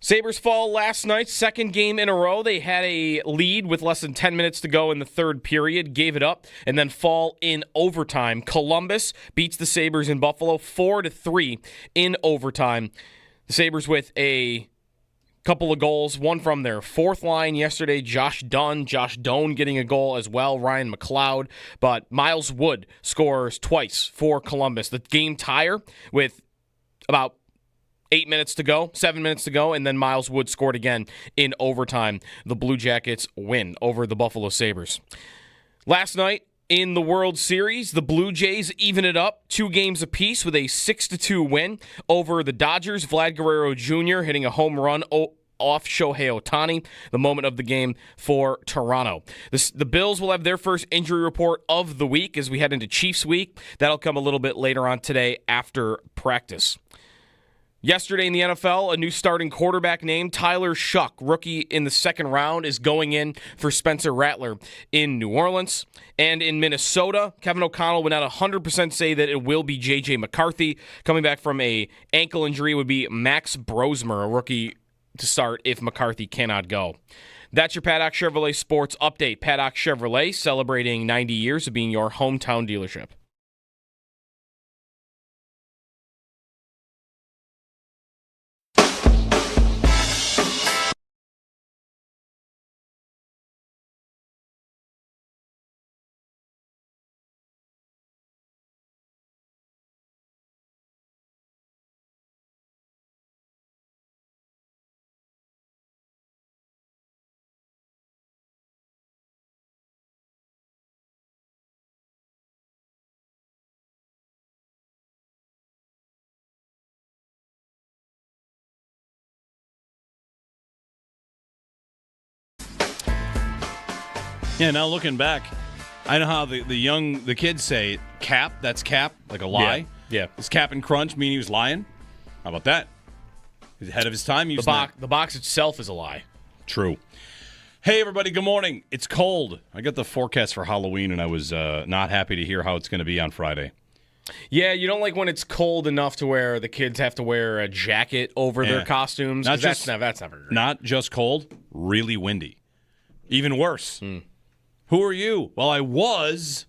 Sabres fall last night, second game in a row. They had a lead with less than 10 minutes to go in the third period, gave it up, and then fall in overtime. Columbus beats the Sabres in Buffalo 4-3 in overtime. The Sabres with a couple of goals, one from their fourth line yesterday, Josh Doan getting a goal as well, Ryan McLeod, but Miles Wood scores twice for Columbus. The game tire with about 7 minutes to go, and then Miles Wood scored again in overtime. The Blue Jackets win over the Buffalo Sabres. Last night in the World Series, the Blue Jays even it up 2 games apiece with a 6-2 win over the Dodgers. Vlad Guerrero Jr. hitting a home run off Shohei Ohtani, the moment of the game for Toronto. The Bills will have their first injury report of the week as we head into Chiefs week. That'll come a little bit later on today after practice. Yesterday in the NFL, a new starting quarterback named Tyler Shuck, rookie in the second round, is going in for Spencer Rattler in New Orleans. And in Minnesota, Kevin O'Connell would not 100% say that it will be J.J. McCarthy. Coming back from a ankle injury would be Max Brosmer, a rookie to start if McCarthy cannot go. That's your Paddock Chevrolet Sports Update. Paddock Chevrolet celebrating 90 years of being your hometown dealership. Yeah, now looking back, I know how the kids say cap, that's cap, like a lie. Yeah. Does Cap and Crunch mean he was lying? How about that? He's ahead of his time. The box itself is a lie. True. Hey, everybody, good morning. It's cold. I got the forecast for Halloween, and I was not happy to hear how it's going to be on Friday. Yeah, you don't like when it's cold enough to where the kids have to wear a jacket over their costumes. That's never great. Not just cold, really windy. Even worse. Who are you? Well, I was.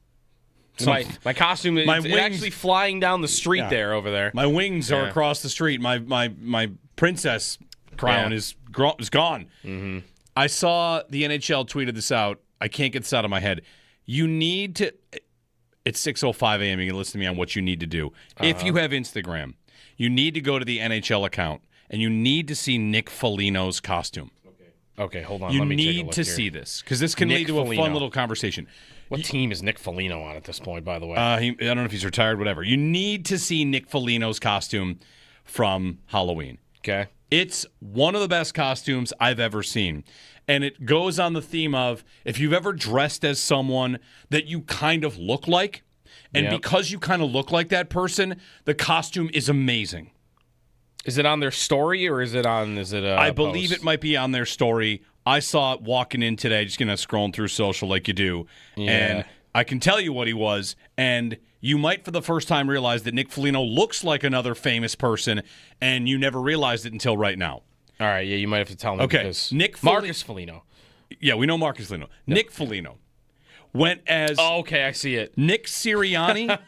My costume is actually flying down the street over there. My wings are across the street. My princess crown is gone. Mm-hmm. I saw the NHL tweeted this out. I can't get this out of my head. You need to. It's 6:05 a.m. You can listen to me on what you need to do. If you have Instagram, you need to go to the NHL account and you need to see Nick Foligno's costume. Okay, hold on. You Let me take a need look to here. see this because this can lead to a fun little conversation. What team is Nick Foligno on at this point, by the way? I don't know if he's retired, whatever. You need to see Nick Foligno's costume from Halloween. Okay. It's one of the best costumes I've ever seen. And it goes on the theme of if you've ever dressed as someone that you kind of look like, and because you kind of look like that person, the costume is amazing. Is it on their story or is it I believe it might be on their story. I saw it walking in today, just scrolling through social like you do. Yeah. And I can tell you what he was. And you might for the first time realize that Nick Foligno looks like another famous person, and you never realized it until right now. All right, yeah, you might have to tell me. Okay, Marcus Foligno. Yeah, we know Marcus Foligno. Yep. Nick Foligno went as I see it. Nick Sirianni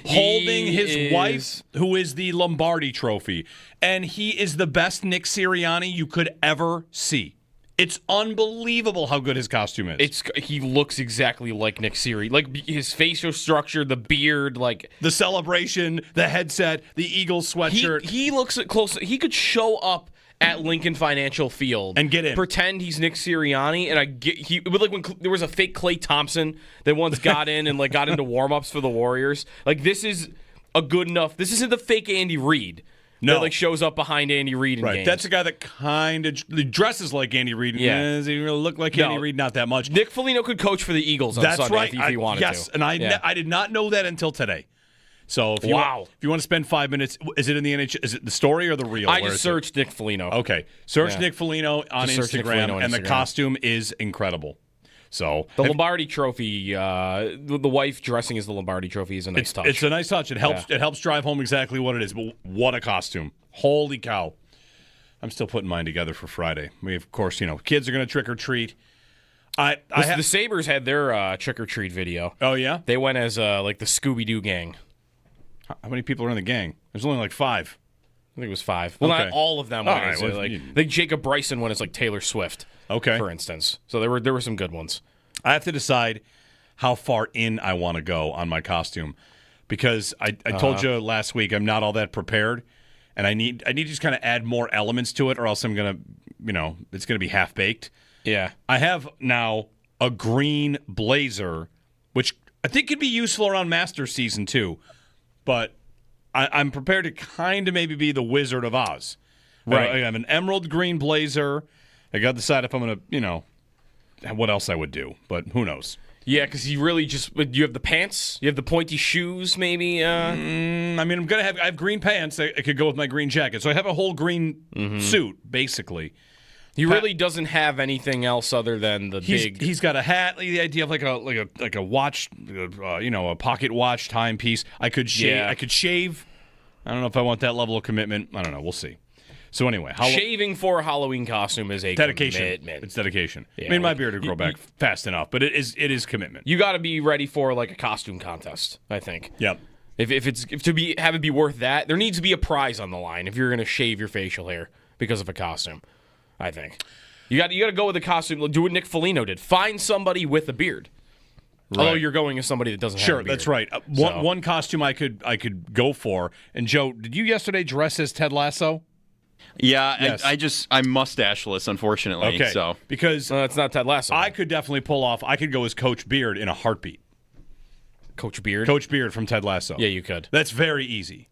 holding his wife, who is the Lombardi Trophy. And he is the best Nick Sirianni you could ever see. It's unbelievable how good his costume is. He looks exactly like Nick Sirianni. Like his facial structure, the beard, like the celebration, the headset, the Eagles sweatshirt. He looks close. He could show up at Lincoln Financial Field and get in, pretend he's Nick Sirianni, and it was like when there was a fake Klay Thompson that once got in and got into warm-ups for the Warriors. Like this is a good enough. This isn't the fake Andy Reid. No, that shows up behind Andy Reid in games. That's a guy that kind of dresses like Andy Reid. Yeah, does he really look like Andy Reid? Not that much. Nick Foligno could coach for the Eagles on Sunday if he wanted to. Yes, and I did not know that until today. So if you want to spend 5 minutes, is it in the NHL? Is it the story or the reel? I just searched Nick Foligno. Okay, search Nick Foligno on Instagram, and the costume is incredible. So the Lombardi Trophy, the wife dressing as the Lombardi Trophy is a nice touch. It's a nice touch. It helps. It helps drive home exactly what it is. But what a costume! Holy cow! I'm still putting mine together for Friday. We, of course, kids are going to trick or treat. The Sabres had their trick or treat video. Oh yeah, they went as like the Scooby Doo gang. How many people are in the gang? There's only like 5. I think it was 5. Well, okay. not all of them went right, as well, I think Jacob Bryson went as like Taylor Swift. Okay, for instance. So there were some good ones. I have to decide how far in I want to go on my costume because I told you last week I'm not all that prepared, and I need to just kind of add more elements to it, or else I'm gonna it's gonna be half baked. Yeah, I have now a green blazer, which I think could be useful around Masters season too, but I'm prepared to kind of maybe be the Wizard of Oz. Right. I have an emerald green blazer. I got to decide if I'm going to, what else I would do, but who knows? Yeah, because you really you have the pants, you have the pointy shoes, maybe. I mean, I have green pants. I could go with my green jacket, so I have a whole green suit basically. He really doesn't have anything else other than the big. He's got a hat. The idea of like a watch, a pocket watch timepiece. I could shave. Yeah. I could shave. I don't know if I want that level of commitment. I don't know. We'll see. So anyway, shaving for a Halloween costume is a dedication. Commitment. It's dedication. Yeah, I mean, my beard will grow back fast enough, but it is commitment. You got to be ready for like a costume contest. I think. Yep. Have it be worth that, there needs to be a prize on the line if you're going to shave your facial hair because of a costume. I think you got to go with a costume. Do what Nick Foligno did. Find somebody with a beard. Right. Although you're going as somebody that doesn't have a beard. That's right. One costume I could go for. And Joe, did you yesterday dress as Ted Lasso? Yeah, yes. I'm mustacheless, unfortunately. Okay. So because it's not Ted Lasso. I could definitely pull off. I could go as Coach Beard in a heartbeat. Coach Beard. Coach Beard from Ted Lasso. Yeah, you could. That's very easy.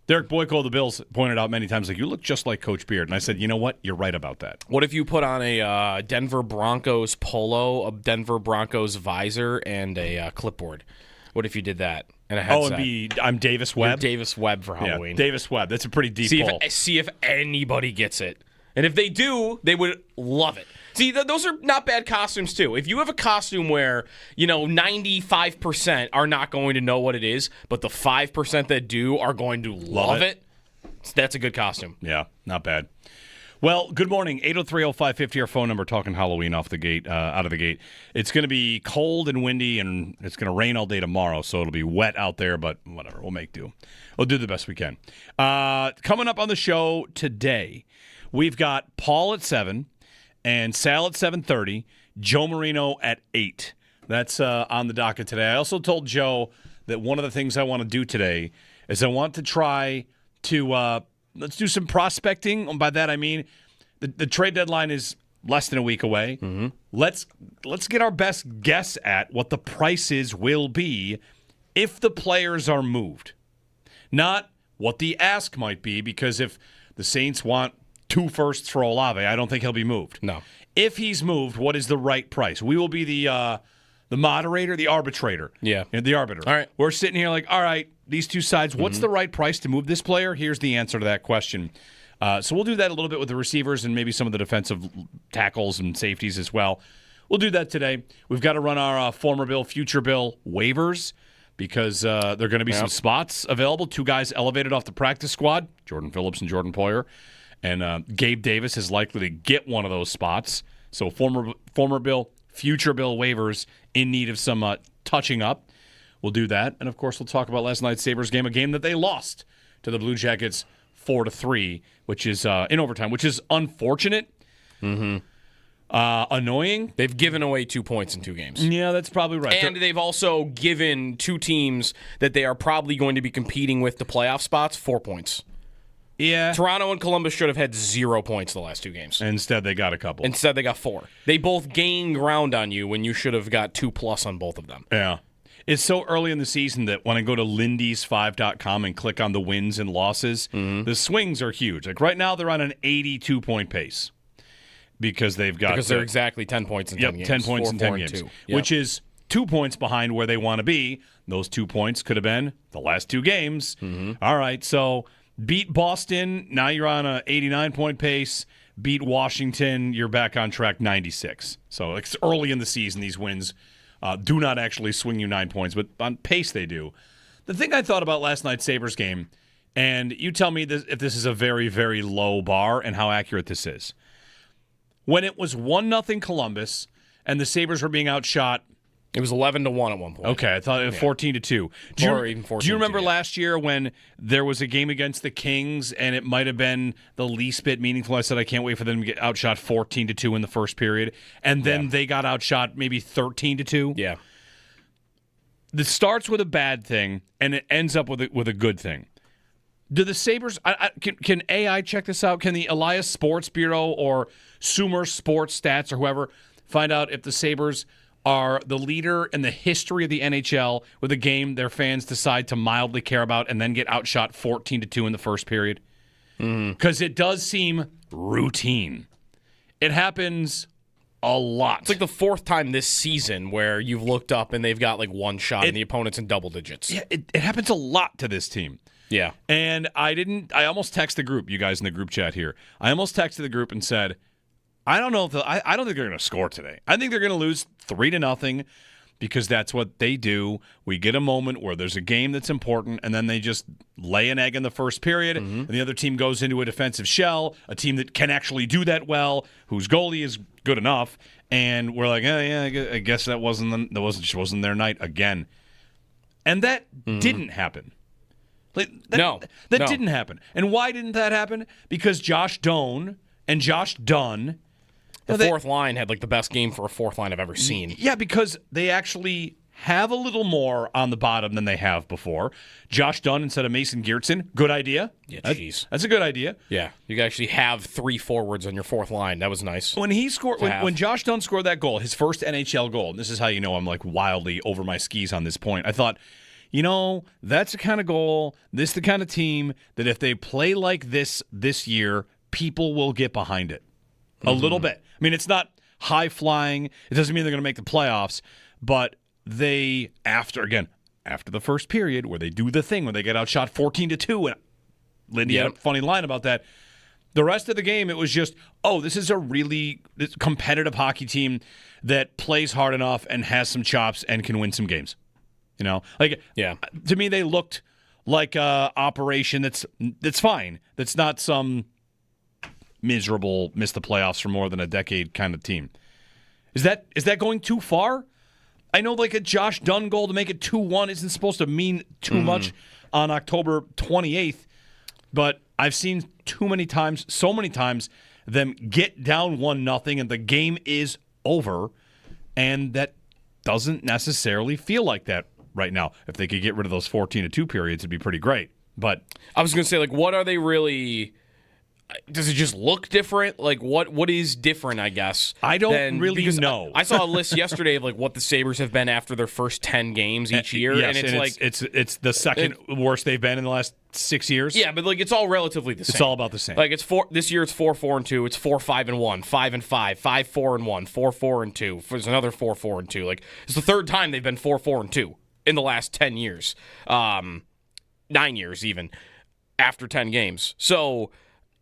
Derek Boyko of the Bills pointed out many times, like, you look just like Coach Beard. And I said, you know what? You're right about that. What if you put on a Denver Broncos polo, a Denver Broncos visor, and a clipboard? What if you did that? And a headset? I'm Davis Webb? You're Davis Webb for Halloween. Yeah, Davis Webb. That's a pretty deep pull. See if anybody gets it. And if they do, they would love it. See, those are not bad costumes, too. If you have a costume where, 95% are not going to know what it is, but the 5% that do are going to love it, that's a good costume. Yeah, not bad. Well, good morning. 803-0550, our phone number, talking Halloween out of the gate. It's going to be cold and windy, and it's going to rain all day tomorrow, so it'll be wet out there, but whatever. We'll make do. We'll do the best we can. Coming up on the show today, we've got Paul at 7 and Sal at 7:30, Joe Marino at 8. That's on the docket today. I also told Joe that one of the things I want to do today is I want to try to let's do some prospecting. And by that I mean the trade deadline is less than a week away. Mm-hmm. Let's get our best guess at what the prices will be if the players are moved. Not what the ask might be, because if the Saints want 2 firsts for Olave, I don't think he'll be moved. No. If he's moved, what is the right price? We will be the moderator, the arbitrator. Yeah. The arbiter. All right. We're sitting here like, all right, these two sides, what's the right price to move this player? Here's the answer to that question. So we'll do that a little bit with the receivers and maybe some of the defensive tackles and safeties as well. We'll do that today. We've got to run our former Bill, future Bill waivers because there are going to be some spots available. 2 guys elevated off the practice squad, Jordan Phillips and Jordan Poyer. And Gabe Davis is likely to get one of those spots. So former Bill, future Bill waivers in need of some touching up. We'll do that. And, of course, we'll talk about last night's Sabres game, a game that they lost to the Blue Jackets 4-3, which is in overtime, which is unfortunate. Mm-hmm. Annoying. They've given away 2 points in 2 games. Yeah, that's probably right. And they've also given 2 teams that they are probably going to be competing with the playoff spots 4 points. Yeah. Toronto and Columbus should have had 0 points the last 2 games. Instead, they got a couple. Instead, they got 4. They both gained ground on you when you should have got 2+ on both of them. Yeah. It's so early in the season that when I go to lindys5.com and click on the wins and losses, the swings are huge. Like right now, they're on an 82-point pace because they're exactly 10 points in 10 games. 10 points in 10 games, which is 2 points behind where they want to be. Those 2 points could have been the last 2 games. Mm-hmm. All right, so beat Boston, now you're on a 89-point pace. Beat Washington, you're back on track 96. So it's early in the season, these wins do not actually swing you 9 points, but on pace they do. The thing I thought about last night's Sabres game, And you tell me if this is a very, very low bar and how accurate this is. When it was 1-0 Columbus and the Sabres were being outshot. It was 11-1 at one point. Okay, I thought it was 14-2. Or even 14-2. Do you remember last year when there was a game against the Kings and it might have been the least bit meaningful? I said I can't wait for them to get outshot 14-2 in the first period, and then they got outshot maybe 13-2. Yeah. It starts with a bad thing and it ends up with a good thing. Do the Sabres can AI check this out? Can the Elias Sports Bureau or Sumer Sports Stats or whoever find out if the Sabres are the leader in the history of the NHL with a game their fans decide to mildly care about and then get outshot 14-2 in the first period? Because it does seem routine. It happens a lot. It's like the fourth time this season where you've looked up and they've got like one shot and the opponent's in double digits. Yeah, it happens a lot to this team. Yeah. And I almost texted the group, you guys in the group chat here. I almost texted the group and said, I don't know if I don't think they're going to score today. I think they're going to lose 3-0 because that's what they do. We get a moment where there's a game that's important, and then they just lay an egg in the first period, and the other team goes into a defensive shell, a team that can actually do that well, whose goalie is good enough, and we're like, I guess that wasn't their night again. And that didn't happen. That didn't happen. And why didn't that happen? Because Josh Doan and Josh Dunn. The fourth line had like the best game for a fourth line I've ever seen. Yeah, because they actually have a little more on the bottom than they have before. Josh Dunn instead of Mason Geertsen, good idea. Yeah, jeez. That's a good idea. Yeah, you can actually have 3 forwards on your fourth line. That was nice. When he scored, when Josh Dunn scored that goal, his first NHL goal, and this is how you know I'm like wildly over my skis on this point, I thought, that's the kind of goal, this the kind of team that if they play like this year, people will get behind it. A little bit. I mean, it's not high flying. It doesn't mean they're going to make the playoffs, but they, after the first period where they do the thing, where they get outshot 14-2, and Lindy had a funny line about that. The rest of the game, it was just, this is a really competitive hockey team that plays hard enough and has some chops and can win some games. To me, they looked like a operation that's fine. That's not some miserable, miss the playoffs for more than a decade kind of team. Is that going too far? I know like a Josh Dunn goal to make it 2-1 isn't supposed to mean too much on October 28th, but I've seen so many times them get down 1-0 and the game is over, and that doesn't necessarily feel like that right now. If they could get rid of those 14-2 periods, it'd be pretty great. But I was going to say, like, what are they really? Does it just look different? Like, what is different, I guess? I don't really know. I saw a list yesterday of, like, what the Sabres have been after their first 10 games each year. Yes, and it's the second worst they've been in the last 6 years. Yeah, but, like, it's all relatively the same. It's all about the same. Like, this year it's 4-4-2. It's 4-5-1, 5-5, 5-4-1, 4-4-2. There's another 4-4-2. Like, it's the third time they've been 4-4-2 in the last 10 years. 9 years, even, after 10 games. So,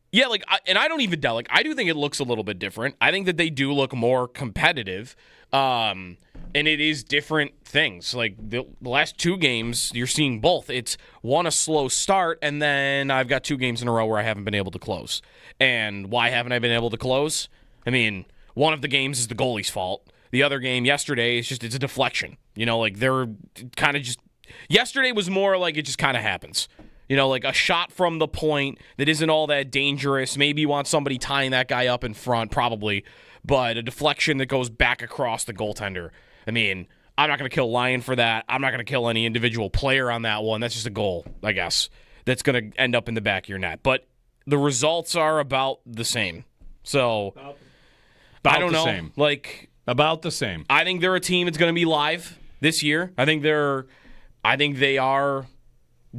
yeah, I don't even doubt. Like, I do think it looks a little bit different. I think that they do look more competitive, and it is different things. Like, the last 2 games, you're seeing both. It's one, a slow start, and then I've got 2 games in a row where I haven't been able to close. And why haven't I been able to close? I mean, one of the games is the goalie's fault. The other game yesterday is it's a deflection. Like, they're kind of just – yesterday was more like it just kind of happens. Like a shot from the point that isn't all that dangerous. Maybe you want somebody tying that guy up in front, probably. But a deflection that goes back across the goaltender. I mean, I'm not going to kill Lyon for that. I'm not going to kill any individual player on that one. That's just a goal, I guess, that's going to end up in the back of your net. But the results are about the same. So, I don't know. Same. Like, about the same. I think they're a team that's going to be live this year. I think they are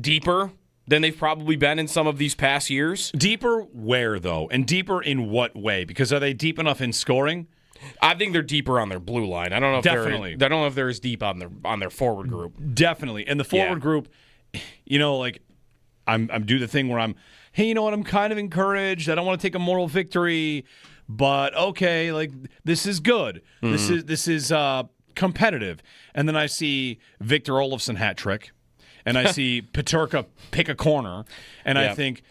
deeper than they've probably been in some of these past years. Deeper where, though? And deeper in what way? Because are they deep enough in scoring? I think they're deeper on their blue line. I don't know if Definitely. I don't know if they're as deep on their forward group. Definitely. And the forward group, like I'm do the thing where I'm, hey, you know what? I'm kind of encouraged. I don't want to take a moral victory, but okay, like this is good. This is competitive. And then I see Victor Olofsson hat trick. and I see Peterka pick a corner, and I Yeah. think,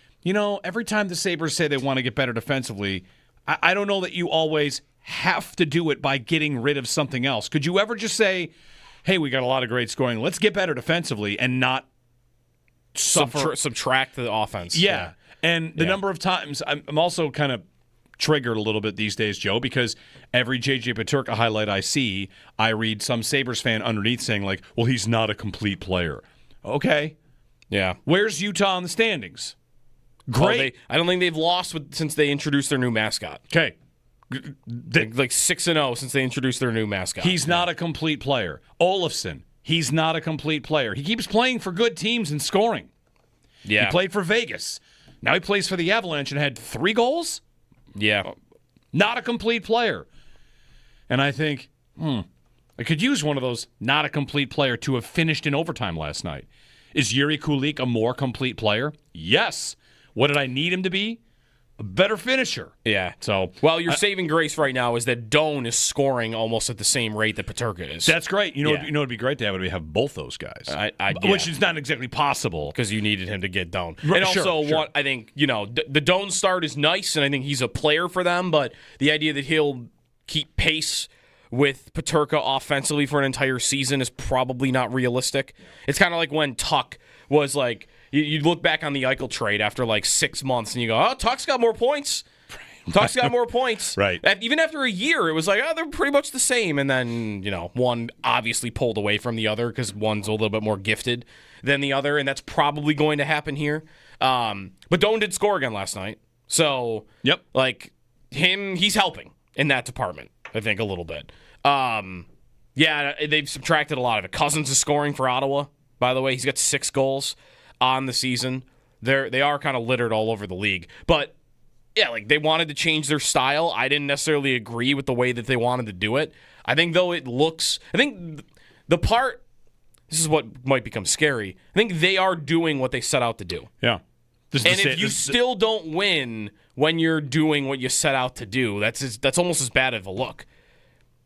every time the Sabres say they want to get better defensively, I don't know that you always have to do it by getting rid of something else. Could you ever just say, hey, we got a lot of great scoring, let's get better defensively and not suffer? Subtract the offense. Yeah. And the number of times, I'm also kind of triggered a little bit these days, Joe, because every J.J. Peterka highlight I see, I read some Sabres fan underneath saying, like, well, he's not a complete player. Okay. Yeah. Where's Utah in the standings? Oh, Great. I don't think they've lost since they introduced their new mascot. Okay. Like 6-0 since they introduced their new mascot. He's not a complete player. Olofsson, he's not a complete player. He keeps playing for good teams and scoring. Yeah. He played for Vegas. Now he plays for the Avalanche and had 3 goals? Yeah. Not a complete player. And I think, I could use one of those not a complete player to have finished in overtime last night. Is Yuri Kulik a more complete player? Yes. What did I need him to be? A better finisher. Yeah. So, well, your saving grace right now is that Doan is scoring almost at the same rate that Peterka is. that's great. You know, Yeah. It'd be great to have both those guys. Which is not exactly possible. Because you needed him to get Doan. Right, And sure. also, I think, the Doan start is nice, and I think he's a player for them, but the idea that he'll keep pace with Peterka offensively for an entire season is probably not realistic. It's kind of like when Tuck was like, you look back on the Eichel trade after like 6 months, and you go, oh, Tuck's got more points. Tuck's got more points. Right. Even after a year, it was like, oh, they're pretty much the same. And then, one obviously pulled away from the other because one's a little bit more gifted than the other, and that's probably going to happen here. But Doan did score again last night. So, Yep. he's helping in that department, I think, a little bit. Yeah, they've subtracted a lot of it. Cousins is scoring for Ottawa, by the way. He's got 6 goals on the season. They are kind of littered all over the league. But, yeah, they wanted to change their style. I didn't necessarily agree with the way that they wanted to do it. I think, though, I think the part, this is what might become scary, I think they are doing what they set out to do. Yeah. And if you still don't win when you're doing what you set out to do, that's almost as bad of a look.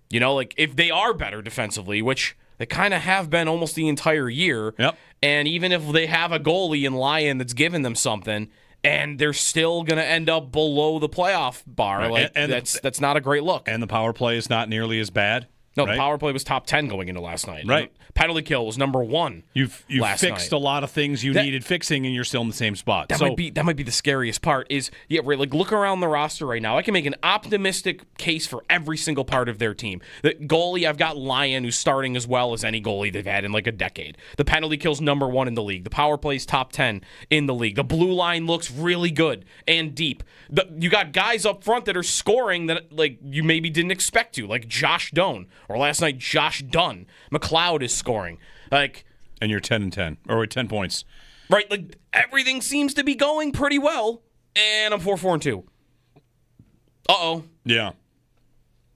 If they are better defensively, which they kind of have been almost the entire year, Yep. and even if they have a goalie in Lyon that's giving them something, and they're still going to end up below the playoff bar, Right. And that's not a great look. And the power play is not nearly as bad. No, right? the power play was top 10 going into last night. Right. Penalty kill was number 1. You've last fixed night. a lot of things you needed fixing, and you're still in the same spot. That might be the scariest part. Is look around the roster right now. I can make an optimistic case for every single part of their team. The goalie, I've got Lyon, who's starting as well as any goalie they've had in like a decade. The penalty kill's number 1 in the league. The power play's top 10 in the league. The blue line looks really good and deep. You got guys up front that are scoring that you maybe didn't expect to, like Josh Doan, or last night Josh Dunn. McLeod is scoring. And you're 10-10, or 10 points. Right, everything seems to be going pretty well, and I'm 4-4-2. Uh-oh. Yeah.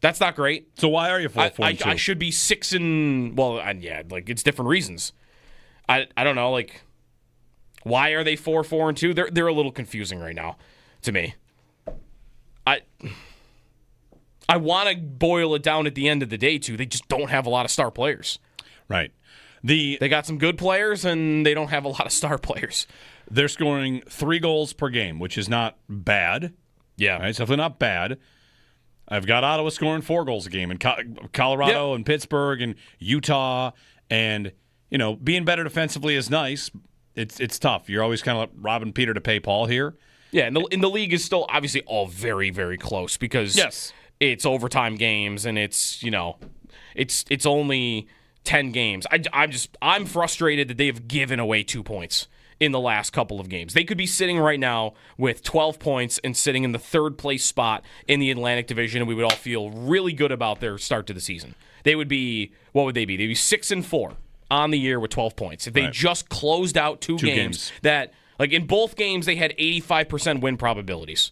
That's not great. So why are you 4-4-2? I should be 6 and, it's different reasons. I don't know, why are they 4-4-2? They're a little confusing right now to me. I want to boil it down at the end of the day, too. They just don't have a lot of star players. Right. They got some good players, and they don't have a lot of star players. They're scoring 3 goals per game, which is not bad. Yeah. Right? It's definitely not bad. I've got Ottawa scoring 4 goals a game, and Colorado and Pittsburgh and Utah, and being better defensively is nice. It's tough. You're always kind of robbing Peter to pay Paul here. Yeah, and the league is still obviously all very, very close because it's overtime games, and it's only 10 games. I'm frustrated that they have given away 2 points in the last couple of games. They could be sitting right now with 12 points and sitting in the 3rd place spot in the Atlantic Division, and we would all feel really good about their start to the season. They would be, what would they be? They'd be 6-4 on the year with 12 points. If they just closed out two games that, in both games, they had 85% win probabilities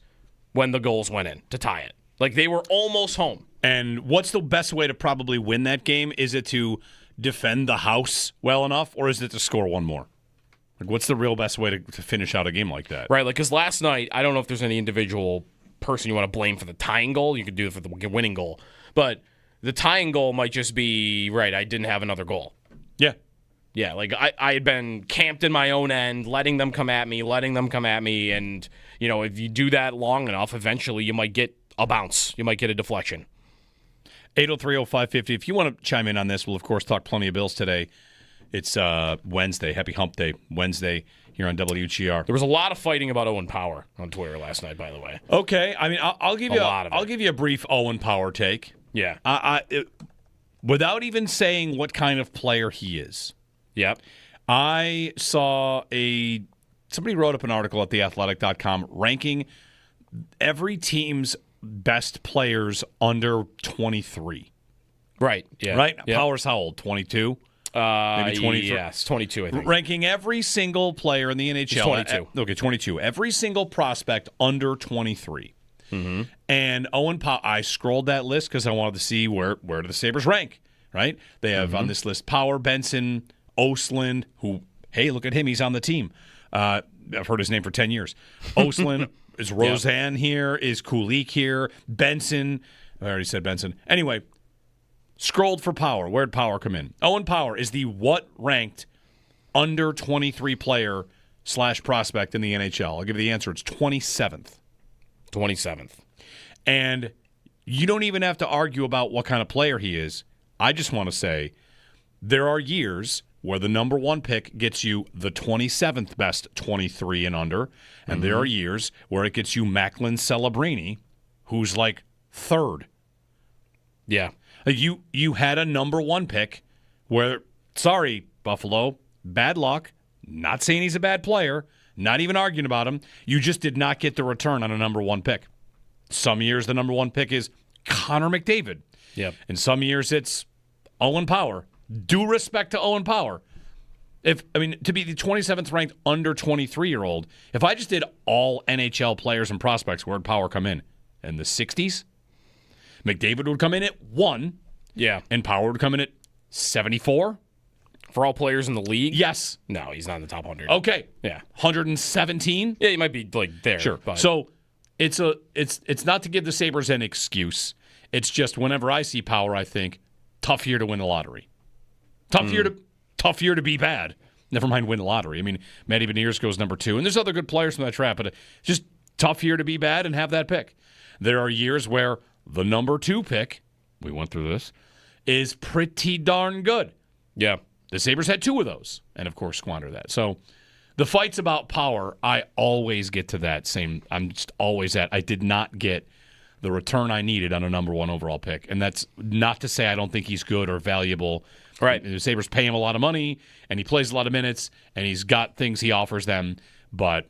when the goals went in to tie it. They were almost home. And what's the best way to probably win that game? Is it to defend the house well enough, or is it to score 1 more? What's the real best way to finish out a game like that? Right, because last night, I don't know if there's any individual person you want to blame for the tying goal. You could do it for the winning goal. But the tying goal might just be, I didn't have another goal. Yeah. Yeah, like I had been camped in my own end, letting them come at me, and, if you do that long enough, eventually you might get a bounce. You might get a deflection. 803-0550. If you want to chime in on this, we'll, of course, talk plenty of Bills today. It's Wednesday. Happy Hump Day Wednesday here on WGR. There was a lot of fighting about Owen Power on Twitter last night, by the way. Okay, I mean, I'll give you a brief Owen Power take. Yeah. Without even saying what kind of player he is. Yep. I saw somebody wrote up an article at theathletic.com ranking every team's best players under 23. Right. Yeah. Right? Yep. Power's how old? 22? Maybe 23? Yes, 22, I think. Ranking every single player in the NHL. He's 22. Okay, 22. Every single prospect under 23. Mm-hmm. And Owen Power, I scrolled that list because I wanted to see where do the Sabres rank, right? They have on this list Power, Benson, Ostlund, who, hey, look at him, he's on the team. I've heard his name for 10 years. Ostlund, is Roseanne here? Is Kulik here? Benson, I already said Benson. Anyway, scrolled for Power. Where'd Power come in? Owen Power is the what ranked under 23 player / prospect in the NHL? I'll give you the answer. It's 27th. 27th. And you don't even have to argue about what kind of player he is. I just want to say there are years where the number one pick gets you the 27th best 23 and under, and there are years where it gets you Macklin Celebrini, who's like third. Yeah. Like you had a number one pick where, sorry, Buffalo, bad luck, not saying he's a bad player, not even arguing about him, you just did not get the return on a number one pick. Some years the number one pick is Connor McDavid. Yep. And some years it's Owen Power. Due respect to Owen Power. To be the 27th ranked under 23-year-old, if I just did all NHL players and prospects, where'd Power come in? In the 60s? McDavid would come in at 1. Yeah. And Power would come in at 74. For all players in the league? Yes. No, he's not in the top 100. Okay. Yeah. 117? Yeah, he might be like there. Sure. But. So it's not to give the Sabres an excuse. It's just whenever I see Power, I think, tough year to win the lottery. Tough year to be bad. Never mind win the lottery. I mean, Matty Beniers goes number 2, and there's other good players from that trap, but just tough year to be bad and have that pick. There are years where the number 2 pick, we went through this, is pretty darn good. Yeah. The Sabres had 2 of those, and of course squander that. So the fights about Power, I always get to that same. I'm just always at. I did not get the return I needed on a number 1 overall pick, and that's not to say I don't think he's good or valuable. Right. The Sabres pay him a lot of money, and he plays a lot of minutes, and he's got things he offers them, but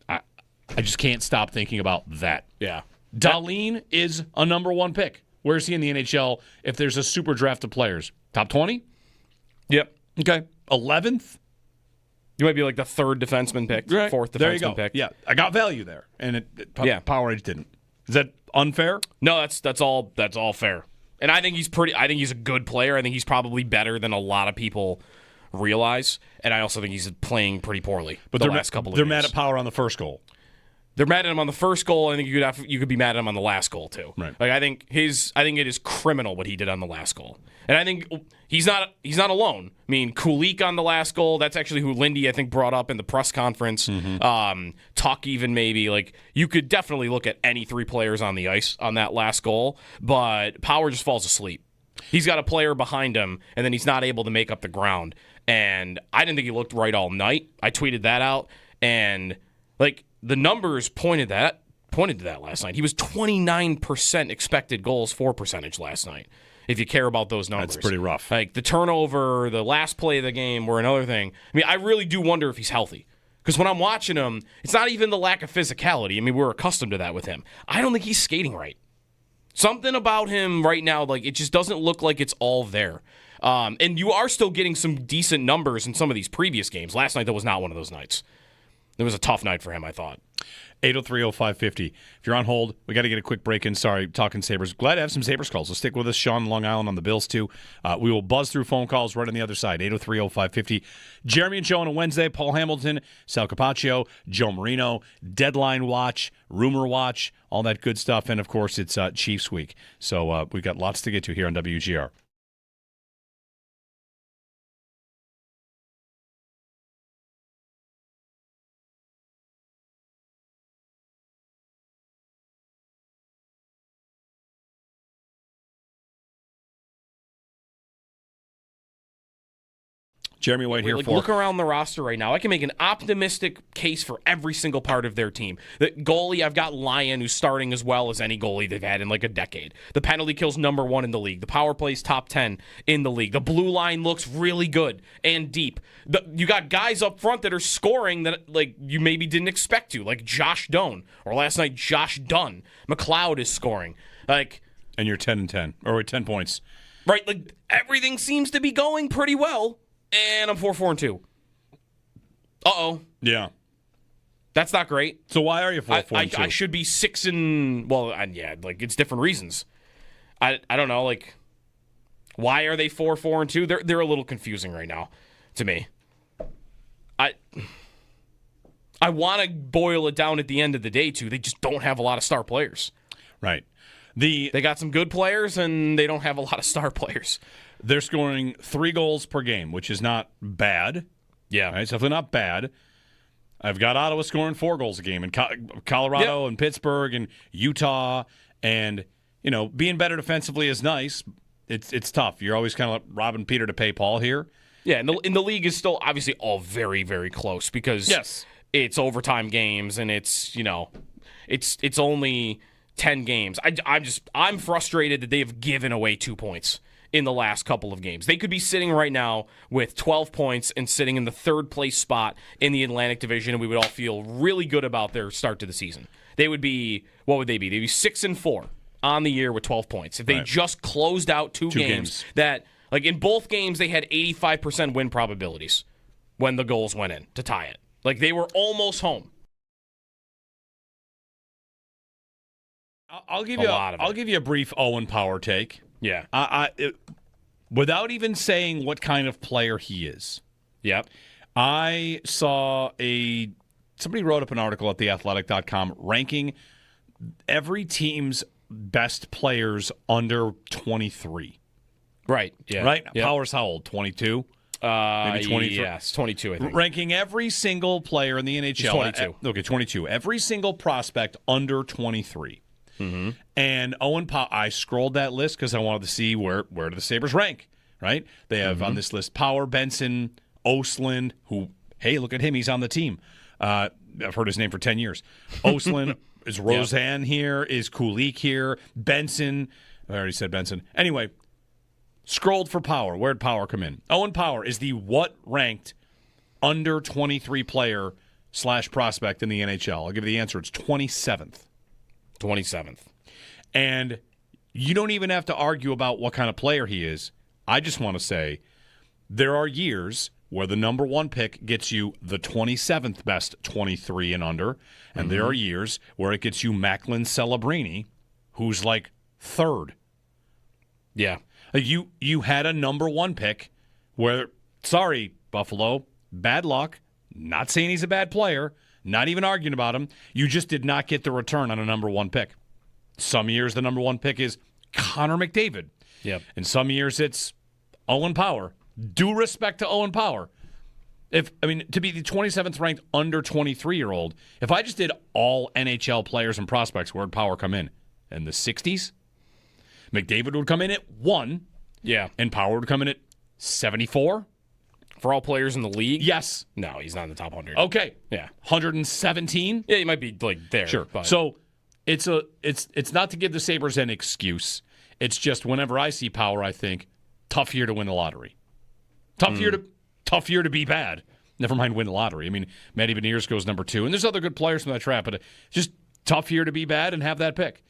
I just can't stop thinking about that. Yeah. Dahlin is a number 1 pick. Where is he in the NHL if there's a super draft of players? Top 20? Yep. Okay. 11th? You might be like the third defenseman pick, Right. fourth There you defenseman go. pick. Yeah, I got value there, and Power Edge didn't. Is that unfair? No, that's all fair. And I think he's a good player. I think he's probably better than a lot of people realize. And I also think he's playing pretty poorly. But last couple of they're years. mad at Power on the first goal. They're mad at him on the first goal. I think you could be mad at him on the last goal too. Right. Like I think it is criminal what he did on the last goal. And I think he's not alone. I mean, Kulik on the last goal, that's actually who Lindy, I think, brought up in the press conference. Tuck even maybe. Like, you could definitely look at any 3 players on the ice on that last goal, but Power just falls asleep. He's got a player behind him, and then he's not able to make up the ground. And I didn't think he looked right all night. I tweeted that out, and, like, the numbers pointed to that last night. He was 29% expected goals for percentage last night, if you care about those numbers. That's pretty rough. Like, the turnover, the last play of the game were another thing. I mean, I really do wonder if he's healthy. Because when I'm watching him, it's not even the lack of physicality. I mean, we're accustomed to that with him. I don't think he's skating right. Something about him right now, like, it just doesn't look like it's all there. And you are still getting some decent numbers in some of these previous games. Last night, that was not one of those nights. It was a tough night for him, I thought. 803-0550. If you're on hold, we got to get a quick break in. Sorry, talking Sabres. Glad to have some Sabres calls. So stick with us. Sean, Long Island on the Bills, too. We will buzz through phone calls right on the other side. 803-0550. Jeremy and Joe on a Wednesday. Paul Hamilton, Sal Capaccio, Joe Marino, Deadline Watch, Rumor Watch, all that good stuff. And, of course, it's Chiefs Week. So we've got lots to get to here on WGR. Jeremy White here for. Look around the roster right now. I can make an optimistic case for every single part of their team. The goalie, I've got Lyon, who's starting as well as any goalie they've had in like a decade. The penalty kill's #1 in the league. The power play's top 10 in the league. The blue line looks really good and deep. You got guys up front that are scoring that like you maybe didn't expect to, like Josh Doan, or last night Josh Dunn. McLeod is scoring. And you're 10-10, or 10 points. Right, like everything seems to be going pretty well. And I'm 4-4-2. Uh-oh. Yeah. That's not great. So why are you 4-4-2? I should be 6 and like it's different reasons. I don't know, like why are they 4-4-2? They're a little confusing right now to me. I want to boil it down at the end of the day too. They just don't have a lot of star players. Right. They got some good players and they don't have a lot of star players. They're scoring 3 goals per game, which is not bad. Yeah. Right? It's definitely not bad. I've got Ottawa scoring 4 goals a game, and Colorado and Pittsburgh and Utah, and being better defensively is nice. It's tough. You're always kind of like robbing Peter to pay Paul here. Yeah, and the league is still obviously all very, very close because it's overtime games and it's it's only 10 games. I'm frustrated that they've given away 2 points in the last couple of games. They could be sitting right now with 12 points and sitting in the 3rd place spot in the Atlantic Division, and we would all feel really good about their start to the season. They would be, what would they be? They'd be 6-4 on the year with 12 points. If they just closed out two games that, like in both games, they had 85% win probabilities when the goals went in to tie it. Like they were almost home. I'll give you a brief Owen Power take. Yeah. Without even saying what kind of player he is. Yep. I saw somebody wrote up an article at theathletic.com ranking every team's best players under 23. Right. Yeah. Right? Yep. Power's how old? 22? Maybe 23? Yes, 22, I think. Ranking every single player in the NHL. He's 22. Okay, 22. Every single prospect under 23. Mm-hmm. And Owen Power, I scrolled that list because I wanted to see where do the Sabres rank, right? They have on this list Power, Benson, Ostlund, who, hey, look at him, he's on the team. I've heard his name for 10 years. Ostlund, is Roseanne here? Is Kulik here? Benson, I already said Benson. Anyway, scrolled for Power. Where'd Power come in? Owen Power is the what ranked under 23 player / prospect in the NHL? I'll give you the answer. It's 27th. 27th. And you don't even have to argue about what kind of player he is. I just want to say there are years where the number 1 pick gets you the 27th best 23 and under, and there are years where it gets you Macklin Celebrini, who's like 3rd. Yeah. You had a number 1 pick where, sorry, Buffalo, bad luck, not saying he's a bad player, not even arguing about him. You just did not get the return on a number 1 pick. Some years the number 1 pick is Connor McDavid. Yep. And some years it's Owen Power. Due respect to Owen Power. To be the 27th ranked under 23-year-old, if I just did all NHL players and prospects, where'd Power come in? In the 60s? McDavid would come in at 1. Yeah. And Power would come in at 74. For all players in the league? Yes. No, he's not in the top 100. Okay. Yeah. 117? Yeah, he might be like there. Sure. But. So it's not to give the Sabres an excuse. It's just whenever I see Power, I think, tough year to win the lottery. Tough year to be bad. Never mind win the lottery. I mean, Matty Beniers goes number 2. And there's other good players from that trap, but just tough year to be bad and have that pick.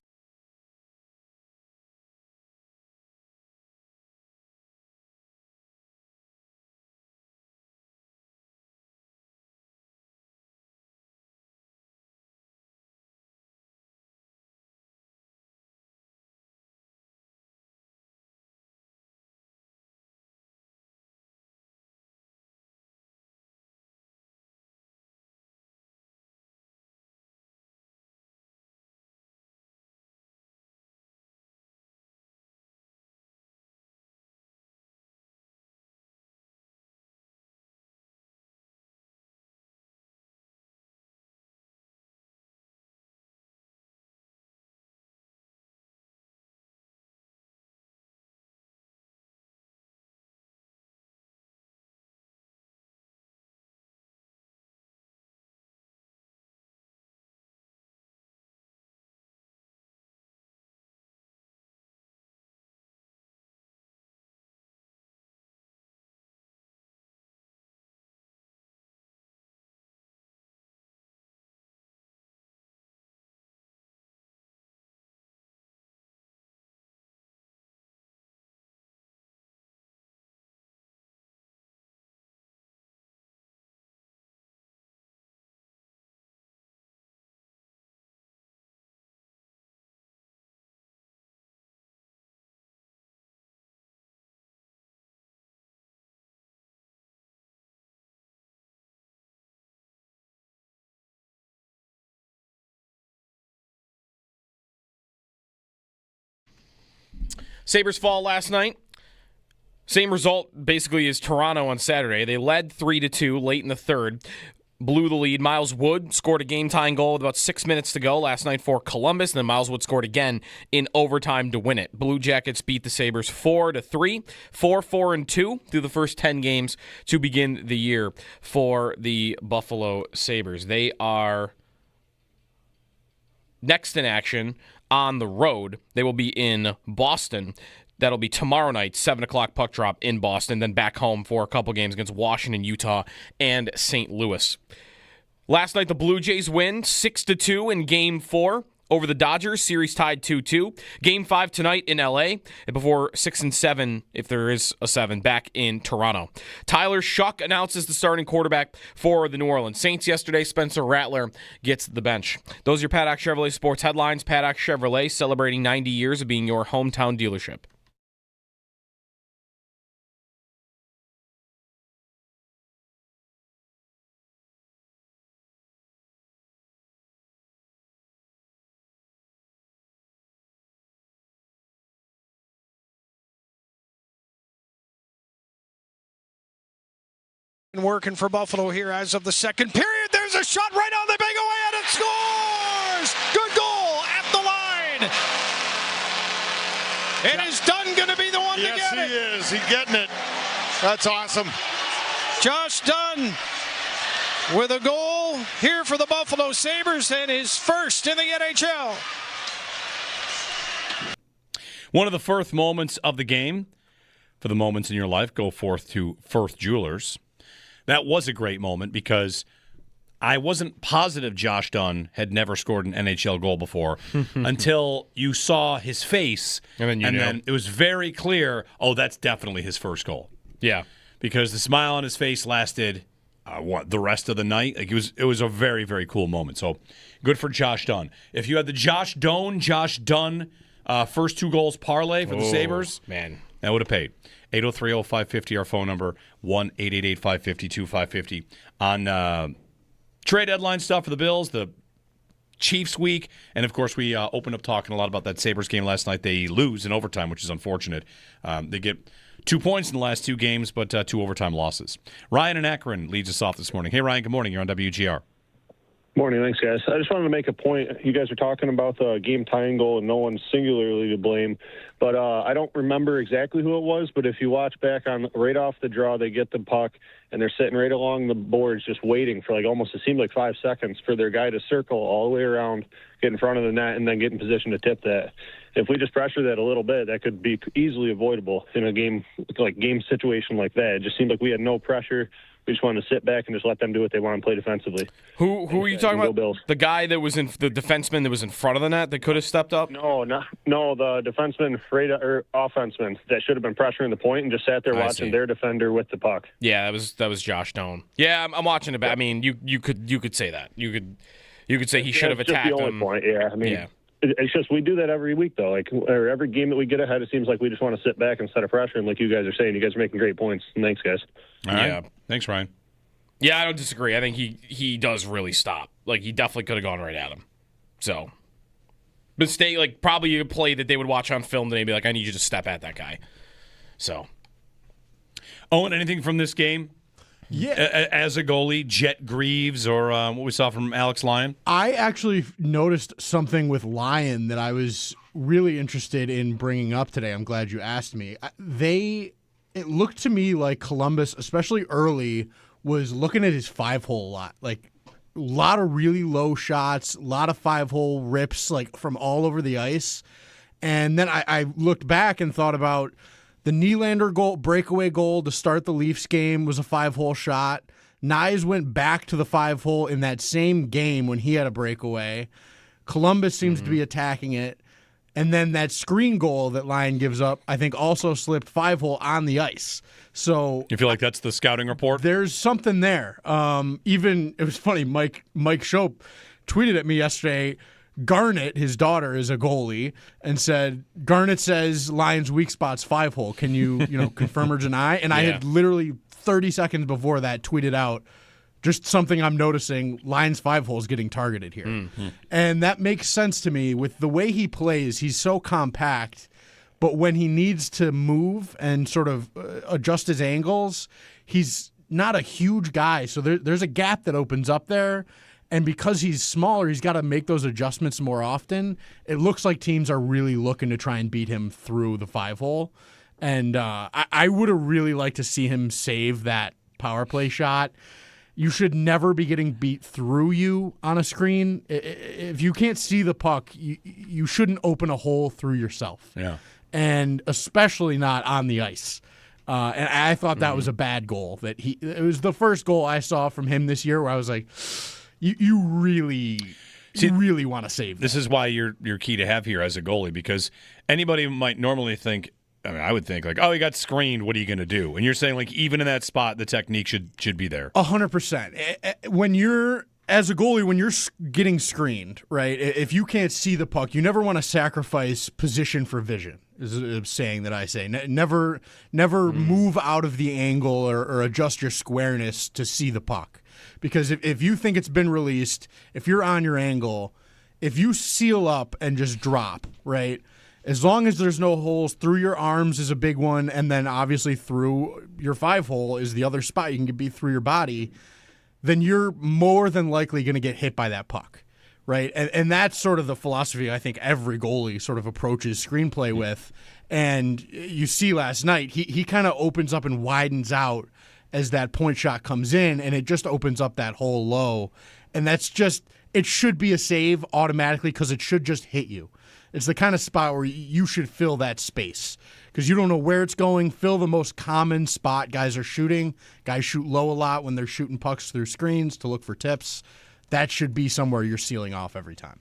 Sabres fall last night. Same result basically as Toronto on Saturday. They led 3-2 late in the third. Blew the lead. Miles Wood scored a game-tying goal with about 6 minutes to go last night for Columbus, and then Miles Wood scored again in overtime to win it. Blue Jackets beat the Sabres 4-3, 4-4-2 through the first 10 games to begin the year for the Buffalo Sabres. They are next in action on the road. They will be in Boston. That'll be tomorrow night, 7 o'clock puck drop in Boston, then back home for a couple games against Washington, Utah, and St. Louis. Last night, the Blue Jays win 6-2 in Game 4 over the Dodgers. Series tied 2-2. Game 5 tonight in L.A., and before 6 and 7, if there is a 7, back in Toronto. Tyler Shuck announces the starting quarterback for the New Orleans Saints yesterday. Spencer Rattler gets the bench. Those are your Paddock Chevrolet sports headlines. Paddock Chevrolet celebrating 90 years of being your hometown dealership. Working for Buffalo here as of the second period. There's a shot right on the big away, and it scores! Good goal at the line. And is Dunn going to be the one to get it? Yes, he is. He's getting it. That's awesome. Josh Dunn with a goal here for the Buffalo Sabres and his first in the NHL. One of the first moments of the game, for the moments in your life, go forth to Firth Jewelers. That was a great moment because I wasn't positive Josh Dunn had never scored an NHL goal before until you saw his face, and then it was very clear, oh, that's definitely his first goal. Yeah. Because the smile on his face lasted, the rest of the night? Like it was a very, very cool moment. So good for Josh Dunn. If you had the Josh Dunn first 2 goals parlay for the Sabres, man, that would have paid. 803-0550, our phone number, 1-888-552-550. On trade deadline stuff for the Bills, the Chiefs week, and of course we opened up talking a lot about that Sabres game last night. They lose in overtime, which is unfortunate. They get 2 points in the last 2 games, but 2 overtime losses. Ryan in Akron leads us off this morning. Hey, Ryan, good morning. You're on WGR. Morning, thanks, guys. I just wanted to make a point. You guys are talking about the game-tying goal and no one's singularly to blame, but I don't remember exactly who it was, but if you watch back on right off the draw, they get the puck, and they're sitting right along the boards just waiting for it seemed like 5 seconds for their guy to circle all the way around, get in front of the net, and then get in position to tip that. If we just pressure that a little bit, that could be easily avoidable in a game situation like that. It just seemed like we had no pressure. We just wanted to sit back and just let them do what they want and play defensively. Who are you talking about? Bills. The guy that was the defenseman that was in front of the net that could have stepped up? No, the defenseman, offenseman that should have been pressuring the point and just sat there watching their defender with the puck. Yeah, that was Josh Doan. Yeah, I'm watching it. I mean, you could say that. You could say he should have attacked him. That's the only point. Yeah, I mean. Yeah. It's just we do that every week, though. Or every game that we get ahead, it seems like we just want to sit back instead of pressuring, like you guys are saying. You guys are making great points. Thanks, guys. All right. Yeah. Thanks, Ryan. Yeah, I don't disagree. I think he does really stop. He definitely could have gone right at him. So, mistake, probably a play that they would watch on film and they'd be like, I need you to step at that guy. So. Owen, anything from this game? Yeah. As a goalie, Jet Greaves or what we saw from Alex Lyon? I actually noticed something with Lyon that I was really interested in bringing up today. I'm glad you asked me. It looked to me like Columbus, especially early, was looking at his 5-hole a lot. A lot of really low shots, a lot of 5-hole rips, from all over the ice. And then I looked back and thought about the Nylander goal, breakaway goal to start the Leafs game was a 5-hole shot. Nyes went back to the 5-hole in that same game when he had a breakaway. Columbus seems to be attacking it. And then that screen goal that Lyon gives up, I think also slipped 5-hole on the ice. So you feel like that's the scouting report? There's something there. Even, it was funny, Mike Schopp tweeted at me yesterday, Garnett, his daughter, is a goalie, and said, Garnett says Lyon's weak spot's 5-hole. Can you confirm or deny? And I had literally 30 seconds before that tweeted out, just something I'm noticing, Lyon's 5-hole is getting targeted here. Mm-hmm. And that makes sense to me with the way he plays. He's so compact, but when he needs to move and sort of adjust his angles, he's not a huge guy. So there's a gap that opens up there. And because he's smaller, he's got to make those adjustments more often. It looks like teams are really looking to try and beat him through the 5-hole. And I would have really liked to see him save that power play shot. You should never be getting beat through you on a screen. If you can't see the puck, you shouldn't open a hole through yourself. Yeah. And especially not on the ice. And I thought that was a bad goal. It was the first goal I saw from him this year where I was like, you really want to save that. This is why you're key to have here as a goalie, because anybody might normally think, I would think like, oh, he got screened. What are you going to do? And you're saying like even in that spot, the technique should be there. 100%. When you're as a goalie, when you're getting screened, right? If you can't see the puck, you never want to sacrifice position for vision. Is a saying that I say. Never move out of the angle or adjust your squareness to see the puck. Because if you think it's been released, if you're on your angle, if you seal up and just drop, right, as long as there's no holes, through your arms is a big one, and then obviously through your 5-hole is the other spot you can be through your body, then you're more than likely going to get hit by that puck, right? And that's sort of the philosophy I think every goalie sort of approaches screenplay with. And you see last night, he kind of opens up and widens out as that point shot comes in, and it just opens up that hole low. And that's just, it should be a save automatically because it should just hit you. It's the kind of spot where you should fill that space because you don't know where it's going. Fill the most common spot guys are shooting. Guys shoot low a lot when they're shooting pucks through screens to look for tips. That should be somewhere you're sealing off every time.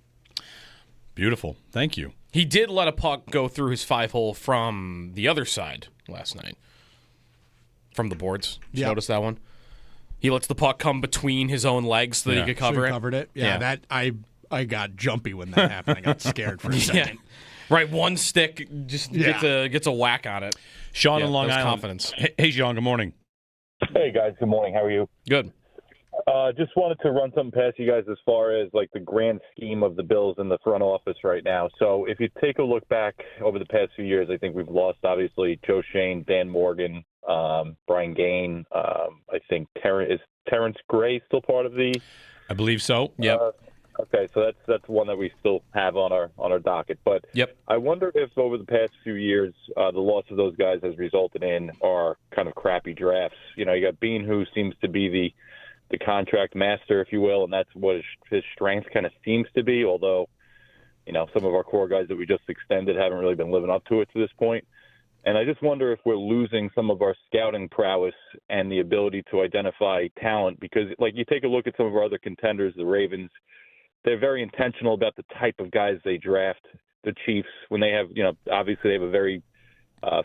Beautiful. Thank you. He did let a puck go through his 5-hole from the other side last night. From the boards. Did you notice that one? He lets the puck come between his own legs so that he could cover it. Covered it. Yeah, that I got jumpy when that happened. I got scared for a second. Right, one stick just gets a whack on it. Sean in Long Island. Confidence. Hey, Sean, good morning. Hey, guys. Good morning. How are you? Good. Just wanted to run something past you guys as far as like the grand scheme of the Bills in the front office right now. So if you take a look back over the past few years, I think we've lost, obviously, Joe Shane, Dan Morgan, Brian Gain. I think Terrence Gray still part of the? I believe so. Yep. Okay, so that's one that we still have on our docket. But I wonder if over the past few years, the loss of those guys has resulted in our kind of crappy drafts. You know, you got Bean, who seems to be the contract master, if you will, and that's what his strength kind of seems to be, although, you know, some of our core guys that we just extended haven't really been living up to it to this point. And I just wonder if we're losing some of our scouting prowess and the ability to identify talent, because, like, you take a look at some of our other contenders, the Ravens, they're very intentional about the type of guys they draft. The Chiefs, when they have, you know, obviously they have a very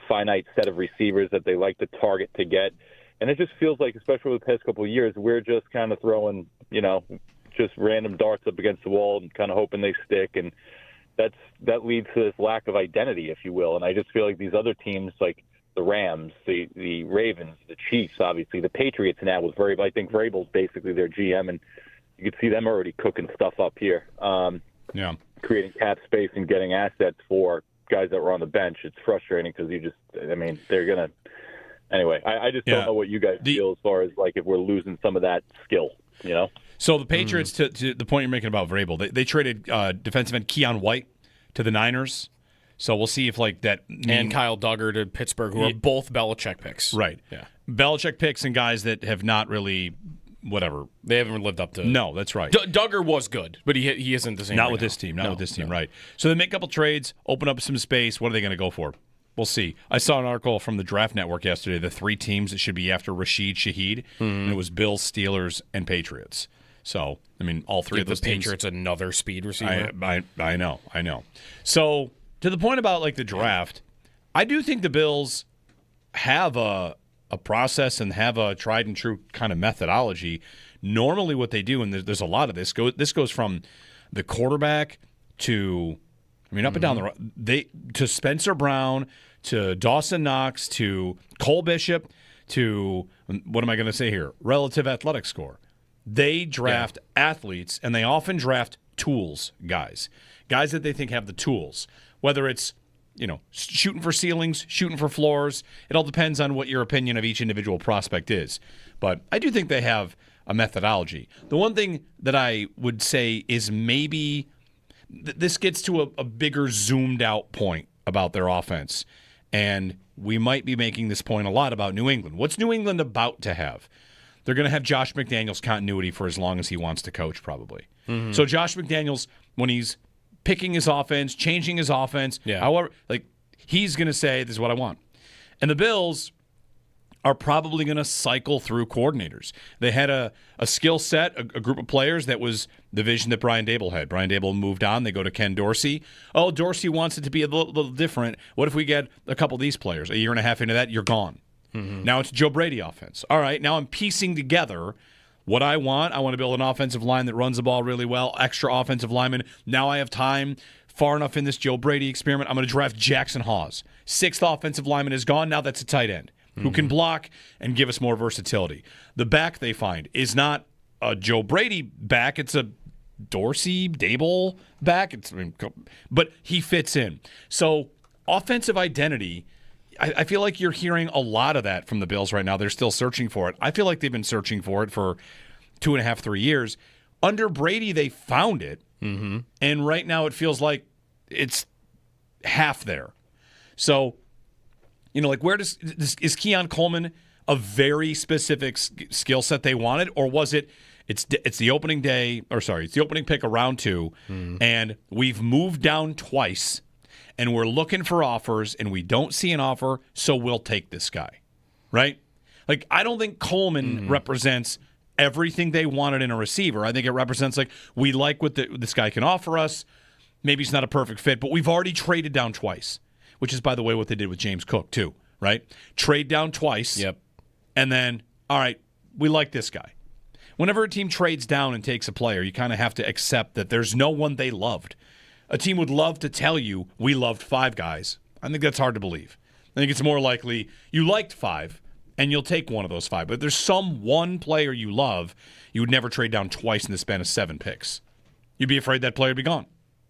finite set of receivers that they like to target to get. And it just feels like, especially over the past couple of years, we're just kind of throwing, you know, just random darts up against the wall and kind of hoping they stick. And that leads to this lack of identity, if you will. And I just feel like these other teams, like the Rams, the Ravens, the Chiefs, obviously, the Patriots now with Vrabel. I think Vrabel's basically their GM, and you can see them already cooking stuff up here. Creating cap space and getting assets for guys that were on the bench. It's frustrating because they're going to. Anyway, I just don't know what you guys feel as far as like if we're losing some of that skill, you know? So the Patriots, to the point you're making about Vrabel, they traded defensive end Keon White to the Niners. So we'll see if like that. And Kyle Duggar to Pittsburgh, who are both Belichick picks. Right. Yeah. Belichick picks and guys that have not really, whatever. They haven't lived up to it. No, that's right. Duggar was good, but he isn't the same. Not with this team. Not with this team, right. So they make a couple trades, open up some space. What are they going to go for? We'll see. I saw an article from the Draft Network yesterday, the 3 teams that should be after Rashid Shaheed, and it was Bills, Steelers, and Patriots. So, I mean, all 3 of those teams. Patriots another speed receiver. I know. So, to the point about like the draft, I do think the Bills have a process and have a tried and true kind of methodology. Normally what they do, and there's a lot of this goes from the quarterback to up and down the road. To Spencer Brown, to Dawson Knox, to Cole Bishop, to what am I going to say here? Relative athletic score. They draft athletes, and they often draft tools guys that they think have the tools. Whether it's shooting for ceilings, shooting for floors. It all depends on what your opinion of each individual prospect is. But I do think they have a methodology. The one thing that I would say is maybe this gets to a bigger zoomed out point about their offense. And we might be making this point a lot about New England. What's New England about to have? They're going to have Josh McDaniels continuity for as long as he wants to coach, probably. Mm-hmm. So Josh McDaniels, when he's picking his offense, changing his offense, however, he's going to say, this is what I want. And the Bills are probably going to cycle through coordinators. They had a skill set, a group of players that was the vision that Brian Daboll had. Brian Daboll moved on. They go to Ken Dorsey. Oh, Dorsey wants it to be a little different. What if we get a couple of these players? A year and a half into that, you're gone. Mm-hmm. Now it's Joe Brady offense. All right, now I'm piecing together what I want. I want to build an offensive line that runs the ball really well, extra offensive linemen. Now I have time far enough in this Joe Brady experiment. I'm going to draft Jackson Hawes. 6th offensive lineman is gone. Now that's a tight end who can block and give us more versatility. The back they find is not a Joe Brady back. It's a Dorsey, Daboll back. But he fits in. So offensive identity, I feel like you're hearing a lot of that from the Bills right now. They're still searching for it. I feel like they've been searching for it for 2.5, 3 years. Under Brady, they found it. Mm-hmm. And right now it feels like it's half there. So, where is Keon Coleman a very specific skill set they wanted, or was it's the opening day, it's the opening pick of round 2, and we've moved down twice, and we're looking for offers, and we don't see an offer, so we'll take this guy, right? I don't think Coleman represents everything they wanted in a receiver. I think it represents we like what this guy can offer us. Maybe he's not a perfect fit, but we've already traded down twice. Which is, by the way, what they did with James Cook, too, right? Trade down twice. Yep. And then, all right, we like this guy. Whenever a team trades down and takes a player, you kind of have to accept that there's no one they loved. A team would love to tell you, we loved 5 guys. I think that's hard to believe. I think it's more likely you liked 5, and you'll take one of those 5. But if there's some one player you love, you would never trade down twice in the span of 7 picks. You'd be afraid that player would be gone.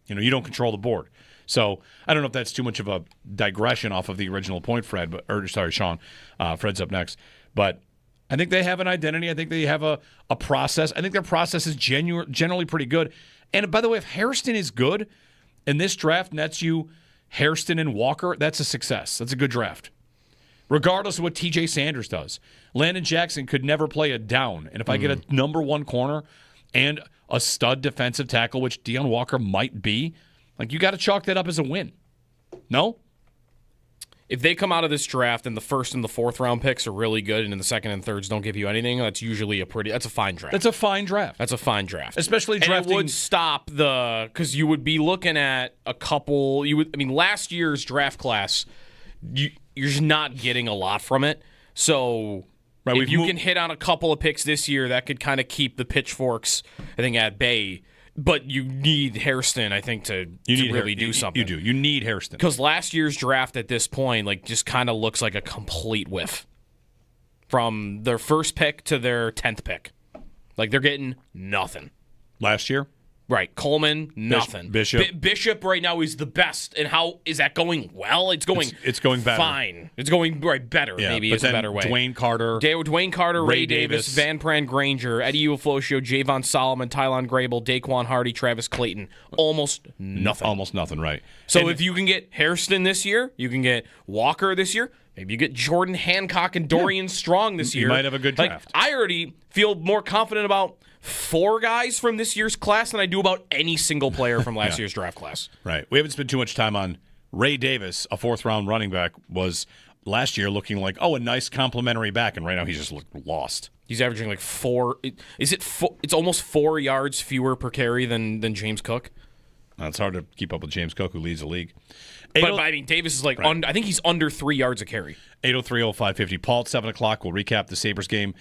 You don't control the board. So I don't know if that's too much of a digression off of the original point, Fred. Sean. Fred's up next. But I think they have an identity. I think they have a process. I think their process is generally pretty good. And by the way, if Hairston is good and this draft nets you Hairston and Walker, that's a success. That's a good draft. Regardless of what TJ Sanders does. Landon Jackson could never play a down. And if I get a number 1 corner and a stud defensive tackle, which Deion Walker might be, you got to chalk that up as a win. No? If they come out of this draft and the 1st and the 4th round picks are really good and then the 2nd and 3rds don't give you anything, that's usually that's a fine draft. That's a fine draft. That's a fine draft. Especially drafting. And it would stop because you would be looking at a couple, last year's draft class, you're just not getting a lot from it. So if you can hit on a couple of picks this year, that could kind of keep the pitchforks, I think, at bay. But you need Hairston, I think, to really do something. You do. You need Hairston. Because last year's draft at this point, just kind of looks like a complete whiff. From their 1st pick to their 10th pick. They're getting nothing. Last year? Right. Coleman, nothing. Bishop right now is the best. And how is that going? Well, it's going better. Fine. It's going better. Yeah, maybe is a better way. Dwayne Carter, Ray Davis, Van Pran Granger, Eddie Uofosio, Javon Solomon, Tylon Grable, Daquan Hardy, Travis Clayton. Almost nothing. Almost nothing, right. So if you can get Hairston this year, you can get Walker this year, maybe you get Jordan Hancock and Dorian Strong this year. You might have a good draft. I already feel more confident about 4 guys from this year's class than I do about any single player from last year's draft class. Right. We haven't spent too much time on Ray Davis, a 4th-round running back, was last year looking like, a nice complimentary back, and right now he's just lost. He's averaging 4. It's almost 4 yards fewer per carry than James Cook. It's hard to keep up with James Cook, who leads the league. But Davis is I think he's under 3 yards a carry. 803-0550. Paul at 7 o'clock. We'll recap the Sabres game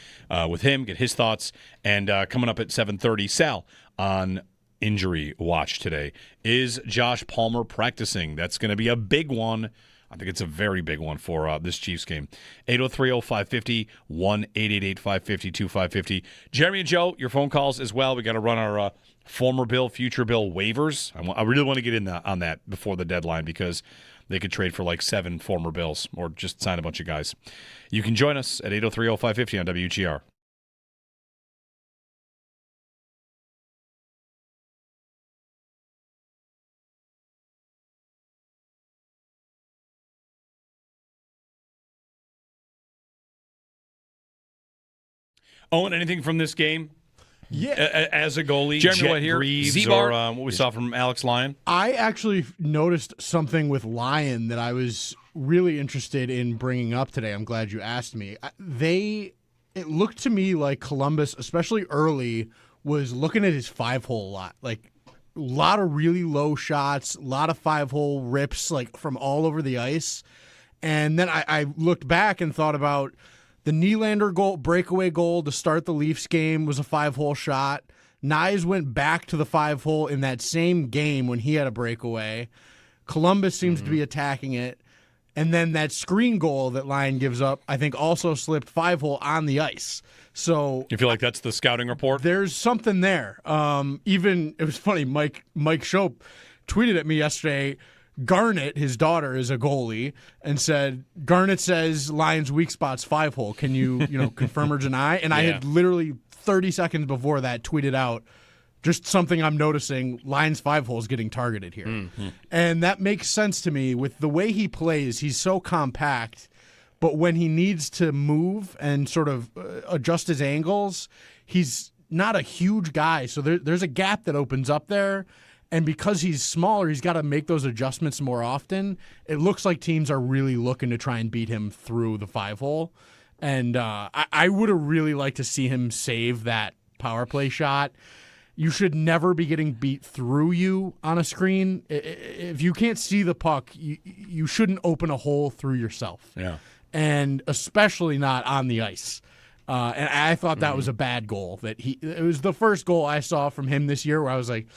with him, get his thoughts. And coming up at 7:30, Sal on injury watch today. Is Josh Palmer practicing? That's going to be a big one. I think it's a very big one for this Chiefs game. 803-0550, 1-888-550-2550. Jeremy and Joe, your phone calls as well. We got to run our former Bill, future Bill waivers. I really want to get in on that before the deadline because they could trade for like 7 former Bills or just sign a bunch of guys. You can join us at 803-0550 on WGR. Owen, anything from this game? Yeah. As a goalie, Jeremy Jet White here. Greaves Z-Bar. or what we saw from Alex Lyon? I actually noticed something with Lyon that I was really interested in bringing up today. I'm glad you asked me. It looked to me like Columbus, especially early, was looking at his 5-hole a lot. Like, a lot of really low shots, a lot of 5-hole rips, like, from all over the ice. And then I looked back and thought about the Nylander goal, breakaway goal to start the Leafs game was a 5-hole shot. Nyes went back to the 5-hole in that same game when he had a breakaway. Columbus seems to be attacking it. And then that screen goal that Lyon gives up, I think also slipped 5-hole on the ice. So You feel like that's the scouting report? there's something there. Even, it was funny, Mike Shope tweeted at me yesterday, Garnett, his daughter, is a goalie, and said, Garnett says Lyon's weak spot's 5-hole. Can you confirm or deny? And I had literally 30 seconds before that tweeted out, just something I'm noticing, Lyon's 5-hole is getting targeted here. Mm-hmm. And that makes sense to me. With the way he plays, he's so compact, but when he needs to move and sort of adjust his angles, he's not a huge guy. So there's a gap that opens up there. And because he's smaller, he's got to make those adjustments more often. It looks like teams are really looking to try and beat him through the 5-hole. And I would have really liked to see him save that power play shot. You should never be getting beat through you on a screen. If you can't see the puck, you shouldn't open a hole through yourself. Yeah. And especially not on the ice. And I thought that was a bad goal. It was the first goal I saw from him this year where I was like,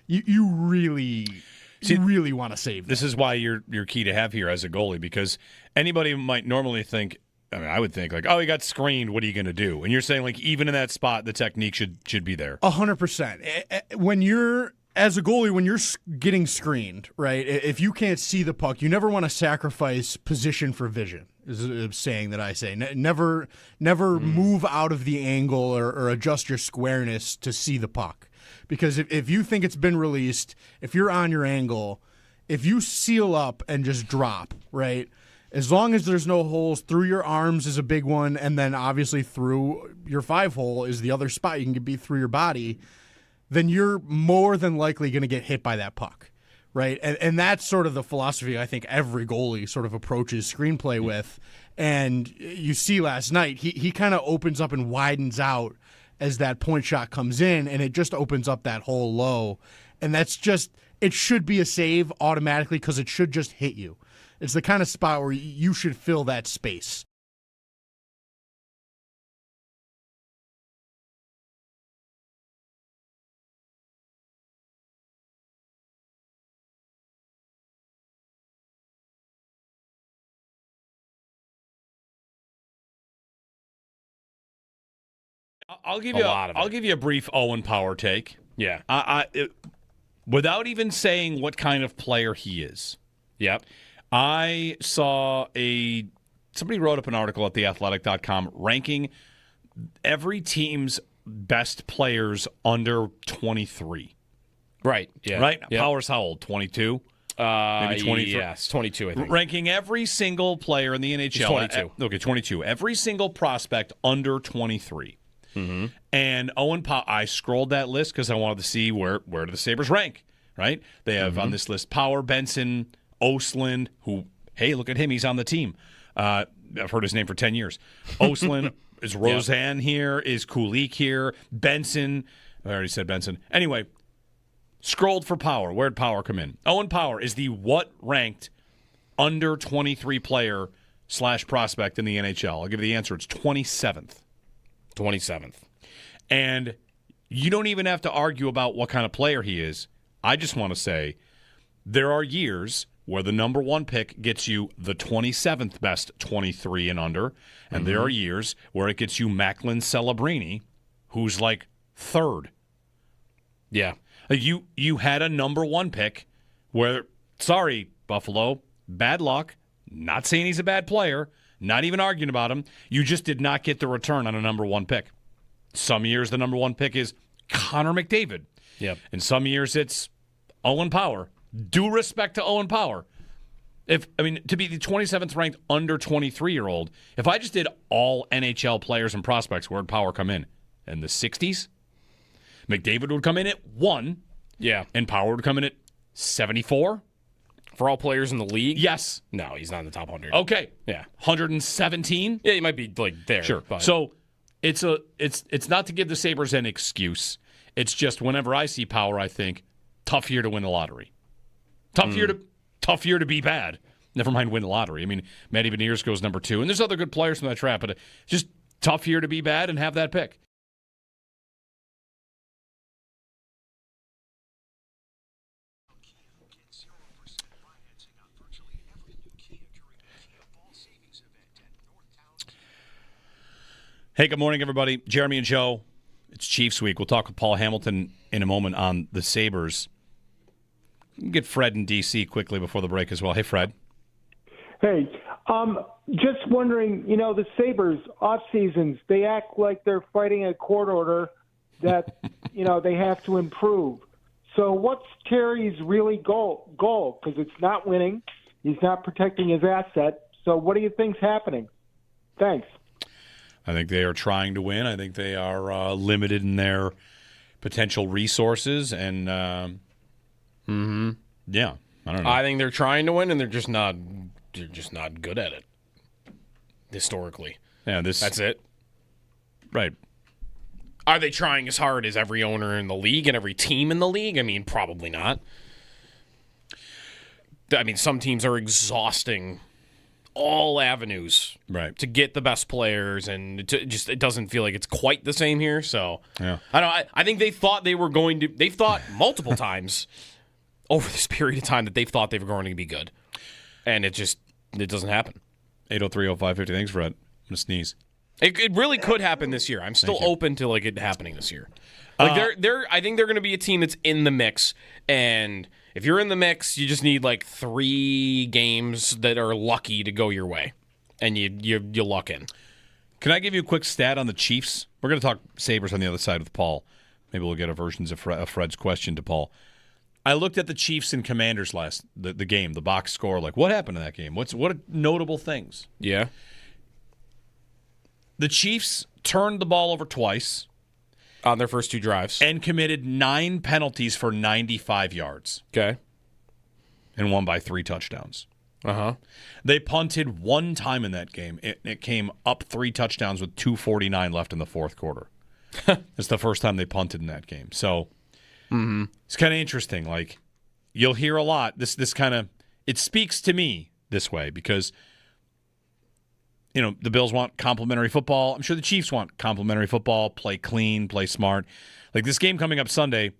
you really want to save that. This is why you're key to have here as a goalie, because anybody might normally think, I would think like, oh, he got screened, what are you going to do? And you're saying like even in that spot, the technique should be there. 100%. When you're, as a goalie, when you're getting screened, right, if you can't see the puck, you never want to sacrifice position for vision, is a saying that I say. Never move out of the angle or adjust your squareness to see the puck. Because if you think it's been released, if you're on your angle, if you seal up and just drop, right, as long as there's no holes, through your arms is a big one, and then obviously through your 5-hole is the other spot you can be through your body, then you're more than likely going to get hit by that puck, right? And that's sort of the philosophy I think every goalie sort of approaches screenplay with. And you see last night, he kind of opens up and widens out as that point shot comes in, and it just opens up that hole low. And that's just, it should be a save automatically because it should just hit you. It's the kind of spot where you should fill that space. I'll give you a brief Owen Power take. Yeah. Without even saying what kind of player he is. Yep. I saw somebody wrote up an article at theathletic.com ranking every team's best players under 23. Right. Yeah. Right? Yep. Power's how old? 22? Maybe 23? Yes, 22, I think. Ranking every single player in the NHL. He's 22. Okay, 22. Every single prospect under 23. Mm-hmm. And Owen Power, I scrolled that list because I wanted to see where do the Sabres rank, right? They have on this list Power, Benson, Ostlund, who, hey, look at him, he's on the team. I've heard his name for 10 years. Ostlund, is Roseanne here? Is Kulik here? Benson, I already said Benson. Anyway, scrolled for Power. Where'd Power come in? Owen Power is the what-ranked under 23 player / prospect in the NHL? I'll give you the answer. It's 27th. 27th. And you don't even have to argue about what kind of player he is. I just want to say there are years where the number 1 pick gets you the 27th best 23 and under, and there are years where it gets you Macklin Celebrini, who's like 3rd. Yeah. You had a number 1 pick where, sorry, Buffalo, bad luck. Not saying he's a bad player. Not even arguing about him. You just did not get the return on a number one pick. Some years the number one pick is Connor McDavid. Yep. And some years it's Owen Power. Due respect to Owen Power. To be the 27th ranked under 23-year-old, if I just did all NHL players and prospects, where'd Power come in? In the 60s? McDavid would come in at 1. Yeah. And Power would come in at 74. For all players in the league? Yes. No, he's not in the top 100. Okay. Yeah. 117? Yeah, he might be like there. Sure. But. So it's not to give the Sabres an excuse. It's just whenever I see Power, I think, tough year to win the lottery. Tough year to be bad. Never mind win the lottery. I mean, Matty Beniers goes number 2, and there's other good players from that draft, but just tough year to be bad and have that pick. Hey, good morning, everybody. Jeremy and Joe. It's Chiefs Week. We'll talk with Paul Hamilton in a moment on the Sabres. Get Fred in D.C. quickly before the break as well. Hey, Fred. Hey, just wondering, the Sabres off seasons, they act like they're fighting a court order that, they have to improve. So what's Terry's really goal? Because it's not winning. He's not protecting his asset. So what do you think's happening? Thanks. I think they are trying to win. I think they are limited in their potential resources. And, yeah, I don't know. I think they're trying to win, and they're just not good at it, historically. Yeah, That's it. Right. Are they trying as hard as every owner in the league and every team in the league? I mean, probably not. I mean, some teams are exhausting all avenues to get the best players, and it doesn't feel like it's quite the same here. So yeah. I think they thought they were going to. They've thought multiple times over this period of time that they've thought they were going to be good, and it doesn't happen. 803-0550. Thanks, Fred. I'm gonna sneeze. It really could happen this year. I'm still open to it happening this year. I think they're going to be a team that's in the mix, and if you're in the mix, you just need 3 games that are lucky to go your way, and you luck in. Can I give you a quick stat on the Chiefs? We're going to talk Sabres on the other side with Paul. Maybe we'll get a versions of Fred's question to Paul. I looked at the Chiefs and Commanders the game, the box score. What happened in that game? What are notable things? Yeah. The Chiefs turned the ball over twice on their first 2 drives and committed 9 penalties for 95 yards. Okay. And won by 3 touchdowns. Uh-huh. They punted 1 time in that game. It came up 3 touchdowns with 2:49 left in the fourth quarter. It's the first time they punted in that game. So it's kind of interesting. You'll hear a lot. This kind of it speaks to me this way because the Bills want complimentary football. I'm sure the Chiefs want complimentary football, play clean, play smart. This game coming up Sunday,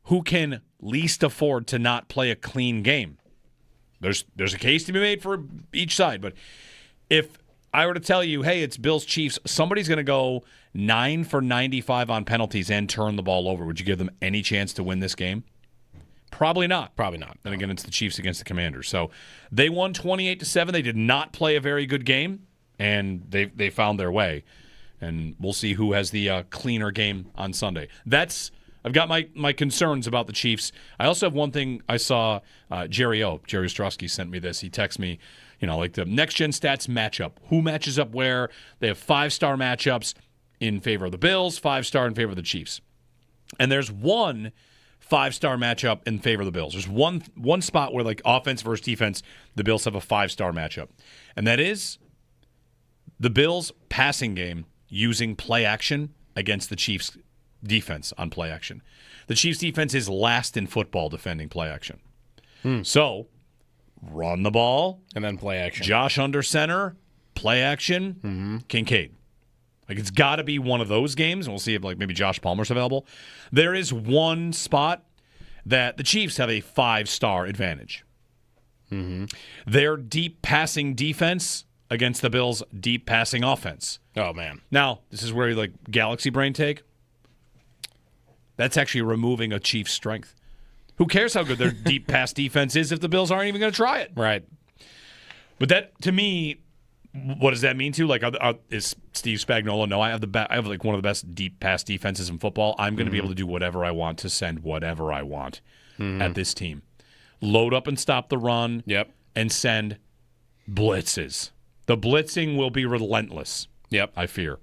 who can least afford to not play a clean game? There's a case to be made for each side. But if I were to tell you, hey, it's Bills Chiefs, somebody's going to go 9 for 95 on penalties and turn the ball over. Would you give them any chance to win this game? Probably not. Probably not. Then again, it's the Chiefs against the Commanders. So they won 28-7. They did not play a very good game. And they found their way, and we'll see who has the cleaner game on Sunday. I've got my concerns about the Chiefs. I also have one thing I saw. Jerry Ostrowski sent me this. He texted me, the next gen stats matchup. Who matches up where? They have 5-star matchups in favor of the Bills, 5-star in favor of the Chiefs, and there's one 5-star matchup in favor of the Bills. There's one spot where offense versus defense, the Bills have a 5-star matchup, and that is the Bills' passing game using play action against the Chiefs' defense on play action. The Chiefs' defense is last in football defending play action. So, run the ball. And then play action. Josh under center, play action, Kincaid. It's got to be one of those games, and we'll see if maybe Josh Palmer's available. There is one spot that the Chiefs have a 5-star advantage. Their deep passing defense against the Bills' deep passing offense. Oh, man. Now, this is where you galaxy brain take. That's actually removing a Chiefs' strength. Who cares how good their deep pass defense is if the Bills aren't even going to try it? Right. But that, to me, what does that mean to? Like, is Steve Spagnuolo? No, I have like one of the best deep pass defenses in football. I'm going to be able to do whatever I want to send whatever I want at this team. Load up and stop the run. Yep. And send blitzes. The blitzing will be relentless. Yep. I fear.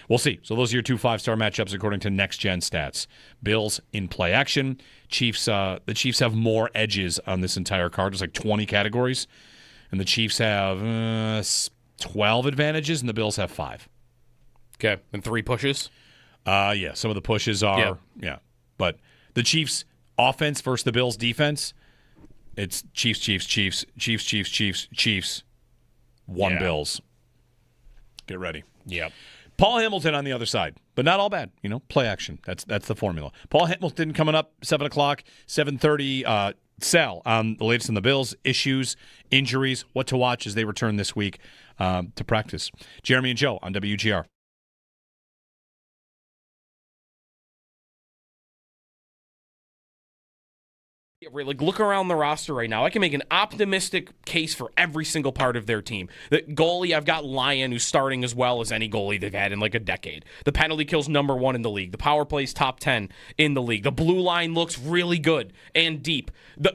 We'll see. So those are your 2 5-star matchups according to Next Gen Stats. Bills in play action. Chiefs. The Chiefs have more edges on this entire card. There's like 20 categories, and the Chiefs have 12 advantages, and the Bills have 5. Okay, and 3 pushes. Yeah. Some of the pushes are but the Chiefs offense versus the Bills defense. It's Chiefs. 1 Bills. Get ready. Yep. Paul Hamilton on the other side, but not all bad. Play action. That's the formula. Paul Hamilton coming up 7 o'clock, 7:30. Sal on the latest on the Bills, issues, injuries, what to watch as they return this week to practice. Jeremy and Joe on WGR. Like, look around the roster right now. I can make an optimistic case for every single part of their team. The goalie, I've got Lyon, who's starting as well as any goalie they've had in like a decade. The penalty kill's number 1 in the league. The power play's top 10 in the league. The blue line looks really good and deep.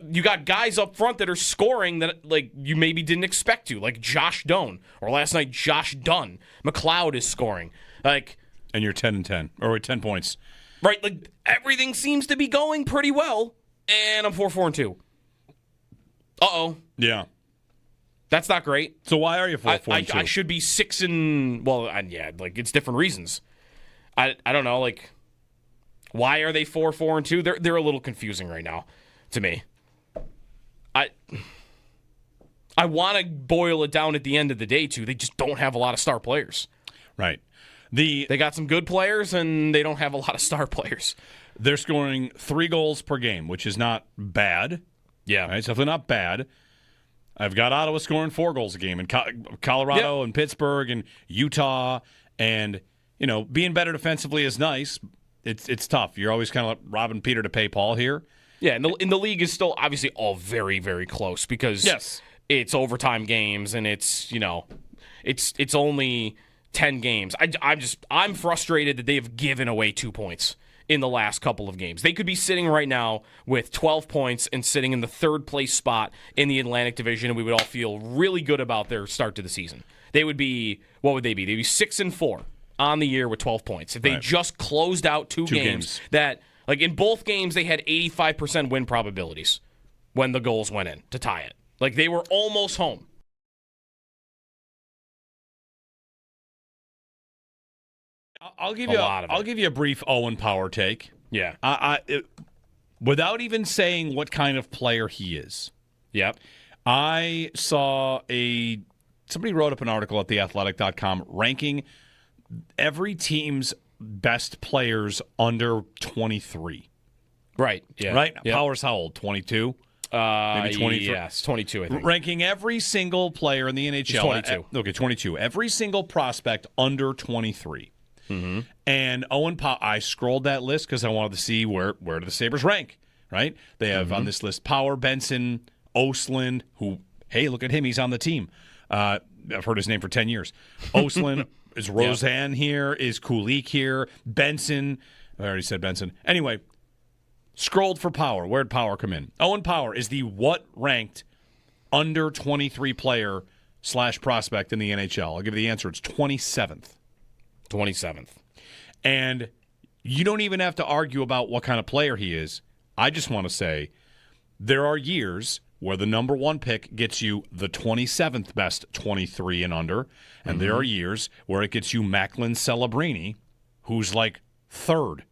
You got guys up front that are scoring that like you maybe didn't expect to, like Josh Doan, or last night Josh Dunn. McLeod is scoring. Like, and you're 10-10, or 10 points. Right, like everything seems to be going pretty well. And I'm 4-4-2. Uh-oh. Yeah. That's not great. So why are you 4-4-2? I should be 6 and like it's different reasons. I don't know, like why are they 4-4-2? They're a little confusing right now to me. I want to boil it down at the end of the day too. They just don't have a lot of star players. Right. They got some good players and they don't have a lot of star players. They're scoring 3 goals per game, which is not bad. Yeah. Right? It's definitely not bad. I've got Ottawa scoring 4 goals a game, and Colorado and Pittsburgh and Utah, and being better defensively is nice. It's tough. You're always kind of like robbing Peter to pay Paul here. Yeah, and the league is still obviously all very, very close because it's overtime games and it's it's only 10 games. I'm frustrated that they've given away 2 points in the last couple of games. They could be sitting right now with 12 points and sitting in the 3rd place spot in the Atlantic Division, and we would all feel really good about their start to the season. They would be, what would they be? They'd be 6-4 on the year with 12 points. If they just closed out two games that, like in both games, they had 85% win probabilities when the goals went in to tie it. Like they were almost home. I'll give you a brief Owen Power take. Yeah. Without even saying what kind of player he is. Yep. I saw somebody wrote up an article at theathletic.com ranking every team's best players under 23. Right. Yeah. Right? Yep. Power's how old? 22? Maybe 23? Yes, 22, I think. Ranking every single player in the NHL. 22. Okay, 22. Every single prospect under 23. Mm-hmm. And Owen Power, I scrolled that list because I wanted to see where do the Sabres rank, right? They have on this list Power, Benson, Ostlund, who, hey, look at him, he's on the team. I've heard his name for 10 years. Ostlund, is Roseanne here? Is Kulik here? Benson, I already said Benson. Anyway, scrolled for Power. Where'd Power come in? Owen Power is the what-ranked under 23 player / prospect in the NHL? I'll give you the answer. It's 27th. 27th. And you don't even have to argue about what kind of player he is. I just want to say there are years where the number 1 pick gets you the 27th best 23 and under, and there are years where it gets you Macklin Celebrini, who's like 3rd.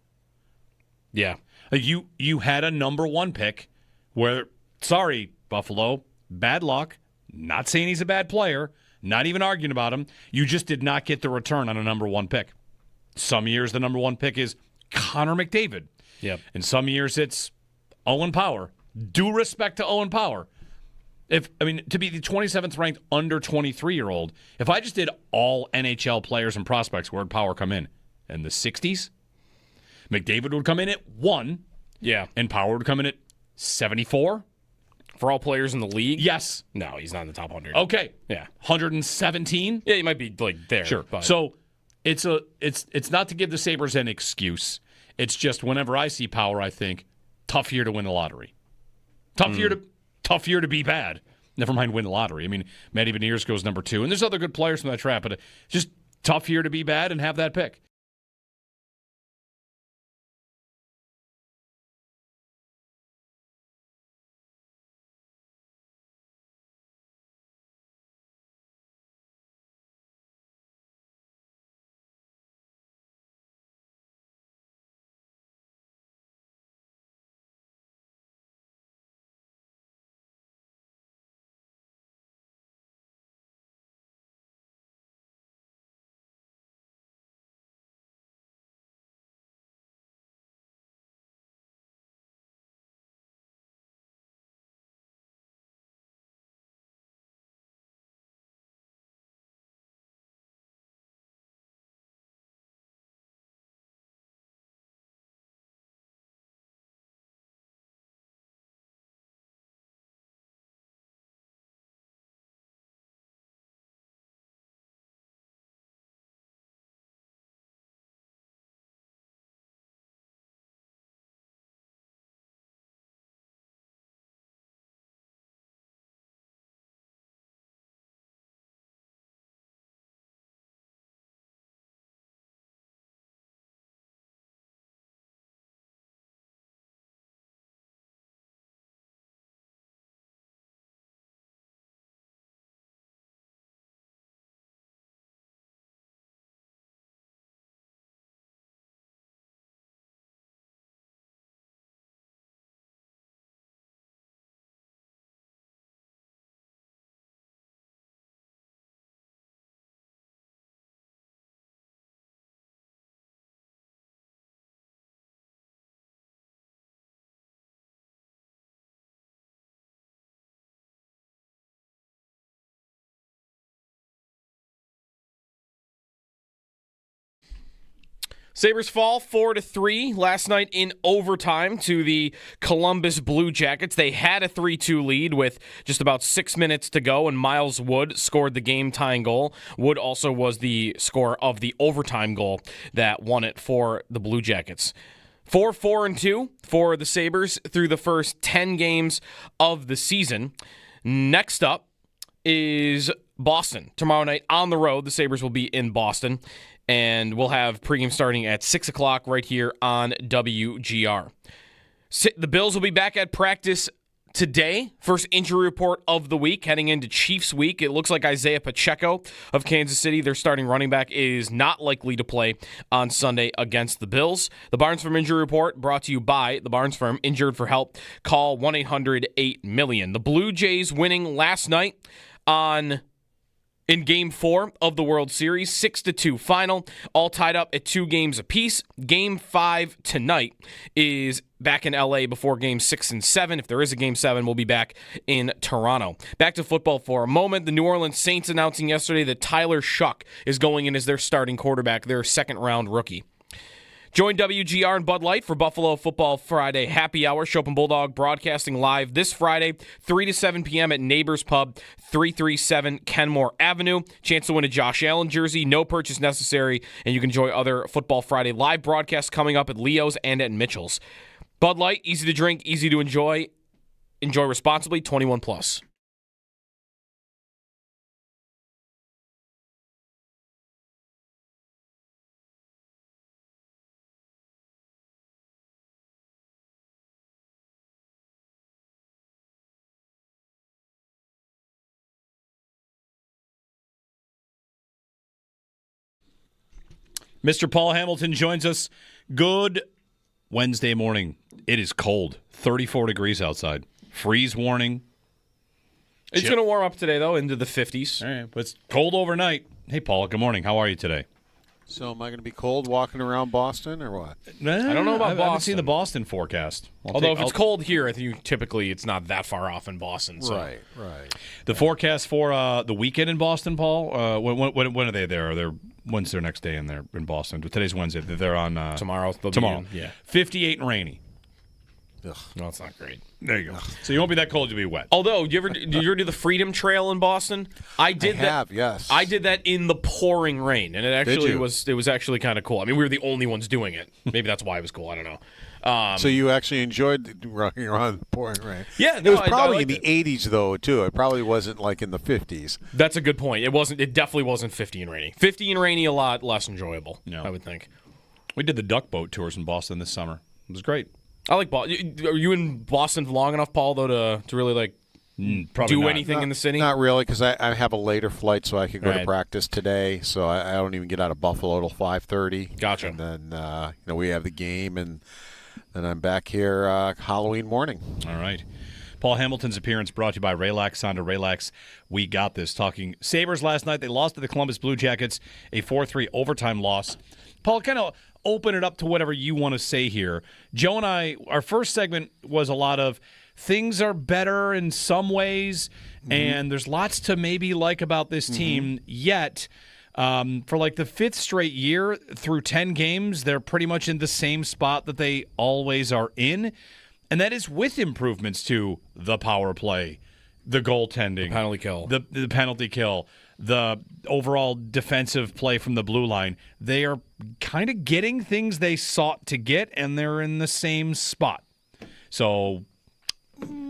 Yeah. Like you had a number 1 pick where, sorry, Buffalo, bad luck, not saying he's a bad player, not even arguing about him. You just did not get the return on a number 1 pick. Some years the number 1 pick is Connor McDavid. Yep. And some years it's Owen Power. Due respect to Owen Power. To be the 27th ranked under 23-year-old, if I just did all NHL players and prospects, where'd Power come in? In the 60s? McDavid would come in at 1. Yeah. And Power would come in at 74. For all players in the league? Yes. No, he's not in the top 100. Okay. Yeah. 117? Yeah, he might be there. Sure. But. So it's not to give the Sabres an excuse. It's just whenever I see Power, I think, tough year to win the lottery. Tough year to be bad. Never mind win the lottery. I mean, Matty Beniers goes number 2, and there's other good players from that draft, but just tough year to be bad and have that pick. Sabres fall 4-3 last night in overtime to the Columbus Blue Jackets. They had a 3-2 lead with just about 6 minutes to go, and Miles Wood scored the game-tying goal. Wood also was the scorer of the overtime goal that won it for the Blue Jackets. 4-4-2 for the Sabres through the first 10 games of the season. Next up is Boston. Tomorrow night on the road, the Sabres will be in Boston. And we'll have pregame starting at 6 o'clock right here on WGR. The Bills will be back at practice today. First injury report of the week, heading into Chiefs week. It looks like Isaiah Pacheco of Kansas City, their starting running back, is not likely to play on Sunday against the Bills. The Barnes Firm Injury Report brought to you by the Barnes Firm. Injured for help, call 1-800-8-MILLION. The Blue Jays winning last night in Game 4 of the World Series, 6-2 final, all tied up at 2 games apiece. Game 5 tonight is back in LA before Game 6 and 7. If there is a Game 7, we'll be back in Toronto. Back to football for a moment. The New Orleans Saints announcing yesterday that Tyler Shuck is going in as their starting quarterback, their second-round rookie. Join WGR and Bud Light for Buffalo Football Friday Happy Hour. Shop and Bulldog broadcasting live this Friday, 3 to 7 p.m. at Neighbors Pub, 337 Kenmore Avenue. Chance to win a Josh Allen jersey, no purchase necessary, and you can enjoy other Football Friday live broadcasts coming up at Leo's and at Mitchell's. Bud Light, easy to drink, easy to enjoy. Enjoy responsibly, 21 plus. Mr. Paul Hamilton joins us. Good Wednesday morning. It is cold. 34 degrees outside. Freeze warning. It's going to warm up today, though, into the 50s. All right, but it's cold overnight. Hey, Paul, good morning. How are you today? So am I going to be cold walking around Boston or what? I don't know about Boston. I haven't seen the Boston forecast. Although if it's cold here, I think typically it's not that far off in Boston. So. Right. The forecast for the weekend in Boston, Paul, when are they there? When's their next day in Boston? Today's Wednesday. They're on tomorrow. Tomorrow. Yeah. 58 and rainy. No, it's not great. There you go. So you won't be that cold, you'll be wet. Although, do you ever do the Freedom Trail in Boston? I did that. Yes. I did that in the pouring rain, and it actually you? was actually kind of cool. I mean, we were the only ones doing it. Maybe that's why it was cool. I don't know. So you actually enjoyed running around the pouring rain. Yeah, it was I probably liked in the 80s though too. It probably wasn't like in the 50s. That's a good point. It wasn't. It definitely wasn't 50 and rainy. 50 and rainy, a lot less enjoyable. No. I would think. We did the duck boat tours in Boston this summer. It was great. I like Boston. Are you in Boston long enough, Paul, though, to really like Probably do not. anything in the city? Not really, because I have a later flight, so I could go Right. to practice today. So I don't even get out of Buffalo till 5:30. Gotcha. And then we have the game, and then I'm back here Halloween morning. All right. Paul Hamilton's appearance brought to you by Relax Honda. Relax, we got this. Talking Sabres last night. They lost to the Columbus Blue Jackets, a 4-3 overtime loss. Paul, kind of open it up to whatever you want to say here. Joe and I, our first segment was a lot of things are better in some ways, and there's lots to maybe like about this team, yet for like the fifth straight year through 10 games, they're pretty much in the same spot that they always are in. And that is with improvements to the power play, the goaltending, penalty kill. the penalty kill, the overall defensive play from the blue line. They are kind of getting things they sought to get, and they're in the same spot. So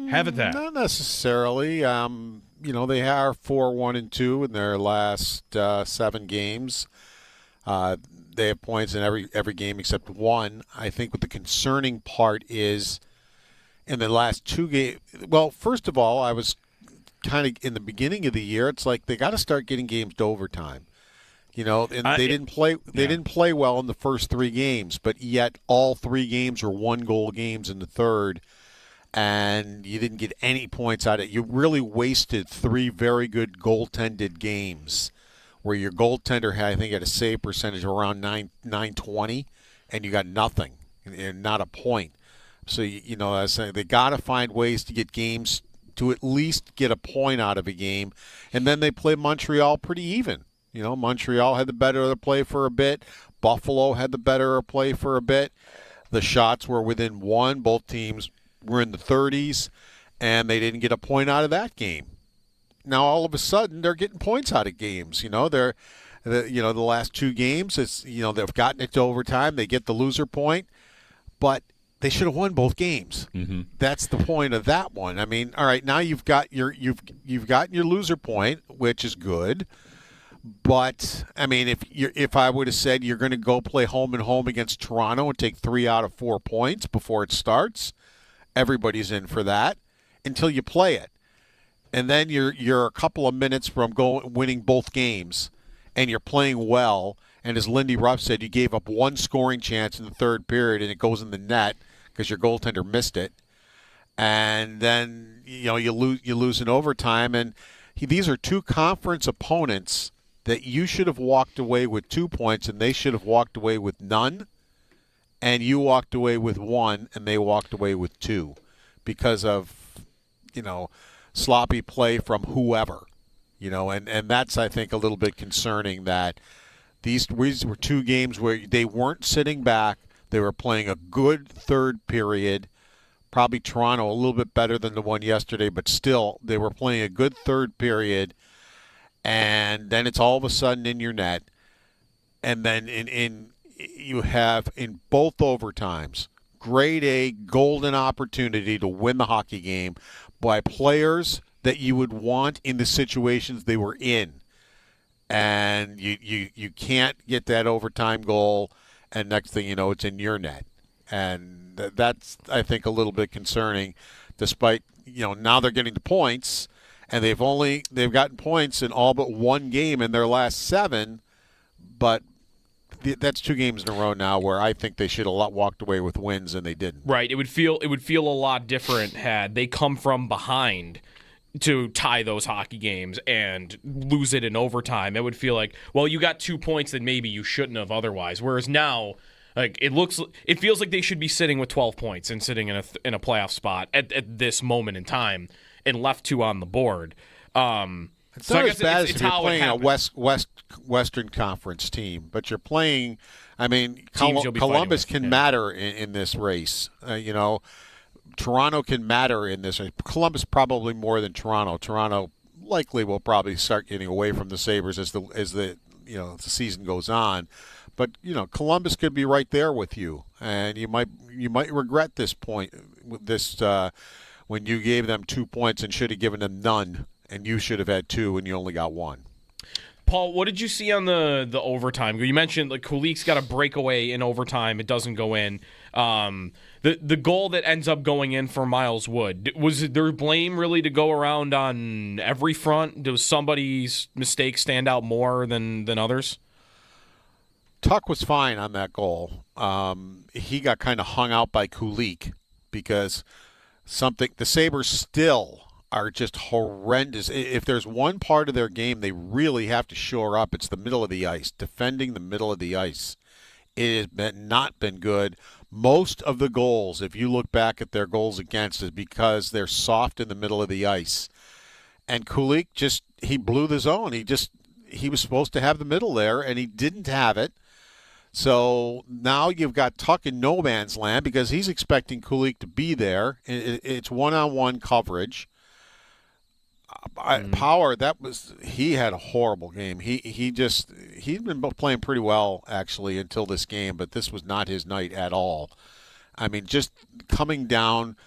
have it that. Not necessarily. They are 4-1-2 in their last 7 games. They have points in every game except one. I think what the concerning part is in the last 2 games. Well, first of all, I was kind of in the beginning of the year. It's like they got to start getting games to overtime. They didn't play. They didn't play well in the first 3 games, but yet all 3 games were 1-goal games in the third. And you didn't get any points out of it. You really wasted 3 very good goaltended games where your goaltender had, I think, had a save percentage of around 920, and you got nothing, and not a point. So, I was saying they got to find ways to get games to at least get a point out of a game. And then they play Montreal pretty even. Montreal had the better of the play for a bit. Buffalo had the better of play for a bit. The shots were within 1. Both teams were in the 30s, and they didn't get a point out of that game. Now all of a sudden they're getting points out of games. The last 2 games, they've gotten it to overtime. They get the loser point, but they should have won both games. That's the point of that one. I mean, all right, now you've gotten your loser point, which is good. But I mean, if I would have said you're going to go play home and home against Toronto and take 3 out of 4 points before it starts, everybody's in for that until you play it. And then you're a couple of minutes from winning both games, and you're playing well. And as Lindy Ruff said, you gave up 1 scoring chance in the third period, and it goes in the net because your goaltender missed it. And then you lose in overtime. And these are 2 conference opponents that you should have walked away with 2 points, and they should have walked away with none. And you walked away with 1, and they walked away with 2 because of, sloppy play from whoever. And that's, I think, a little bit concerning that these were 2 games where they weren't sitting back. They were playing a good third period. Probably Toronto a little bit better than the one yesterday, but still they were playing a good third period. And then it's all of a sudden in your net. And then you have in both overtimes, grade A golden opportunity to win the hockey game by players that you would want in the situations they were in. And you can't get that overtime goal, and next thing you know, it's in your net. And that's, I think, a little bit concerning, despite, now they're getting the points, and they've gotten points in all but 1 game in their last 7, but that's 2 games in a row now where I think they should have walked away with wins, and they didn't. Right. It would feel a lot different had they come from behind to tie those hockey games and lose it in overtime. It would feel like, well, you got 2 points that maybe you shouldn't have otherwise. Whereas now, like it feels like they should be sitting with 12 points and sitting in a playoff spot at this moment in time, and left 2 on the board. It's So not I as guess bad it's as if you're how it playing a happened. Western Conference team, but you're playing. I mean, Teams you'll be fighting Columbus with, can yeah. matter in this race. Toronto can matter in this. Columbus probably more than Toronto. Toronto likely will probably start getting away from the Sabres as the season goes on. But Columbus could be right there with you, and you might regret this point when you gave them 2 points and should have given them none, and you should have had 2 and you only got 1. Paul, what did you see on the overtime? You mentioned Kulik's got a breakaway in overtime. It doesn't go in. The goal that ends up going in for Miles Wood, was there blame really to go around on every front? Does somebody's mistake stand out more than others? Tuck was fine on that goal. He got kind of hung out by Kulik because the Sabres still are just horrendous. If there's one part of their game they really have to shore up, it's the middle of the ice, defending the middle of the ice. It has not been good. Most of the goals, if you look back at their goals against, is because they're soft in the middle of the ice. And Kulik he blew the zone. He was supposed to have the middle there, and he didn't have it. So now you've got Tuck in no man's land because he's expecting Kulik to be there. It's one-on-one coverage. Power, he had a horrible game. He'd been playing pretty well actually until this game, but this was not his night at all. I mean, just coming down,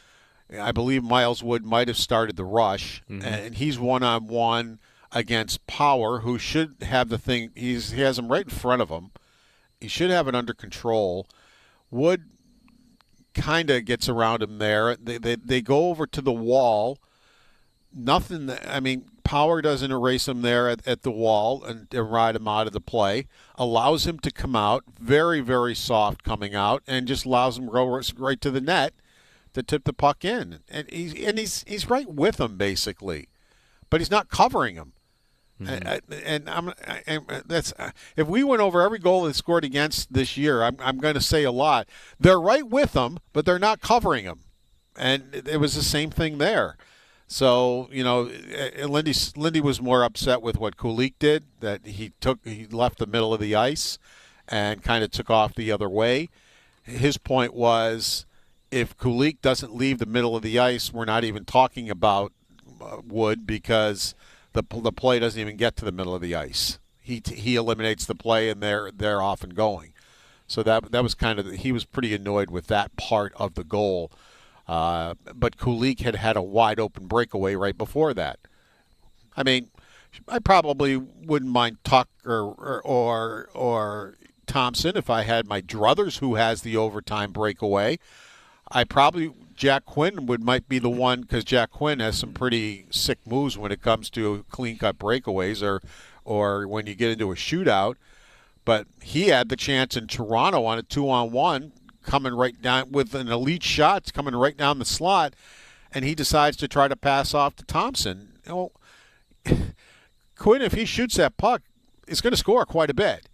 I believe Miles Wood might have started the rush, and he's one-on-one against Power, who should have the thing. He has him right in front of him. He should have it under control. Wood kind of gets around him there. They go over to the wall. Nothing. I mean, Power doesn't erase him there at the wall and ride him out of the play. Allows him to come out, very, very soft coming out, and just allows him to go right to the net to tip the puck in. And he's right with him basically, but he's not covering him. That's if we went over every goal they scored against this year, I'm going to say a lot. They're right with him, but they're not covering him, and it was the same thing there. So Lindy was more upset with what Kulik did, that he left the middle of the ice and kind of took off the other way. His point was, if Kulik doesn't leave the middle of the ice, we're not even talking about Wood because the play doesn't even get to the middle of the ice. He eliminates the play and they're off and going. So that was kind of, he was pretty annoyed with that part of the goal. But Kulik had a wide open breakaway right before that. I mean, I probably wouldn't mind Tuck or Thompson if I had my druthers who has the overtime breakaway. Jack Quinn might be the one, because Jack Quinn has some pretty sick moves when it comes to clean-cut breakaways or when you get into a shootout. But he had the chance in Toronto on a 2-on-1, coming right down with an elite shot coming right down the slot, and he decides to try to pass off to Thompson. Quinn, if he shoots that puck, is going to score quite a bit.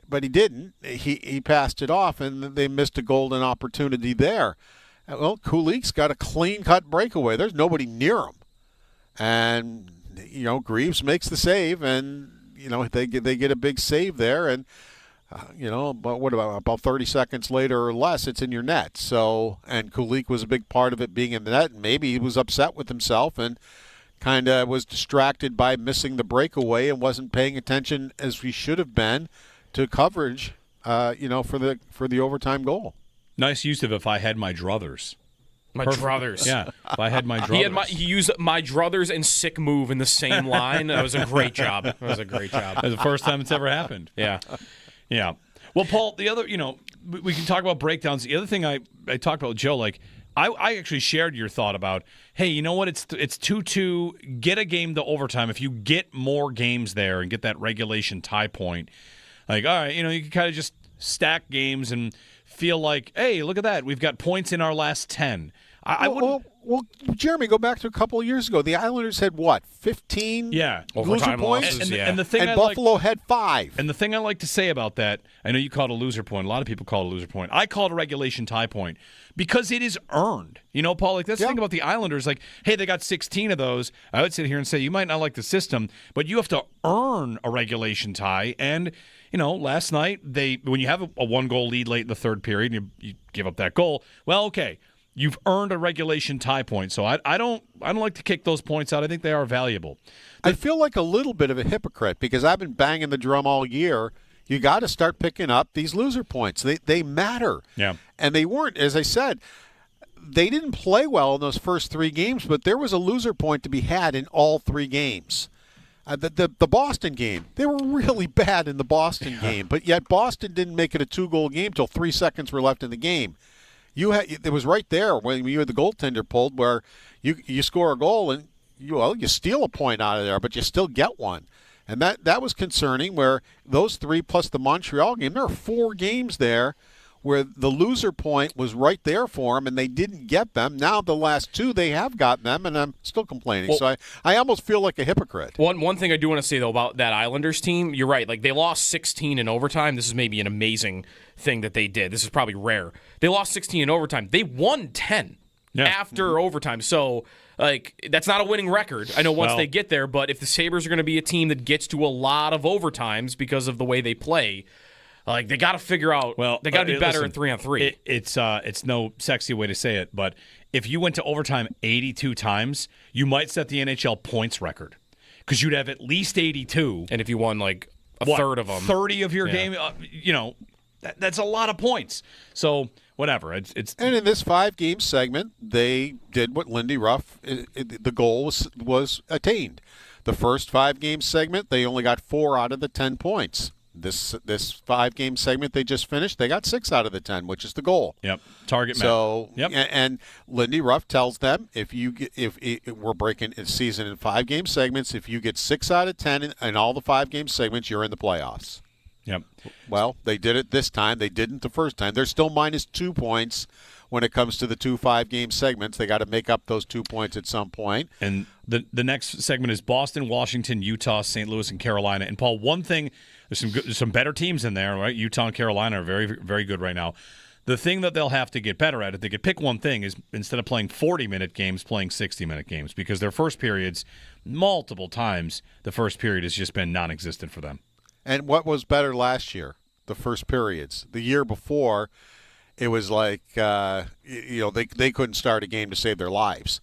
But he didn't. He passed it off, and they missed a golden opportunity there. Well, Kulik's got a clean-cut breakaway. There's nobody near him. And, Greaves makes the save, and, they get a big save there. And, but what about 30 seconds later or less, it's in your net. So, and Kulik was a big part of it being in the net. And maybe he was upset with himself and kind of was distracted by missing the breakaway and wasn't paying attention as he should have been to coverage, for the overtime goal. Nice use of "if I had my druthers." My druthers. Yeah, if I had my druthers. He used my druthers and sick move in the same line. That was a great job. That was the first time it's ever happened. Yeah. Yeah. Well, Paul, the other, we can talk about breakdowns. The other thing I talked about with Joe, I actually shared your thought about, hey, you know what? It's 2-2. Get a game to overtime. If you get more games there and get that regulation tie point, all right, you can kind of just stack games and feel like, hey, look at that. We've got points in our last 10. Well, Jeremy, go back to a couple of years ago. The Islanders had what, 15 loser points? And the thing Buffalo had 5. And the thing I like to say about that, I know you call it a loser point. A lot of people call it a loser point. I call it a regulation tie point because it is earned. Paul, that's the thing about the Islanders. Hey, they got 16 of those. I would sit here and say, you might not like the system, but you have to earn a regulation tie. And last night, when you have a one-goal lead late in the third period, you give up that goal, well, okay. you've earned a regulation tie point. So I don't like to kick those points out. I think they are valuable. I feel like a little bit of a hypocrite because I've been banging the drum all year. You got to start picking up these loser points. They matter. Yeah. And they weren't, as I said, they didn't play well in those first 3 games, but there was a loser point to be had in all 3 games. The Boston game, they were really bad in the Boston game, but yet Boston didn't make it a 2-goal game till 3 seconds were left in the game. It was right there when you had the goaltender pulled where you score a goal and you steal a point out of there, but you still get one. And that was concerning where those 3 plus the Montreal game, there are 4 games there where the loser point was right there for them and they didn't get them. Now the last 2 they have gotten them, and I'm still complaining. Well, so I almost feel like a hypocrite. One thing I do want to say, though, about that Islanders team, you're right. Like, they lost 16 in overtime. This is maybe an amazing thing that they did. This is probably rare. They lost 16 in overtime. They won 10 after overtime. So, like, that's not a winning record. I know once they get there, but if the Sabres are going to be a team that gets to a lot of overtimes because of the way they play, like, they got to figure out. Well, they got to be better at 3-on-3. It's no sexy way to say it, but if you went to overtime 82 times, you might set the NHL points record because you'd have at least 82. And if you won like a third of them, 30 of your game, that's a lot of points. So whatever. It's and in this 5-game segment, they did what Lindy Ruff. The goal was attained. The first 5-game segment, they only got 4 out of the 10 points. This 5-game segment they just finished, they got 6 out of the 10, which is the goal. Yep, target met. So, yep. And Lindy Ruff tells them if we're breaking a season in 5-game segments, if you get 6 out of 10 in all the 5-game segments, you're in the playoffs. Yep. Well, they did it this time. They didn't the first time. They're still minus 2 points when it comes to the 2 5-game segments. They got to make up those 2 points at some point. And the next segment is Boston, Washington, Utah, St. Louis, and Carolina. And Paul, one thing. There's some better teams in there, right? Utah and Carolina are very, very good right now. The thing that they'll have to get better at, if they could pick one thing, is instead of playing 40-minute games, playing 60-minute games, because their first periods, multiple times, the first period has just been non-existent for them. And what was better last year? The first periods. The year before, it was like they couldn't start a game to save their lives.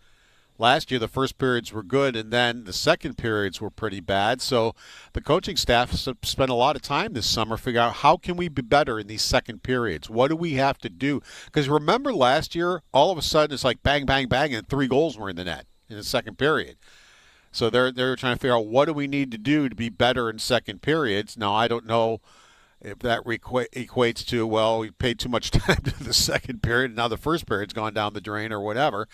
Last year, the first periods were good, and then the second periods were pretty bad. So the coaching staff spent a lot of time this summer figuring out how can we be better in these second periods? What do we have to do? Because remember last year, all of a sudden it's like bang, bang, bang, and 3 goals were in the net in the second period. So they're trying to figure out what do we need to do to be better in second periods. Now, I don't know if that equates to, well, we paid too much time to the second period, and now the first period's gone down the drain or whatever.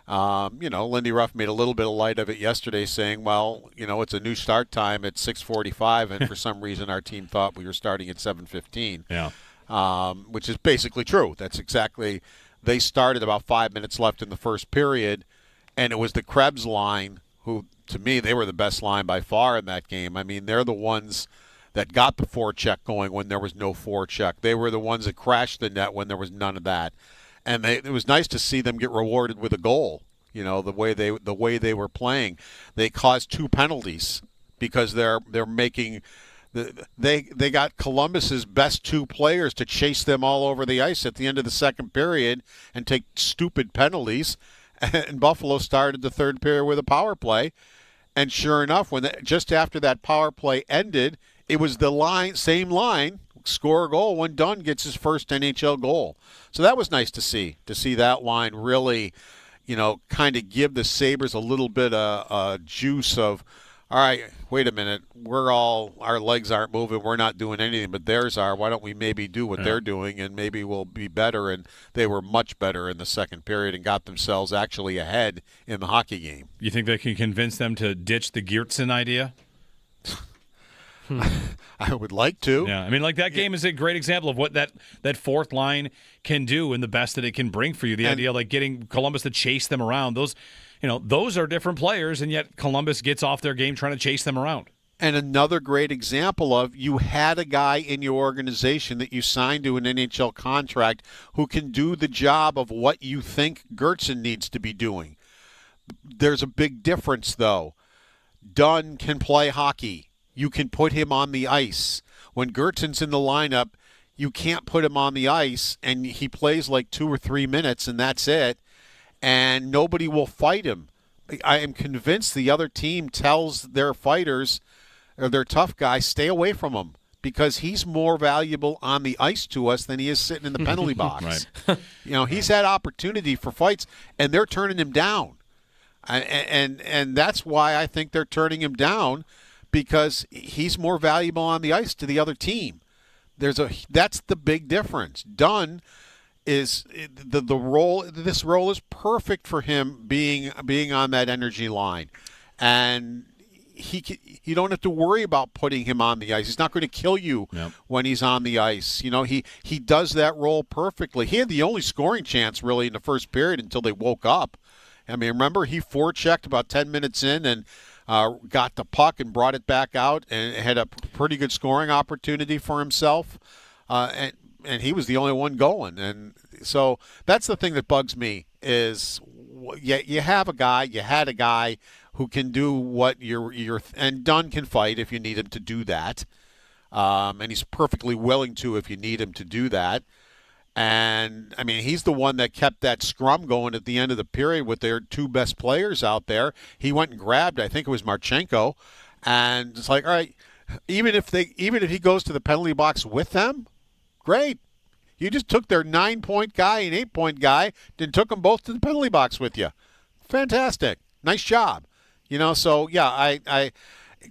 Lindy Ruff made a little bit of light of it yesterday, saying, well, it's a new start time at 6:45, and for some reason our team thought we were starting at 7:15. Yeah. Which is basically true. That's exactly. They started about 5 minutes left in the first period, and it was the Krebs line who, to me, they were the best line by far in that game. I mean, they're the ones that got the forecheck going when there was no forecheck. They were the ones that crashed the net when there was none of that. And it was nice to see them get rewarded with a goal. The way they were playing, they caused 2 penalties because they're making. They got Columbus's best 2 players to chase them all over the ice at the end of the second period and take stupid penalties. And Buffalo started the third period with a power play, and sure enough, just after that power play ended, it was the same line. Score a goal when Dunn gets his first NHL goal. So that was nice to see that line really, kind of give the Sabres a little bit of juice of, all right, wait a minute, our legs aren't moving, we're not doing anything, but theirs are. Why don't we maybe do what they're doing and maybe we'll be better? And they were much better in the second period and got themselves actually ahead in the hockey game. You think they can convince them to ditch the Geertsen idea? I would like to. Yeah, I mean, like that game is a great example of what that fourth line can do and the best that it can bring for you. The idea of like getting Columbus to chase them around. Those are different players, and yet Columbus gets off their game trying to chase them around. And another great example of you had a guy in your organization that you signed to an NHL contract who can do the job of what you think Geertsen needs to be doing. There's a big difference, though. Dunn can play hockey. You can put him on the ice. When Geertsen's in the lineup, you can't put him on the ice, and he plays like 2 or 3 minutes, and that's it, and nobody will fight him. I am convinced the other team tells their fighters or their tough guys, stay away from him because he's more valuable on the ice to us than he is sitting in the penalty box. Right. He's had opportunity for fights, and they're turning him down. And that's why I think they're turning him down, because he's more valuable on the ice to the other team. That's the big difference. Dunn is the role. This role is perfect for him, being on that energy line, and you don't have to worry about putting him on the ice. He's not going to kill you when he's on the ice. He does that role perfectly. He had the only scoring chance really in the first period until they woke up. I mean, remember, he forechecked about 10 minutes in and got the puck and brought it back out and had a pretty good scoring opportunity for himself. And he was the only one going. And so that's the thing that bugs me is you had a guy who can do what and Dunn can fight if you need him to do that. And he's perfectly willing to if you need him to do that. And, I mean, he's the one that kept that scrum going at the end of the period with their two best players out there. He went and grabbed, I think it was Marchenko, and it's like, all right, even if he goes to the penalty box with them, great. You just took their 9-point guy and 8-point guy and took them both to the penalty box with you. Fantastic. Nice job. So, yeah, I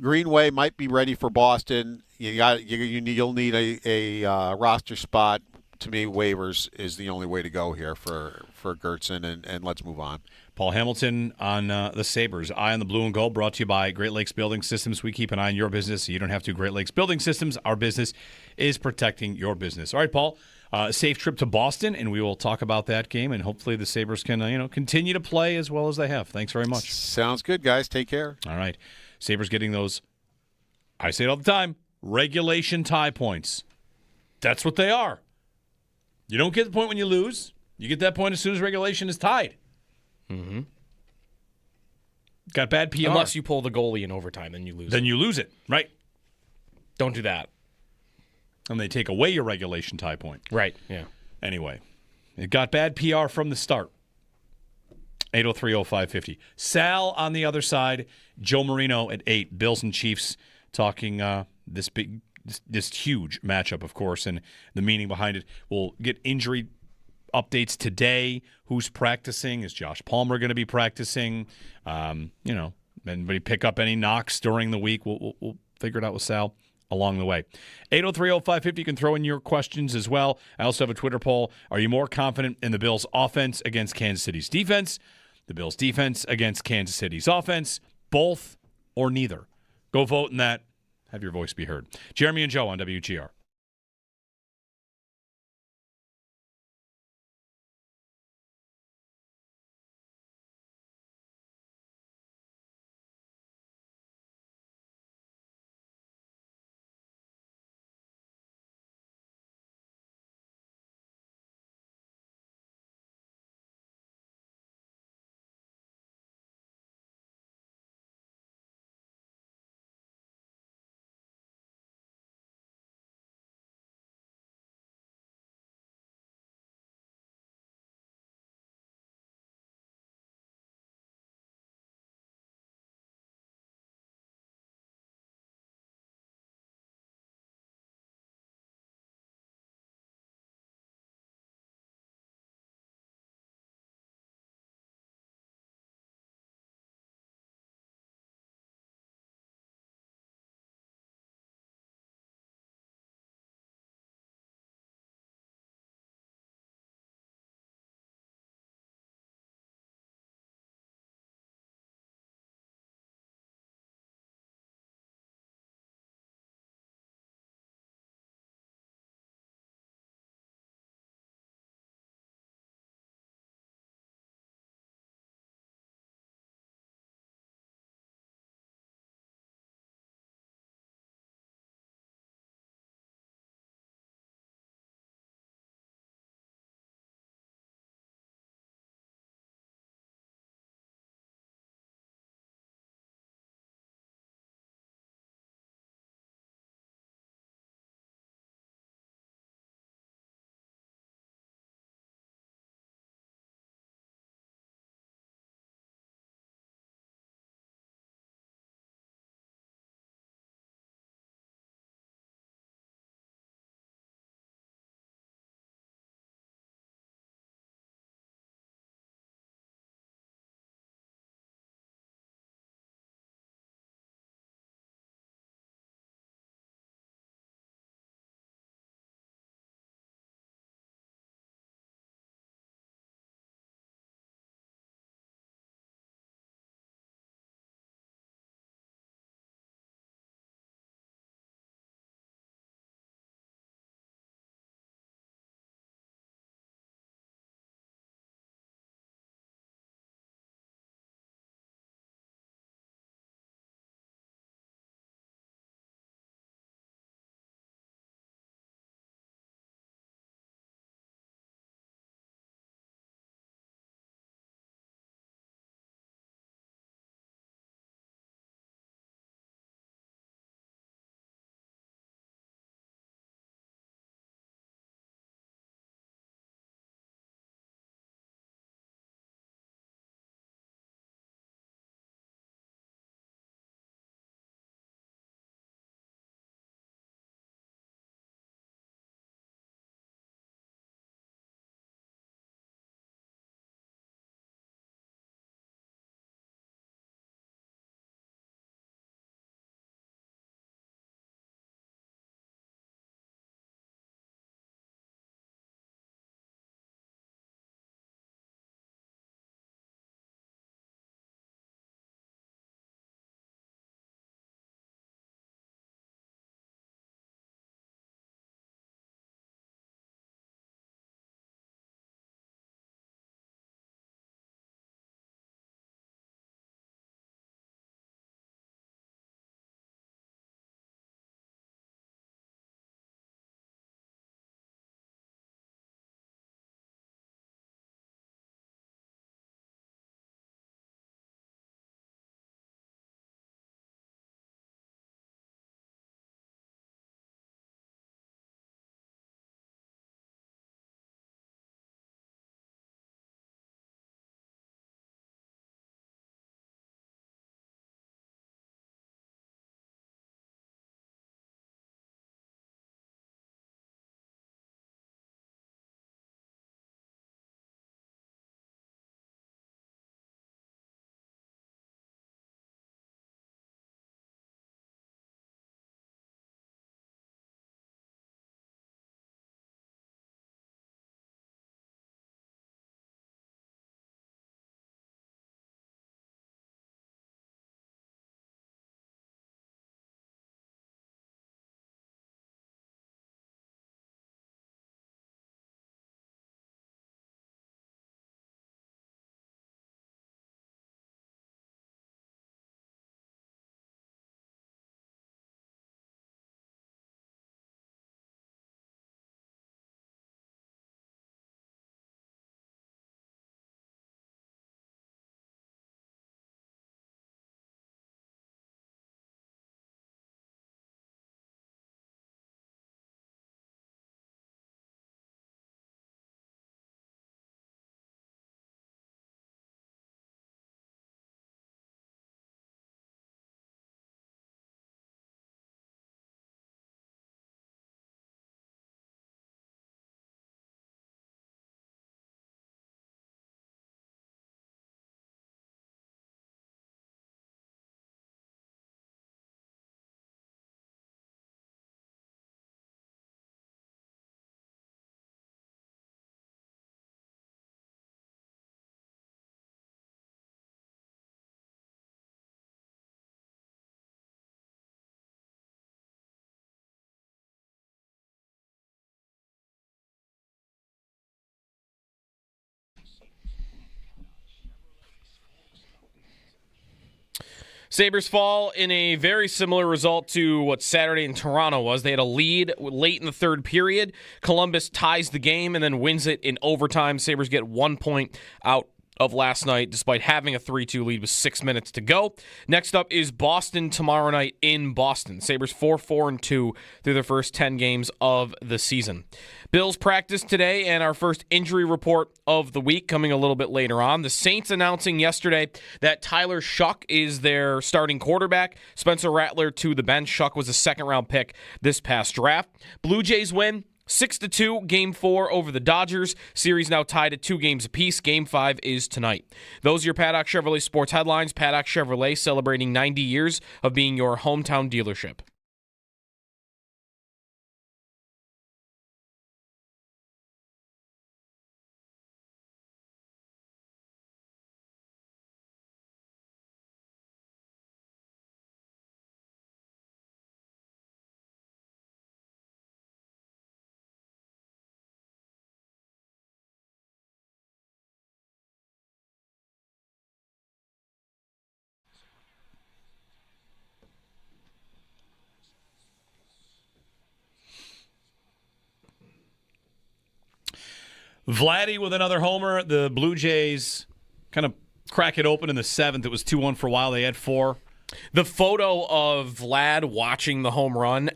Greenway might be ready for Boston. You'll need a roster spot. To me, waivers is the only way to go here for Gertzen, and let's move on. Paul Hamilton on the Sabres. Eye on the blue and gold, brought to you by Great Lakes Building Systems. We keep an eye on your business, so you don't have to. Great Lakes Building Systems, our business is protecting your business. All right, Paul, safe trip to Boston, and we will talk about that game, and hopefully the Sabres can continue to play as well as they have. Thanks very much. Sounds good, guys. Take care. All right. Sabres getting those, I say it all the time, regulation tie points. That's what they are. You don't get the point when you lose. You get that point as soon as regulation is tied. Mm-hmm. Got bad PR. Unless you pull the goalie in overtime, then you lose. Then you lose it, right? Don't do that. And they take away your regulation tie point. Right, yeah. Anyway, it got bad PR from the start. 803-0550. Sal on the other side. Joe Marino at 8. Bills and Chiefs talking this huge matchup, of course, and the meaning behind it. We'll get injury updates today. Who's practicing? Is Josh Palmer going to be practicing? Anybody pick up any knocks during the week? We'll figure it out with Sal along the way. 803-0550. You can throw in your questions as well. I also have a Twitter poll. Are you more confident in the Bills' offense against Kansas City's defense? The Bills' defense against Kansas City's offense? Both or neither? Go vote in that. Have your voice be heard. Jeremy and Joe on WGR. Sabres fall in a very similar result to what Saturday in Toronto was. They had a lead late in the third period. Columbus ties the game and then wins it in overtime. Sabres get 1 point out of last night, despite having a 3-2 lead with 6 minutes to go. Next up is Boston tomorrow night in Boston. Sabres 4-4-2 through their first 10 games of the season. Bills practice today, and our first injury report of the week coming a little bit later on. The Saints announcing yesterday that Tyler Shuck is their starting quarterback. Spencer Rattler to the bench. Shuck was a second-round pick this past draft. Blue Jays win 6-2, Game 4 over the Dodgers. Series now tied at 2 games apiece. Game 5 is tonight. Those are your Paddock Chevrolet sports headlines. Paddock Chevrolet celebrating 90 years of being your hometown dealership. Vladdy with another homer. The Blue Jays kind of crack it open in the 7th. It was 2-1 for a while. They had 4. The photo of Vlad watching the home run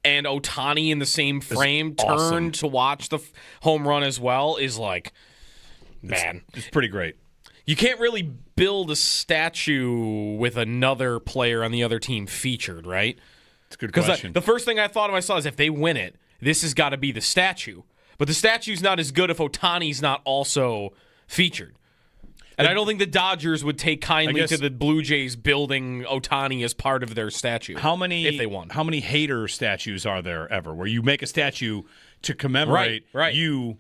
and Ohtani in the same frame turned to watch the home run as well is like, man. It's pretty great. You can't really build a statue with another player on the other team featured, right? It's a good question. The first thing I thought of myself is if they win it, this has got to be the statue. But the statue's not as good if Ohtani's not also featured. And I don't think the Dodgers would take kindly to the Blue Jays building Ohtani as part of their statue. If they won. How many hater statues are there ever where you make a statue to commemorate you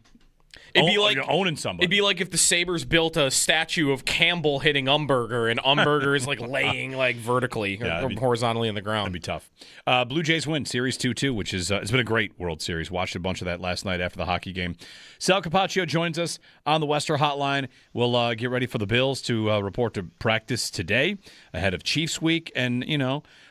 owning somebody? It'd be like if the Sabres built a statue of Campbell hitting Umberger, and Umberger is like laying like vertically or horizontally in the ground. That'd be tough. Blue Jays win Series 2-2, which is it's been a great World Series. Watched a bunch of that last night after the hockey game. Sal Capaccio joins us on the Wester Hotline. We'll get ready for the Bills to report to practice today ahead of Chiefs Week, and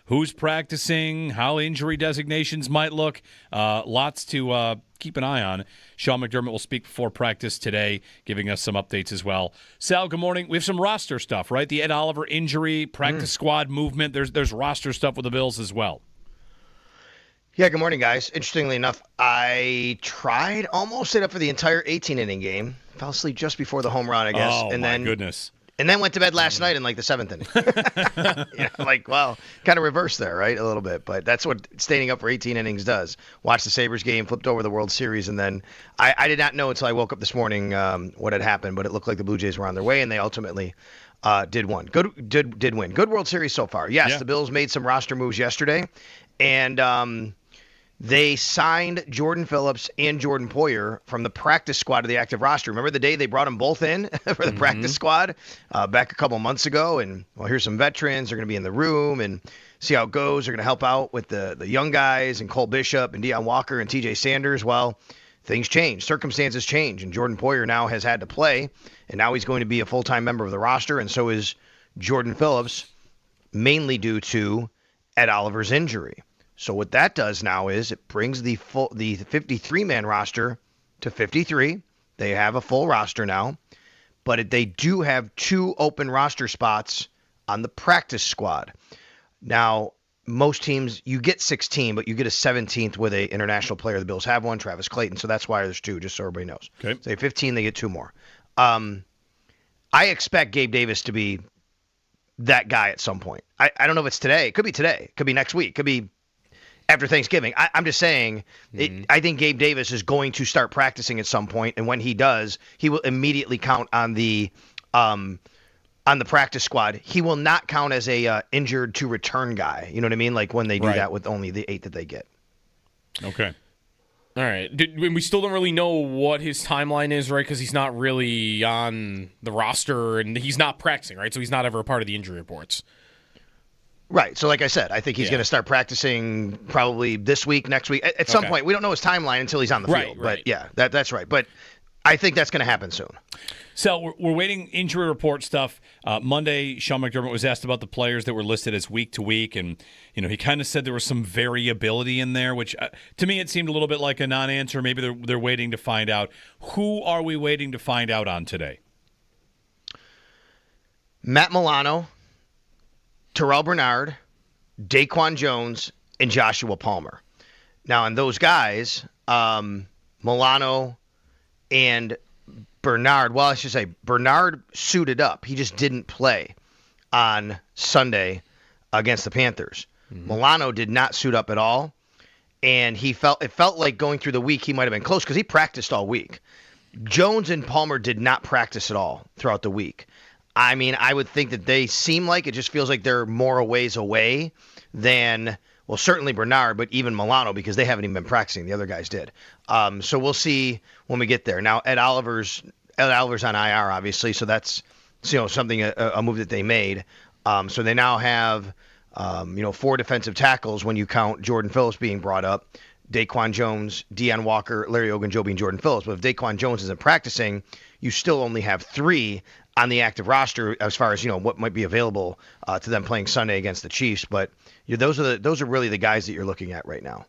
who's practicing, how injury designations might look. Lots to keep an eye on. Sean McDermott will speak before practice today, giving us some updates as well. Sal, good morning. We have some roster stuff, right? The Ed Oliver injury, practice squad movement. There's roster stuff with the Bills as well. Yeah, good morning, guys. Interestingly enough, I tried almost stayed up for the entire 18-inning game. Fell asleep just before the home run, I guess. Oh, my goodness. And then went to bed last night in like the 7th inning. Kind of reverse there, right? A little bit. But that's what staying up for 18 innings does. Watched the Sabres game, flipped over the World Series, and then I did not know until I woke up this morning what had happened, but it looked like the Blue Jays were on their way, and they ultimately did win. Did win. Good World Series so far. Yes, The Bills made some roster moves yesterday, and they signed Jordan Phillips and Jordan Poyer from the practice squad to the active roster. Remember the day they brought them both in for the practice squad back a couple months ago? And, here's some veterans. They're going to be in the room and see how it goes. They're going to help out with the young guys and Cole Bishop and Deion Walker and TJ Sanders. Well, things change. Circumstances change. And Jordan Poyer now has had to play, and now he's going to be a full-time member of the roster, and so is Jordan Phillips, mainly due to Ed Oliver's injury. So what that does now is it brings the 53-man roster to 53. They have a full roster now, but they do have 2 open roster spots on the practice squad. Now, most teams, you get 16, but you get a 17th with an international player. The Bills have one, Travis Clayton, so that's why there's 2, just so everybody knows. Okay. So 15, they get 2 more. I expect Gabe Davis to be that guy at some point. I don't know if it's today. It could be today. It could be next week. It could be after Thanksgiving. I'm just saying, I think Gabe Davis is going to start practicing at some point, and when he does, he will immediately count on the practice squad. He will not count as a injured to return guy. You know what I mean? Like when they do that with only the 8 that they get. Okay. All right. We still don't really know what his timeline is, right? Because he's not really on the roster, and he's not practicing, right? So he's not ever a part of the injury reports. Right. So like I said, I think he's going to start practicing probably this week, next week. At some point, we don't know his timeline until he's on the field. Right. But yeah, that's right. But I think that's going to happen soon. So we're waiting injury report stuff. Monday, Sean McDermott was asked about the players that were listed as week to week, and he kind of said there was some variability in there, which to me it seemed a little bit like a non-answer. Maybe they're waiting to find out. Who are we waiting to find out on today? Matt Milano, Terrell Bernard, Daquan Jones, and Joshua Palmer. Now, in those guys, Milano and Bernard, well, I should say Bernard suited up. He just didn't play on Sunday against the Panthers. Milano did not suit up at all, and it felt like going through the week he might have been close because he practiced all week. Jones and Palmer did not practice at all throughout the week. I mean, I would think that they seem like it just feels like they're more a ways away than, well, certainly Bernard, but even Milano, because they haven't even been practicing. The other guys did. So we'll see when we get there. Now, Ed Oliver's on IR, obviously, so that's something, a move that they made. So they now have 4 defensive tackles when you count Jordan Phillips being brought up. Daquan Jones, Deion Walker, Larry Ogunjobi, and Jordan Phillips. But if Daquan Jones isn't practicing, you still only have 3 on the active roster as far as what might be available to them playing Sunday against the Chiefs. But those are really the guys that you're looking at right now.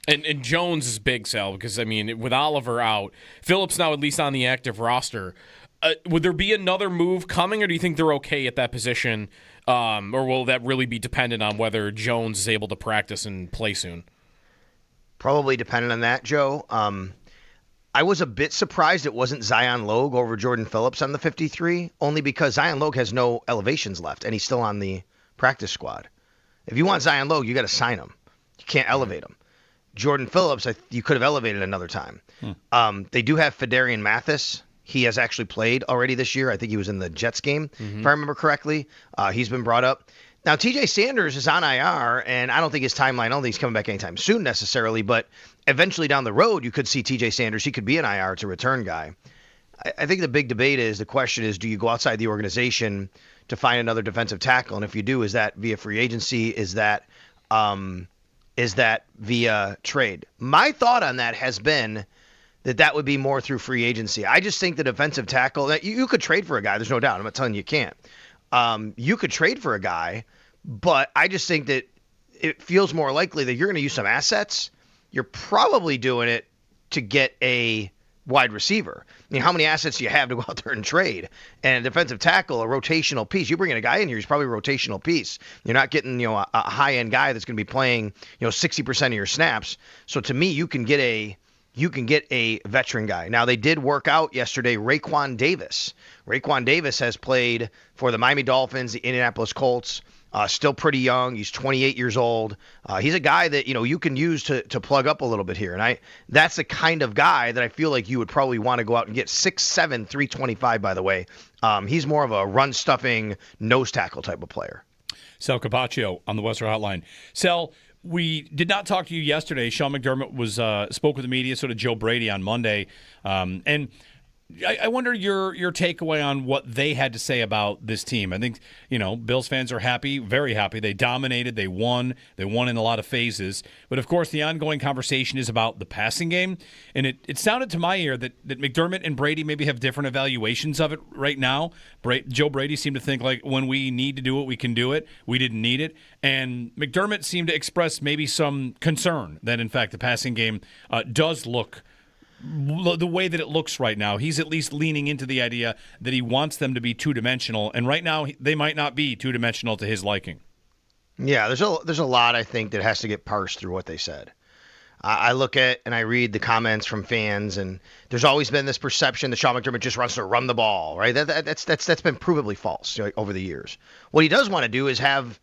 And Jones is big, Sal, because, I mean, with Oliver out, Phillips now at least on the active roster. Would there be another move coming, or do you think they're okay at that position? Or will that really be dependent on whether Jones is able to practice and play soon? Probably dependent on that, Joe. I was a bit surprised it wasn't Zion Logue over Jordan Phillips on the 53, only because Zion Logue has no elevations left, and he's still on the practice squad. If you want Zion Logue, you got to sign him. You can't elevate him. Jordan Phillips, you could have elevated another time. They do have Fedarian Mathis. He has actually played already this year. I think he was in the Jets game, if I remember correctly. He's been brought up. Now, TJ Sanders is on IR, and I don't think his timeline, I don't think he's coming back anytime soon necessarily, but eventually down the road, you could see TJ Sanders. He could be an IR to return guy. I think the big debate the question is, do you go outside the organization to find another defensive tackle? And if you do, is that via free agency? Is that via trade? My thought on that has been that would be more through free agency. I just think the defensive tackle, that you could trade for a guy. There's no doubt. I'm not telling you can't. You could trade for a guy, but I just think that it feels more likely that you're going to use some assets. You're probably doing it to get a wide receiver. I mean, how many assets do you have to go out there and trade? And a defensive tackle, a rotational piece. You bring in a guy in here, he's probably a rotational piece. You're not getting, a high-end guy that's going to be playing, 60% of your snaps. So to me, you can get a veteran guy. Now, they did work out yesterday Raekwon Davis. Raekwon Davis has played for the Miami Dolphins, the Indianapolis Colts, still pretty young. He's 28 years old. He's a guy that, you can use to plug up a little bit here. And that's the kind of guy that I feel like you would probably want to go out and get. 6'7", 325, by the way. He's more of a run-stuffing, nose tackle type of player. Sal Capaccio on the Western Hotline. Sal, we did not talk to you yesterday. Sean McDermott spoke with the media, so did Joe Brady on Monday. And I wonder your takeaway on what they had to say about this team. I think, Bills fans are happy, very happy. They dominated. They won. They won in a lot of phases. But, of course, the ongoing conversation is about the passing game. And it sounded to my ear that McDermott and Brady maybe have different evaluations of it right now. Joe Brady seemed to think, like, when we need to do it, we can do it. We didn't need it. And McDermott seemed to express maybe some concern that, in fact, the passing game does look the way that it looks right now. He's at least leaning into the idea that he wants them to be two-dimensional, and right now they might not be two-dimensional to his liking. Yeah, there's a lot, I think, that has to get parsed through what they said. I look at and I read the comments from fans, and there's always been this perception that Sean McDermott just wants to run the ball, right? That's been provably false over the years. What he does want to do is have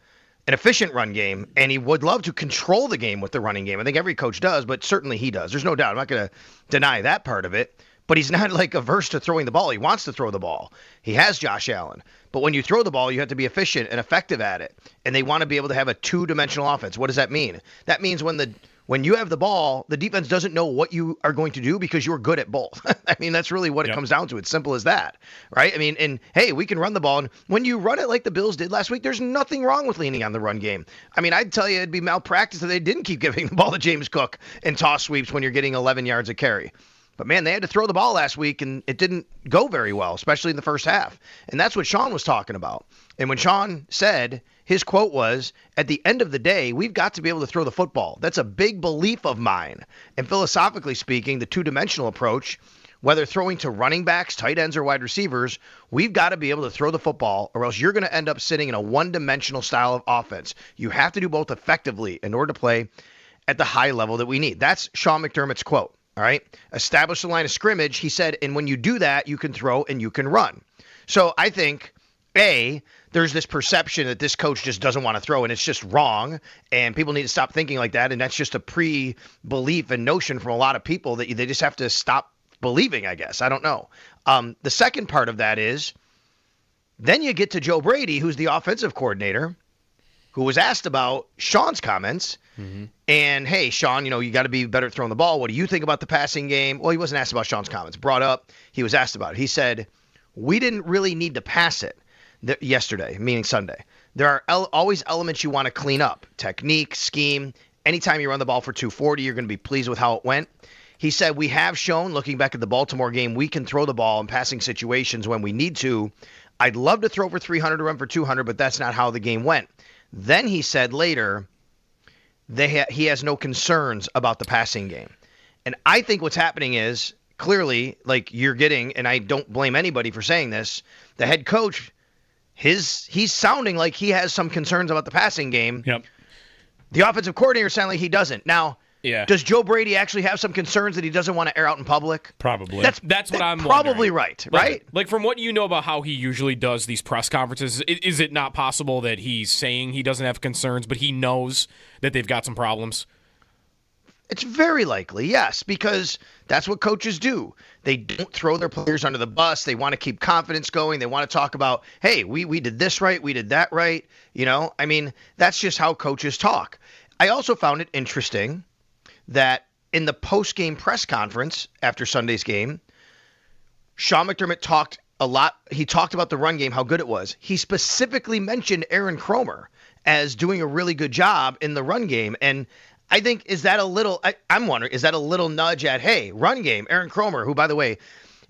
an efficient run game, and he would love to control the game with the running game. I think every coach does, but certainly he does. There's no doubt. I'm not going to deny that part of it. But he's not averse to throwing the ball. He wants to throw the ball. He has Josh Allen. But when you throw the ball, you have to be efficient and effective at it. And they want to be able to have a two-dimensional offense. What does that mean? That means when you have the ball, the defense doesn't know what you are going to do because you're good at both. I mean, that's really what it comes down to. It's simple as that, right? I mean, and hey, we can run the ball. And when you run it like the Bills did last week, there's nothing wrong with leaning on the run game. I mean, I'd tell you it'd be malpractice if they didn't keep giving the ball to James Cook and toss sweeps when you're getting 11 yards a carry. But, man, they had to throw the ball last week, and it didn't go very well, especially in the first half. And that's what Sean was talking about. And when Sean said, his quote was, at the end of the day, we've got to be able to throw the football. That's a big belief of mine. And philosophically speaking, the two-dimensional approach, whether throwing to running backs, tight ends, or wide receivers, we've got to be able to throw the football, or else you're going to end up sitting in a one-dimensional style of offense. You have to do both effectively in order to play at the high level that we need. That's Sean McDermott's quote. All right. Establish the line of scrimmage. He said, and when you do that, you can throw and you can run. So I think, there's this perception that this coach just doesn't want to throw, and it's just wrong. And people need to stop thinking like that. And that's just a pre-belief and notion from a lot of people that they just have to stop believing, I guess. I don't know. The second part of that is then you get to Joe Brady, who's the offensive coordinator, who was asked about Sean's comments. Mm-hmm. And, hey, Sean, you got to be better at throwing the ball. What do you think about the passing game? Well, he wasn't asked about Sean's comments. Brought up, he was asked about it. He said, we didn't really need to pass it yesterday, meaning Sunday. There are always elements you want to clean up. Technique, scheme. Anytime you run the ball for 240, you're going to be pleased with how it went. He said, we have shown, looking back at the Baltimore game, we can throw the ball in passing situations when we need to. I'd love to throw for 300 or run for 200, but that's not how the game went. Then he said later, he has no concerns about the passing game. And I think what's happening is, clearly, like you're getting, and I don't blame anybody for saying this, the head coach, he's sounding like he has some concerns about the passing game. Yep. The offensive coordinator sounding like he doesn't. Now, yeah. Does Joe Brady actually have some concerns that he doesn't want to air out in public? Probably. That's what I'm probably wondering. right? Like from what you know about how he usually does these press conferences, is it not possible that he's saying he doesn't have concerns, but he knows that they've got some problems? It's very likely, yes, because that's what coaches do. They don't throw their players under the bus. They want to keep confidence going. They want to talk about, hey, we did this right, we did that right. That's just how coaches talk. I also found it interesting that in the post-game press conference after Sunday's game, Sean McDermott talked a lot. He talked about the run game, how good it was. He specifically mentioned Aaron Cromer as doing a really good job in the run game. And I think, I'm wondering, is that a little nudge at, hey, run game, Aaron Cromer, who, by the way,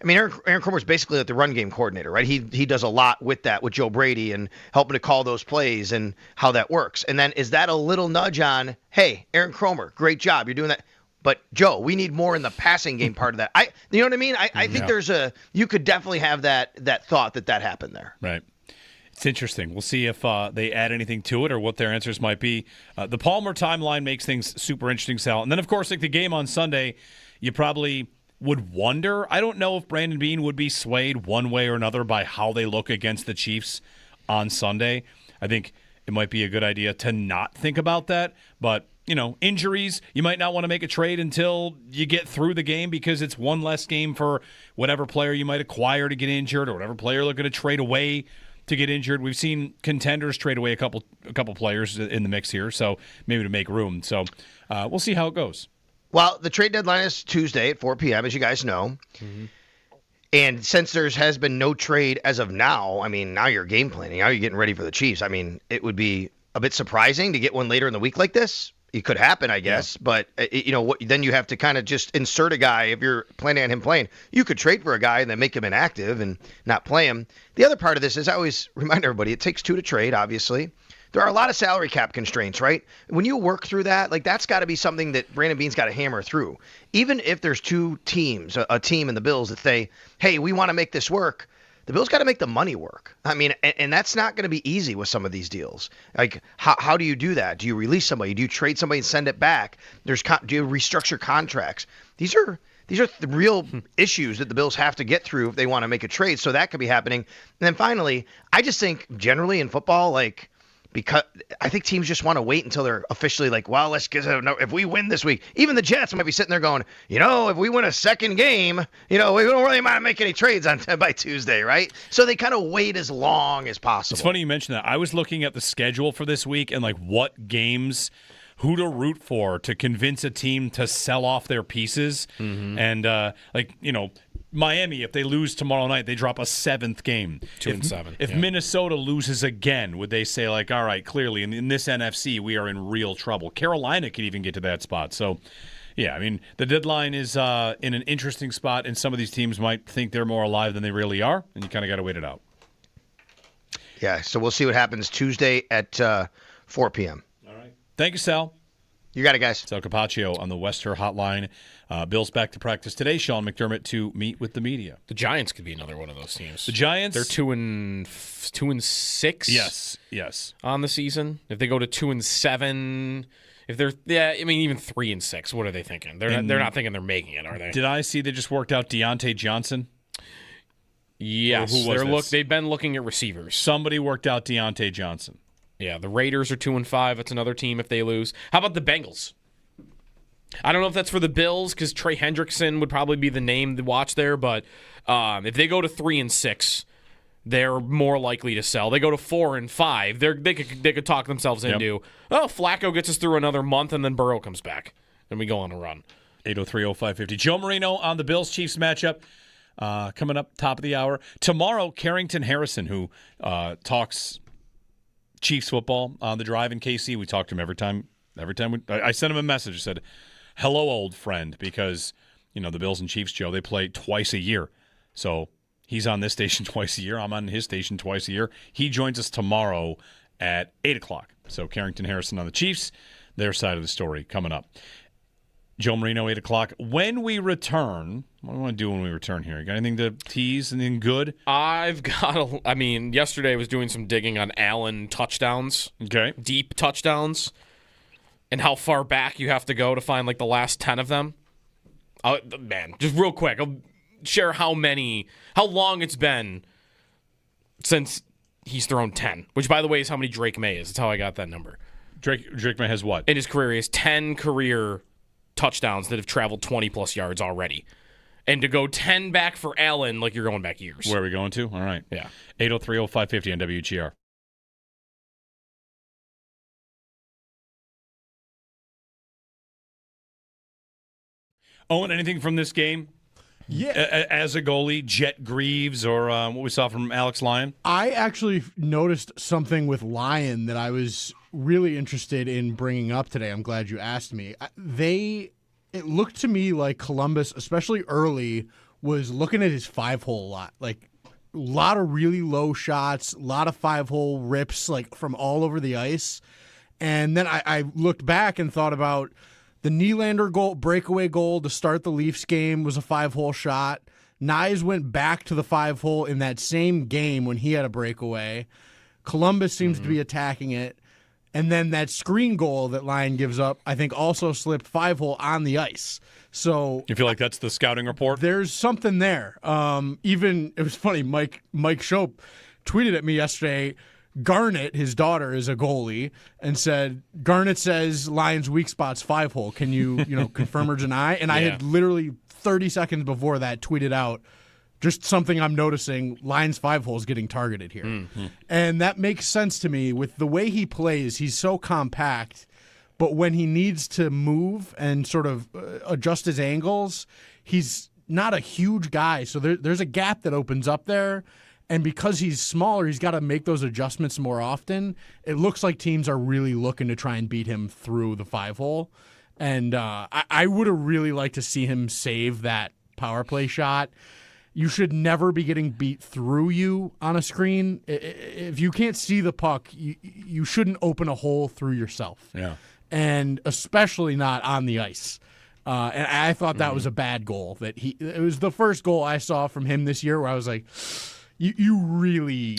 Aaron Cromer is basically like the run game coordinator, right? He does a lot with that, with Joe Brady and helping to call those plays and how that works. And then is that a little nudge on, hey, Aaron Cromer, great job, you're doing that. But Joe, we need more in the passing game part of that. You know what I mean? I think you could definitely have that thought that happened there. Right. It's interesting. We'll see if they add anything to it or what their answers might be. The Palmer timeline makes things super interesting, Sal. And then, of course, like the game on Sunday, you probably would wonder. I don't know if Brandon Beane would be swayed one way or another by how they look against the Chiefs on Sunday. I think it might be a good idea to not think about that. But, injuries, you might not want to make a trade until you get through the game because it's one less game for whatever player you might acquire to get injured or whatever player you're looking to trade away to get injured. We've seen contenders trade away a couple players in the mix here, so maybe to make room. So we'll see how it goes. Well, the trade deadline is Tuesday at 4 p.m., as you guys know. Mm-hmm. And since there has been no trade as of now, now you're game planning. Now you're getting ready for the Chiefs. It would be a bit surprising to get one later in the week like this. It could happen, I guess. Yeah. But, then you have to kind of just insert a guy if you're planning on him playing. You could trade for a guy and then make him inactive and not play him. The other part of this is I always remind everybody, it takes two to trade, obviously. There are a lot of salary cap constraints, right? When you work through that, that's got to be something that Brandon Beane's got to hammer through. Even if there's two teams, a team and the Bills that say, hey, we want to make this work, the Bills got to make the money work. And that's not going to be easy with some of these deals. Like, how do you do that? Do you release somebody? Do you trade somebody and send it back? Do you restructure contracts? These are the real issues that the Bills have to get through if they want to make a trade. So that could be happening. And then finally, I just think generally in football, because I think teams just want to wait until they're officially let's get if we win this week. Even the Jets might be sitting there going, if we win a second game, we don't really mind making any trades by Tuesday, right? So they kind of wait as long as possible. It's funny you mention that. I was looking at the schedule for this week and what games, who to root for to convince a team to sell off their pieces. Mm-hmm. And Miami, if they lose tomorrow night, they drop a seventh game. 2-7. If Minnesota loses again, would they say, all right, clearly, in this NFC, we are in real trouble. Carolina could even get to that spot. So Yeah, I mean, the deadline is in an interesting spot, and some of these teams might think they're more alive than they really are, and you kind of got to wait it out. Yeah, so we'll see what happens Tuesday at 4 p.m. All right. Thank you, Sal. You got it, guys. Sal Capaccio on the Wester Hotline. Bills back to practice today. Sean McDermott to meet with the media. The Giants could be another one of those teams. The Giants, they're 2-6. Yes. On the season, if they go to 2-7, if they're even 3-6, what are they thinking? They're not thinking they're making it, are they? Did I see they just worked out Deontay Johnson? Yes, they've been looking at receivers. Somebody worked out Deontay Johnson. Yeah, the Raiders are 2-5. It's another team if they lose. How about the Bengals? I don't know if that's for the Bills because Trey Hendrickson would probably be the name to watch there, but if they go to 3-6, they're more likely to sell. They go to 4-5, they could talk themselves into, Flacco gets us through another month and then Burrow comes back and we go on a run. 803-0550. Joe Marino on the Bills-Chiefs matchup. Coming up top of the hour. Tomorrow, Carrington Harrison, who talks Chiefs football on the drive in KC. We talk to him every time I sent him a message. I said, hello, old friend, because, the Bills and Chiefs, Joe, they play twice a year. So he's on this station twice a year. I'm on his station twice a year. He joins us tomorrow at 8 o'clock. So Carrington Harrison on the Chiefs, their side of the story coming up. Joe Marino, 8 o'clock. When we return, what do we want to do when we return here? You got anything to tease? Anything good? Yesterday I was doing some digging on Allen touchdowns. Okay. Deep touchdowns. And how far back you have to go to find, the last 10 of them. Just real quick, I'll share how long it's been since he's thrown 10. Which, by the way, is how many Drake May is. That's how I got that number. Drake May has what? In his career, he has 10 career touchdowns that have traveled 20-plus yards already. And to go 10 back for Allen, you're going back years. Where are we going to? All right. Yeah. 803-0550 on WGR. Owen, anything from this game? Yeah. As a goalie, Jet Greaves, or what we saw from Alex Lyon? I actually noticed something with Lyon that I was really interested in bringing up today. I'm glad you asked me. It looked to me like Columbus, especially early, was looking at his 5-hole a lot. A lot of really low shots, a lot of 5-hole rips, from all over the ice. And then I looked back and thought about the Nylander goal, breakaway goal to start the Leafs game was a 5-hole shot. Nyes went back to the 5-hole in that same game when he had a breakaway. Columbus seems to be attacking it. And then that screen goal that Lyon gives up, I think also slipped 5-hole on the ice. So you feel like that's the scouting report? There's something there. It was funny, Mike Schopp tweeted at me yesterday, Garnett, his daughter, is a goalie, and said, Garnett says Lyon's weak spot's 5-hole. Can you confirm or deny? And I had literally 30 seconds before that tweeted out, just something I'm noticing, Lyon's 5-hole is getting targeted here. Mm-hmm. And that makes sense to me. With the way he plays, he's so compact, but when he needs to move and sort of adjust his angles, he's not a huge guy. So there's a gap that opens up there. And because he's smaller, he's got to make those adjustments more often. It looks like teams are really looking to try and beat him through the 5-hole. And I would have really liked to see him save that power play shot. You should never be getting beat through you on a screen. If you can't see the puck, you shouldn't open a hole through yourself. Yeah. And especially not on the ice. And I thought that was a bad goal. It was the first goal I saw from him this year where I was like, you really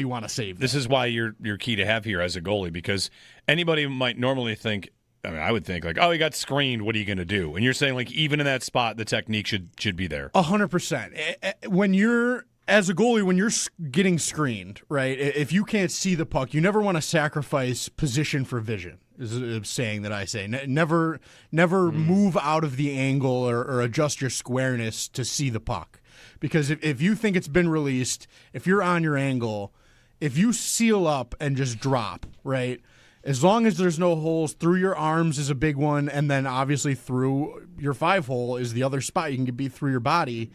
want to save that. This is why you're key to have here as a goalie, because anybody might normally think, I would think he got screened. What are you going to do? And you're saying even in that spot, the technique should be there. 100%. When you're as a goalie, when you're getting screened, right? If you can't see the puck, you never want to sacrifice position for vision. Is a saying that I say. Never move out of the angle or adjust your squareness to see the puck. Because if you think it's been released, if you're on your angle, if you seal up and just drop, right? As long as there's no holes, through your arms is a big one, and then obviously through your 5-hole is the other spot you can be through your body,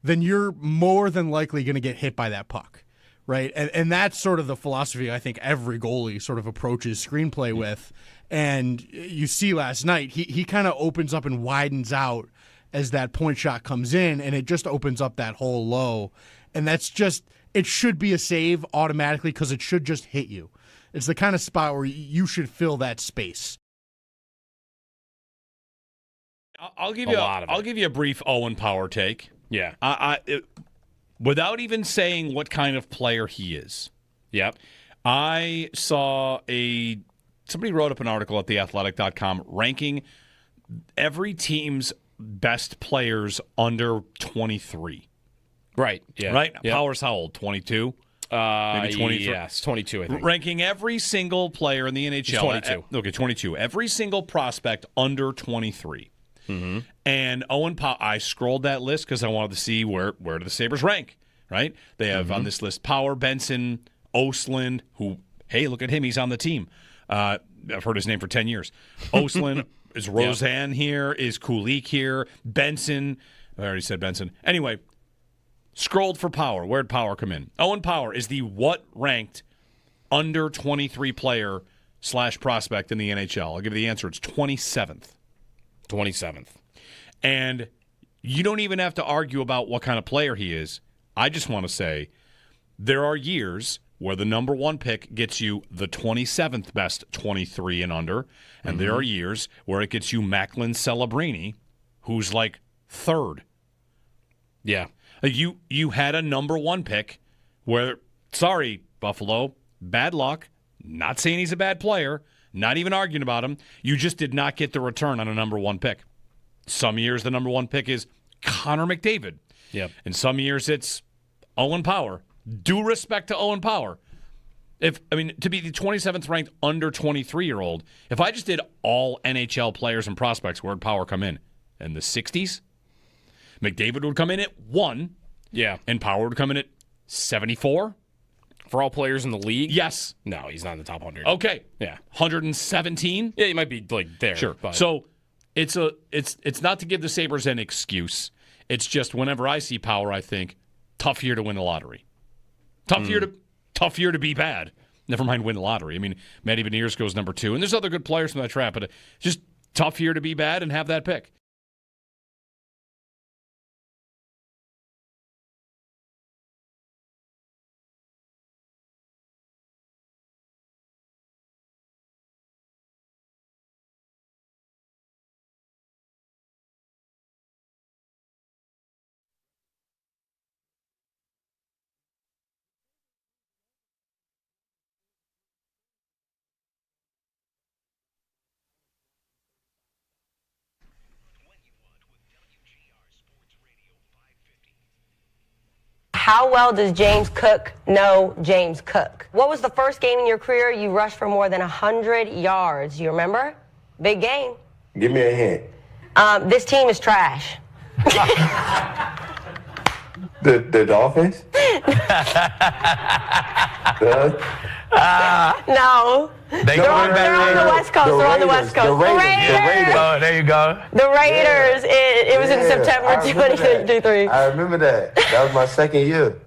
then you're more than likely going to get hit by that puck, right? And that's sort of the philosophy I think every goalie sort of approaches screenplay with. And you see last night, he kind of opens up and widens out as that point shot comes in, and it just opens up that hole low. And that's just, it should be a save automatically because it should just hit you. It's the kind of spot where you should fill that space. I'll give you a brief Owen Power take. Yeah. Without even saying what kind of player he is. Yep. I saw somebody wrote up an article at theathletic.com ranking every team's best players under 23. Right. Yeah. Right? Yep. Power's how old? 22? Maybe 23? Yes, 22, I think. Ranking every single player in the NHL. He's 22. Okay, 22. Every single prospect under 23. Mm-hmm. And Owen Power, I scrolled that list because I wanted to see where do the Sabres rank, right? They have on this list Power, Benson, Ostlund, who, hey, look at him, he's on the team. I've heard his name for 10 years. Ostlund, is Roseanne here? Is Kulik here? Benson, I already said Benson. Anyway, scrolled for Power. Where'd Power come in? Owen Power is the what ranked under 23 player / prospect in the NHL? I'll give you the answer. It's 27th. 27th. And you don't even have to argue about what kind of player he is. I just want to say there are years where the number one pick gets you the 27th best 23 and under, and there are years where it gets you Macklin Celebrini, who's like third. Yeah. Like you had a number one pick where, sorry, Buffalo, bad luck, not saying he's a bad player, not even arguing about him. You just did not get the return on a number one pick. Some years the number one pick is Connor McDavid. Yep. And some years it's Owen Power. Due respect to Owen Power. To be the 27th ranked under 23-year-old, if I just did all NHL players and prospects, where'd Power come in? In the 60s? McDavid would come in at 1. Yeah. And Power would come in at 74. For all players in the league? Yes. No, he's not in the top 100. Okay. Yeah. 117? Yeah, he might be like there. Sure. But. So it's not to give the Sabres an excuse. It's just whenever I see Power, I think, tough year to win the lottery. Tough year to be bad. Never mind win the lottery. I mean, Matty Beniers goes number 2, and there's other good players from that trap, but just tough year to be bad and have that pick. How well does James Cook know James Cook? What was the first game in your career you rushed for more than 100 yards? You remember? Big game. Give me a hint. This team is trash. The Dolphins? No. They're on the West Coast. They're on the West Coast. The Raiders. Oh, there you go. The Raiders. It was in September 2023. I remember that. That was my second year.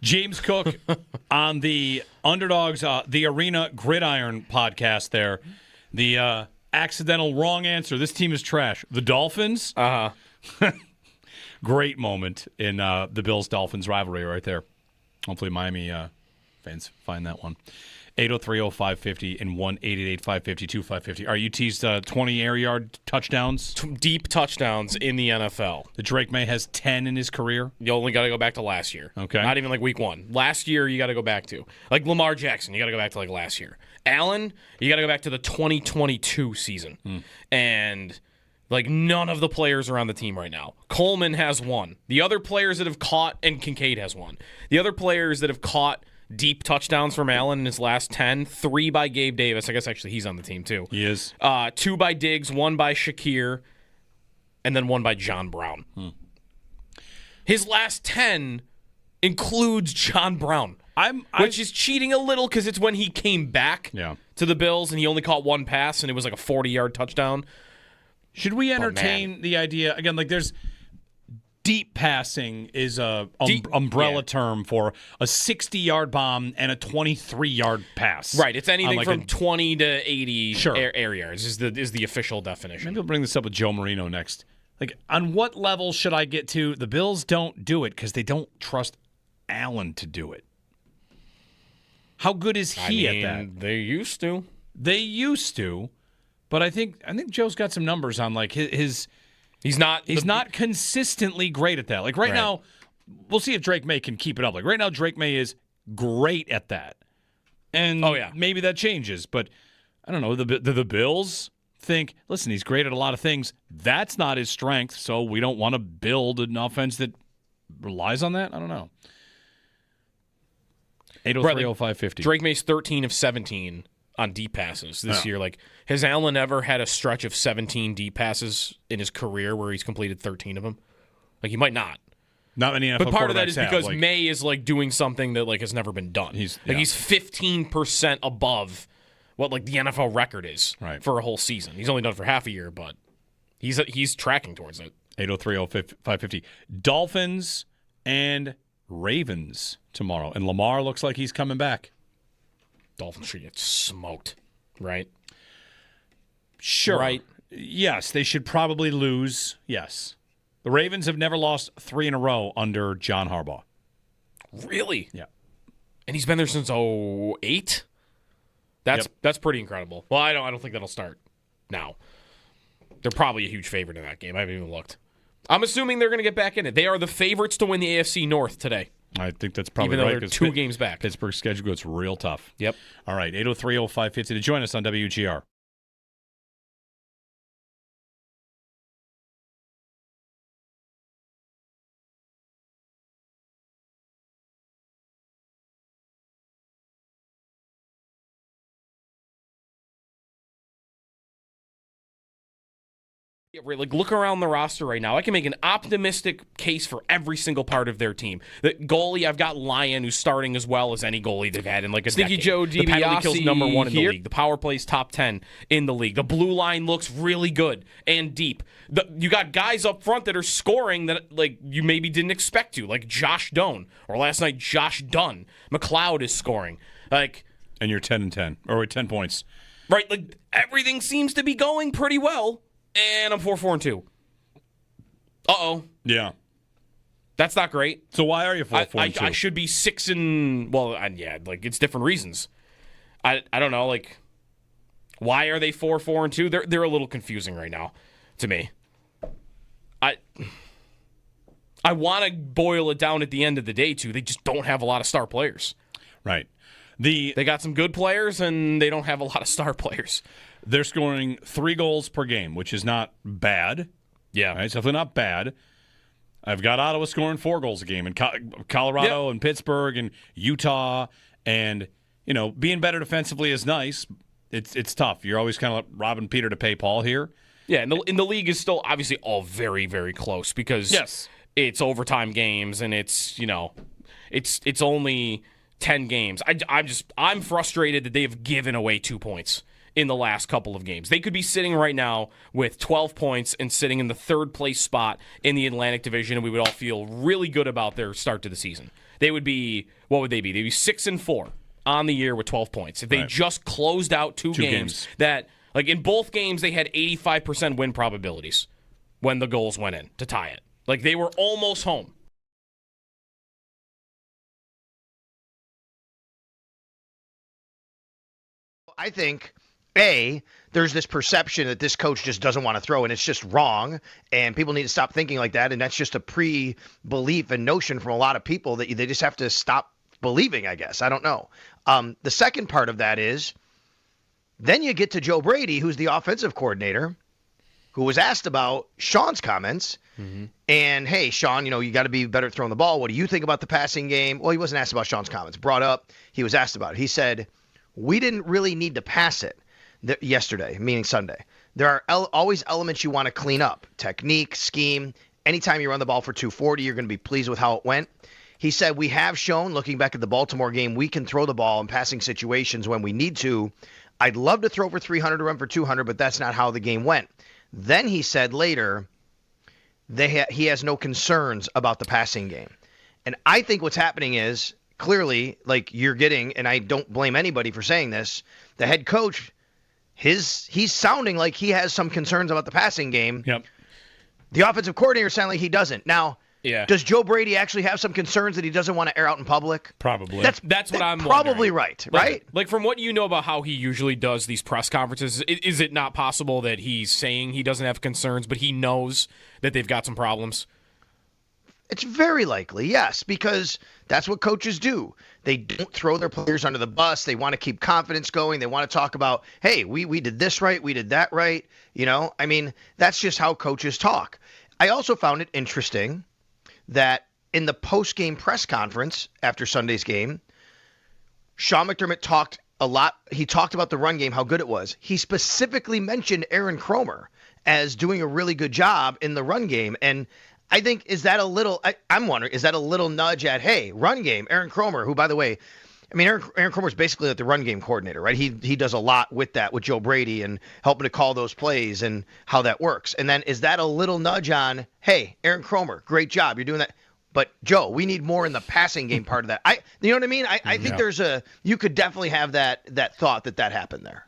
James Cook on the Underdogs, the Arena Gridiron podcast there. The accidental wrong answer. This team is trash. The Dolphins? Great moment in the Bills-Dolphins rivalry right there. Hopefully Miami fans find that one. 803-0550 and 1-888-552-550. Are you teased 20 air yard touchdowns? Deep touchdowns in the NFL. The Drake May has 10 in his career. You only got to go back to last year. Okay. Not even like week 1. Last year, you got to go back to. Like Lamar Jackson, you got to go back to like last year. Allen, you got to go back to the 2022 season. And like none of the players are on the team right now. Coleman has 1. The other players that have caught, and Kincaid has 1. The other players that have caught deep touchdowns from Allen in his last 10, 3 by Gabe Davis. I guess actually he's on the team too. He is. 2 by Diggs, 1 by Shakir, and then 1 by John Brown. His last 10 includes John Brown, which is cheating a little because it's when he came back to the Bills and he only caught 1 pass and it was like a 40-yard touchdown. Should we entertain the idea, again, like deep passing is a umbrella term for a 60-yard bomb and a 23-yard pass. Right. It's anything from 20 to 80 air yards is the official definition. Maybe we'll bring this up with Joe Marino next. Like, on what level should I get to? The Bills don't do it because they don't trust Allen to do it. How good is he at that? They used to. They used to, but I think Joe's got some numbers on like his. He's not consistently great at that. Like right now, we'll see if Drake May can keep it up. Like right now, Drake May is great at that, and maybe that changes. But I don't know. The Bills think, listen, he's great at a lot of things. That's not his strength, so we don't want to build an offense that relies on that. I don't know. 803-0550. Drake May's 13 of 17 on deep passes this year. Like, has Allen ever had a stretch of 17 deep passes in his career where he's completed 13 of them? Like, he might not. Not many NFL But part of that is quarterbacks because have, May is like doing something that like has never been done. He's 15% above what like the NFL record is for a whole season. He's only done it for half a year, but he's tracking towards it. 803-0550. Dolphins and Ravens tomorrow, and Lamar looks like he's coming back. Dolphins should get smoked, right? Sure. Right. Yes, they should probably lose. Yes. The Ravens have never lost 3 in a row under John Harbaugh. Really? Yeah. And he's been there since 2008? That's pretty incredible. Well, I don't think that'll start now. They're probably a huge favorite in that game. I haven't even looked. I'm assuming they're going to get back in it. They are the favorites to win the AFC North today. I think that's probably even though right. they're 2 games back. Pittsburgh's schedule gets real tough. Yep. All right, 803-0550 to join us on WGR. Like, look around the roster right now. I can make an optimistic case for every single part of their team. The goalie, I've got Lyon, who's starting as well as any goalie they've had in like a Sneaky decade. Joe The penalty kill's DiBiase number 1 in the here. league. The power play's top 10 in the league. The blue line looks really good and deep. You got guys up front that are scoring that like you maybe didn't expect to, like Josh Doan, or last night Josh Dunn. McLeod is scoring. Like, and you're 10-10, or 10 points. Right, like everything seems to be going pretty well, and I'm 4-4-2. Uh-oh. Yeah. That's not great. So why are you 4-4-2? I should be 6 and like it's different reasons. I don't know, like why are they 4-4-2? They're a little confusing right now to me. I want to boil it down at the end of the day too. They just don't have a lot of star players. Right. They got some good players and they don't have a lot of star players. They're scoring 3 goals per game, which is not bad. Yeah. Right? It's definitely not bad. I've got Ottawa scoring 4 goals a game, and Colorado and Pittsburgh and Utah, and being better defensively is nice. It's tough. You're always kind of like robbing Peter to pay Paul here. Yeah, and the league is still obviously all very, very close because it's overtime games and it's it's only 10 games. I'm frustrated that they've given away 2 points in the last couple of games. They could be sitting right now with 12 points and sitting in the 3rd place spot in the Atlantic Division, and we would all feel really good about their start to the season. They would be, what would they be? They'd be 6-4 on the year with 12 points. If they just closed out two games that, like in both games, they had 85% win probabilities when the goals went in to tie it. Like they were almost home. I think, there's this perception that this coach just doesn't want to throw, and it's just wrong, and people need to stop thinking like that, and that's just a pre-belief and notion from a lot of people that they just have to stop believing, I guess. I don't know. The second part of that is, then you get to Joe Brady, who's the offensive coordinator, who was asked about Sean's comments, and, hey, Sean, you got to be better at throwing the ball. What do you think about the passing game? Well, he wasn't asked about Sean's comments. Brought up, he was asked about it. He said, we didn't really need to pass it yesterday, meaning Sunday. There are always elements you want to clean up. Technique, scheme. Anytime you run the ball for 240, you're going to be pleased with how it went. He said, we have shown, looking back at the Baltimore game, we can throw the ball in passing situations when we need to. I'd love to throw for 300 or run for 200, but that's not how the game went. Then he said later, he has no concerns about the passing game. And I think what's happening is clearly, like you're getting, and I don't blame anybody for saying this, the head coach, he's sounding like he has some concerns about the passing game. Yep. The offensive coordinator sounding like he doesn't. Now, does Joe Brady actually have some concerns that he doesn't want to air out in public? Probably. That's what I'm probably wondering. right? Like from what you know about how he usually does these press conferences, is it not possible that he's saying he doesn't have concerns, but he knows that they've got some problems? It's very likely, yes, because that's what coaches do. They don't throw their players under the bus. They want to keep confidence going. They want to talk about, hey, we did this right, we did that right. I mean, that's just how coaches talk. I also found it interesting that in the post-game press conference after Sunday's game, Sean McDermott talked a lot. He talked about the run game, how good it was. He specifically mentioned Aaron Cromer as doing a really good job in the run game. And I think, I'm wondering, is that a little nudge at, hey, run game, Aaron Cromer, who, by the way, I mean, Aaron Cromer is basically like the run game coordinator, right? He does a lot with that, with Joe Brady and helping to call those plays and how that works. And then is that a little nudge on, hey, Aaron Cromer, great job, you're doing that. But Joe, we need more in the passing game part of that. You know what I mean? I think you could definitely have that thought that happened there.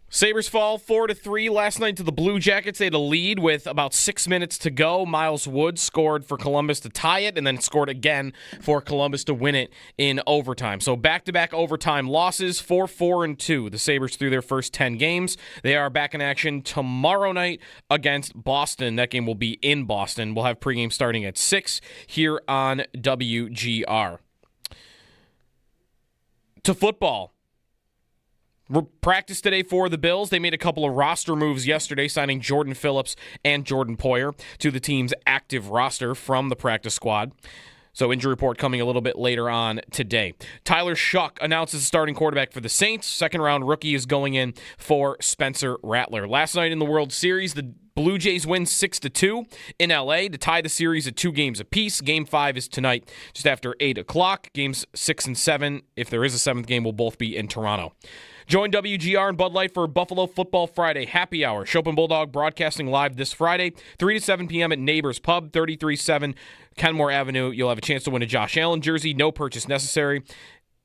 Sabres fall 4-3 last night to the Blue Jackets. They had a lead with about 6 minutes to go. Miles Wood scored for Columbus to tie it and then scored again for Columbus to win it in overtime. So back-to-back overtime losses, 4-4-2. The Sabres through their first 10 games. They are back in action tomorrow night against Boston. That game will be in Boston. We'll have pregame starting at 6 here on WGR. To football. Practice today for the Bills. They made a couple of roster moves yesterday, signing Jordan Phillips and Jordan Poyer to the team's active roster from the practice squad. So injury report coming a little bit later on today. Tyler Shuck announces the starting quarterback for the Saints. Second-round rookie is going in for Spencer Rattler. Last night in the World Series, the Blue Jays win 6-2 in L.A. to tie the series at 2 games apiece. Game 5 is tonight just after 8 o'clock. Games 6 and 7, if there is a 7th game, will both be in Toronto. Join WGR and Bud Light for Buffalo Football Friday Happy Hour. Chopin Bulldog broadcasting live this Friday, 3 to 7 p.m. at Neighbors Pub, 337 Kenmore Avenue. You'll have a chance to win a Josh Allen jersey. No purchase necessary.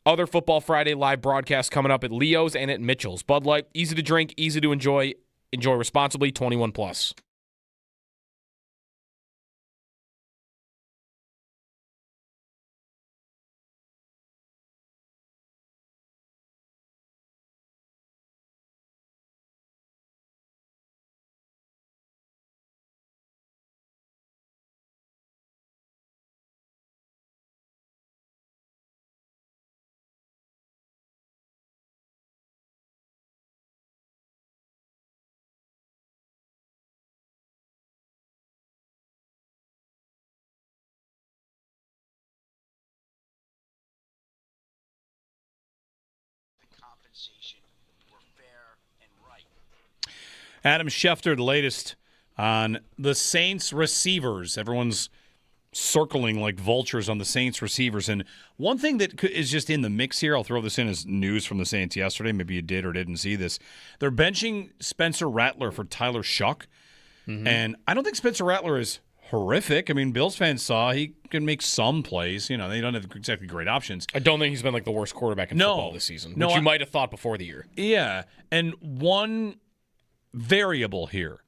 Other Football Friday live broadcasts coming up at Leo's and at Mitchell's. Bud Light, easy to drink, easy to enjoy. Enjoy responsibly, 21 plus. Compensation were fair and right. Adam Schefter, the latest on the Saints receivers. Everyone's circling like vultures on the Saints receivers. And one thing that is just in the mix here, I'll throw this in as news from the Saints yesterday. Maybe you did or didn't see this. They're benching Spencer Rattler for Tyler Shuck. Mm-hmm. And I don't think Spencer Rattler is horrific. I mean, Bills fans saw he can make some plays. They don't have exactly great options. I don't think he's been like the worst quarterback in football this season, which you might have thought before the year. Yeah. And one variable here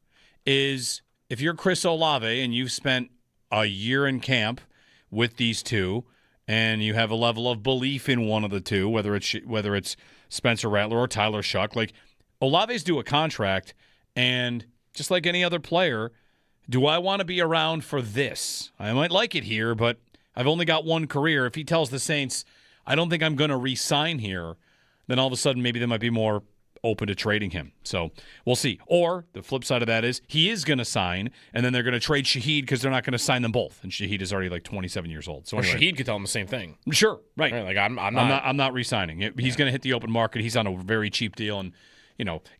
is if you're Chris Olave and you've spent a year in camp with these two, and you have a level of belief in one of the two, whether it's Spencer Rattler or Tyler Shuck, like Olave's due a contract, and just like any other player, do I want to be around for this? I might like it here, but I've only got one career. If he tells the Saints, I don't think I'm going to re-sign here, then all of a sudden maybe they might be more open to trading him. So we'll see. Or the flip side of that is he is going to sign, and then they're going to trade Shaheed because they're not going to sign them both. And Shaheed is already like 27 years old. So anyway. Shaheed could tell him the same thing. Sure, right. Like I'm not re-signing. He's going to hit the open market. He's on a very cheap deal, and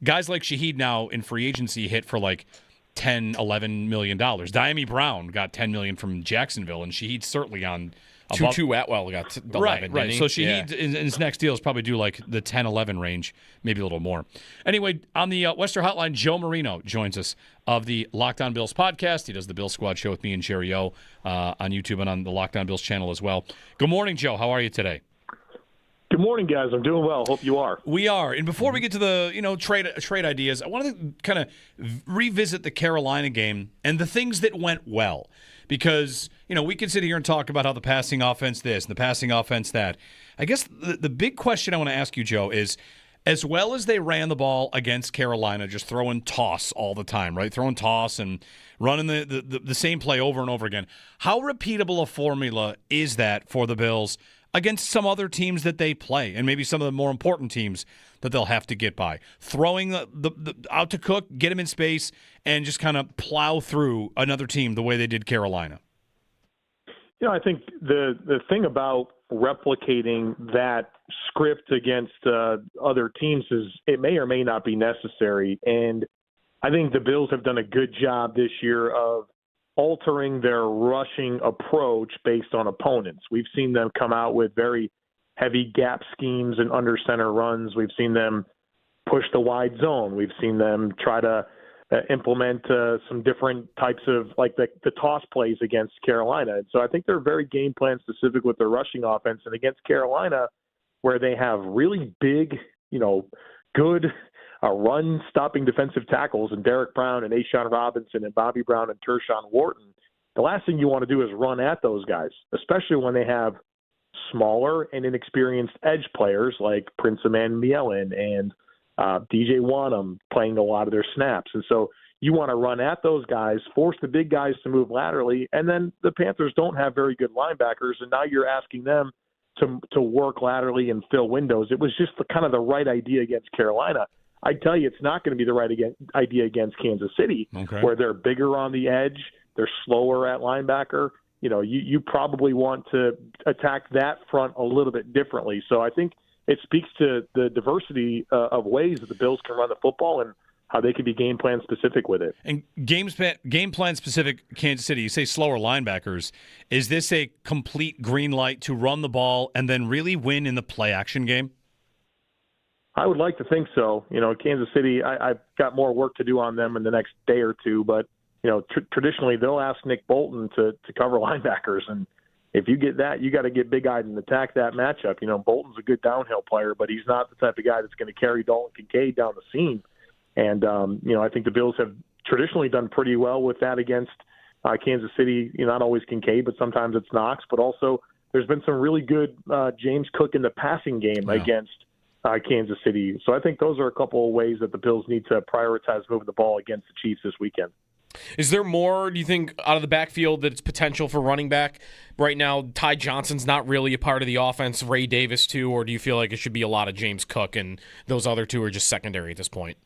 guys like Shaheed now in free agency hit for like $10, $11 million. Diami Brown got $10 million from Jacksonville, and Shaheed's certainly on. Tutu Atwell got 11, right. So Shaheed in his next deal is probably due like the 10-11 range, maybe a little more. Anyway, on the Western Hotline, Joe Marino joins us of the Locked On Bills podcast. He does the Bill Squad show with me and Jerry O on YouTube and on the Locked On Bills channel as well. Good morning, Joe. How are you today? Good morning, guys. I'm doing well. Hope you are. We are. And before we get to the trade ideas, I wanted to kind of revisit the Carolina game and the things that went well. Because, we can sit here and talk about how the passing offense this and the passing offense that. I guess the big question I want to ask you, Joe, is as well as they ran the ball against Carolina, just throwing toss all the time, right? Throwing toss and running the same play over and over again. How repeatable a formula is that for the Bills against some other teams that they play and maybe some of the more important teams that they'll have to get by? Throwing the out to Cook, get him in space, and just kind of plow through another team the way they did Carolina. I think the thing about replicating that script against other teams is it may or may not be necessary. And I think the Bills have done a good job this year of altering their rushing approach based on opponents. We've seen them come out with very heavy gap schemes and under center runs. We've seen them push the wide zone. We've seen them try to implement some different types of like the toss plays against Carolina. And so I think they're very game plan specific with their rushing offense. And against Carolina, where they have really big, good run-stopping defensive tackles and Derek Brown and Ashawn Robinson and Bobby Brown and Tershawn Wharton, the last thing you want to do is run at those guys, especially when they have smaller and inexperienced edge players like Prince Emmanuel and DJ Wanham playing a lot of their snaps. And so you want to run at those guys, force the big guys to move laterally, and then the Panthers don't have very good linebackers, and now you're asking them to work laterally and fill windows. It was just kind of the right idea against Carolina. I tell you, it's not going to be the right idea against Kansas City, where they're bigger on the edge, they're slower at linebacker. You probably want to attack that front a little bit differently. So I think it speaks to the diversity of ways that the Bills can run the football and how they can be game plan specific with it. And game plan specific Kansas City, you say slower linebackers. Is this a complete green light to run the ball and then really win in the play action game? I would like to think so. Kansas City, I've got more work to do on them in the next day or two, but traditionally they'll ask Nick Bolton to cover linebackers, and if you get that, you got to get big-eyed and attack that matchup. Bolton's a good downhill player, but he's not the type of guy that's going to carry Dalton Kincaid down the seam. And, I think the Bills have traditionally done pretty well with that against Kansas City. Not always Kincaid, but sometimes it's Knox. But also there's been some really good James Cook in the passing game against Kansas City. So I think those are a couple of ways that the Bills need to prioritize moving the ball against the Chiefs this weekend. Is there more, do you think, out of the backfield that's potential for running back? Right now, Ty Johnson's not really a part of the offense, Ray Davis too, or do you feel like it should be a lot of James Cook and those other two are just secondary at this point?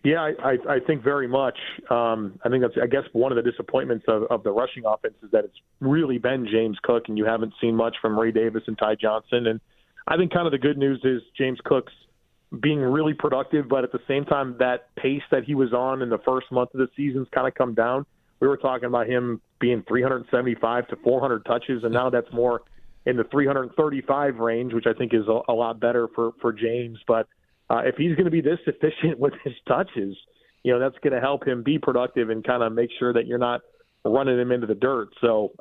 Yeah, I think very much. I think that's, I guess, one of the disappointments of the rushing offense is that it's really been James Cook, and you haven't seen much from Ray Davis and Ty Johnson. And I think kind of the good news is James Cook's being really productive, but at the same time, that pace that he was on in the first month of the season's kind of come down. We were talking about him being 375 to 400 touches, and now that's more in the 335 range, which I think is a lot better for James. But if he's going to be this efficient with his touches, that's going to help him be productive and kind of make sure that you're not running him into the dirt. So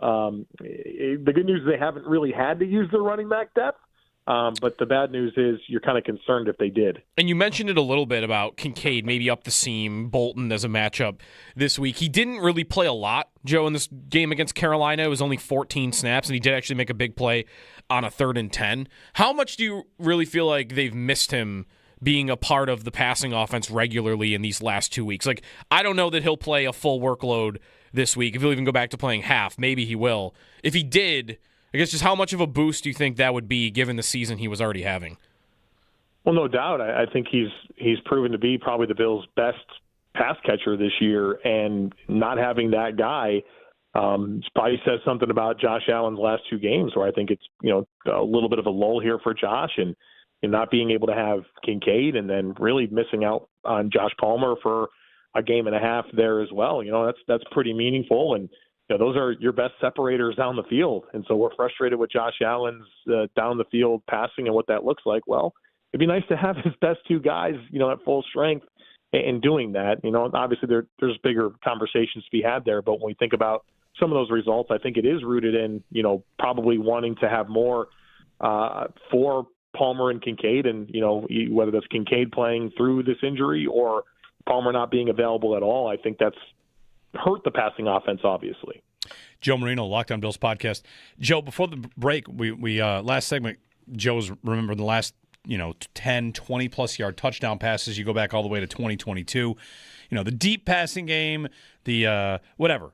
the good news is they haven't really had to use their running back depth. But the bad news is you're kind of concerned if they did. And you mentioned it a little bit about Kincaid, maybe up the seam, Bolton as a matchup this week. He didn't really play a lot, Joe, in this game against Carolina. It was only 14 snaps, and he did actually make a big play on a 3rd and 10. How much do you really feel like they've missed him being a part of the passing offense regularly in these last 2 weeks? Like, I don't know that he'll play a full workload this week. If he'll even go back to playing half, maybe he will. If he did, I guess just how much of a boost do you think that would be given the season he was already having? Well, no doubt. I think he's proven to be probably the Bills' best pass catcher this year, and not having that guy probably says something about Josh Allen's last 2 games, where I think it's a little bit of a lull here for Josh, and not being able to have Kincaid, and then really missing out on Josh Palmer for a game and a half there as well. That's pretty meaningful, and those are your best separators down the field. And so we're frustrated with Josh Allen's down the field passing and what that looks like. Well, it'd be nice to have his best 2 guys, at full strength in doing that. Obviously there's bigger conversations to be had there, but when we think about some of those results, I think it is rooted in, probably wanting to have more for Palmer and Kincaid, and, whether that's Kincaid playing through this injury or Palmer not being available at all. I think that's hurt the passing offense, obviously. Joe Marino, Locked On Bills podcast. Joe, before the break, we last segment, Joe's remembering the last 10, 20-plus yard touchdown passes. You go back all the way to 2022. The deep passing game, the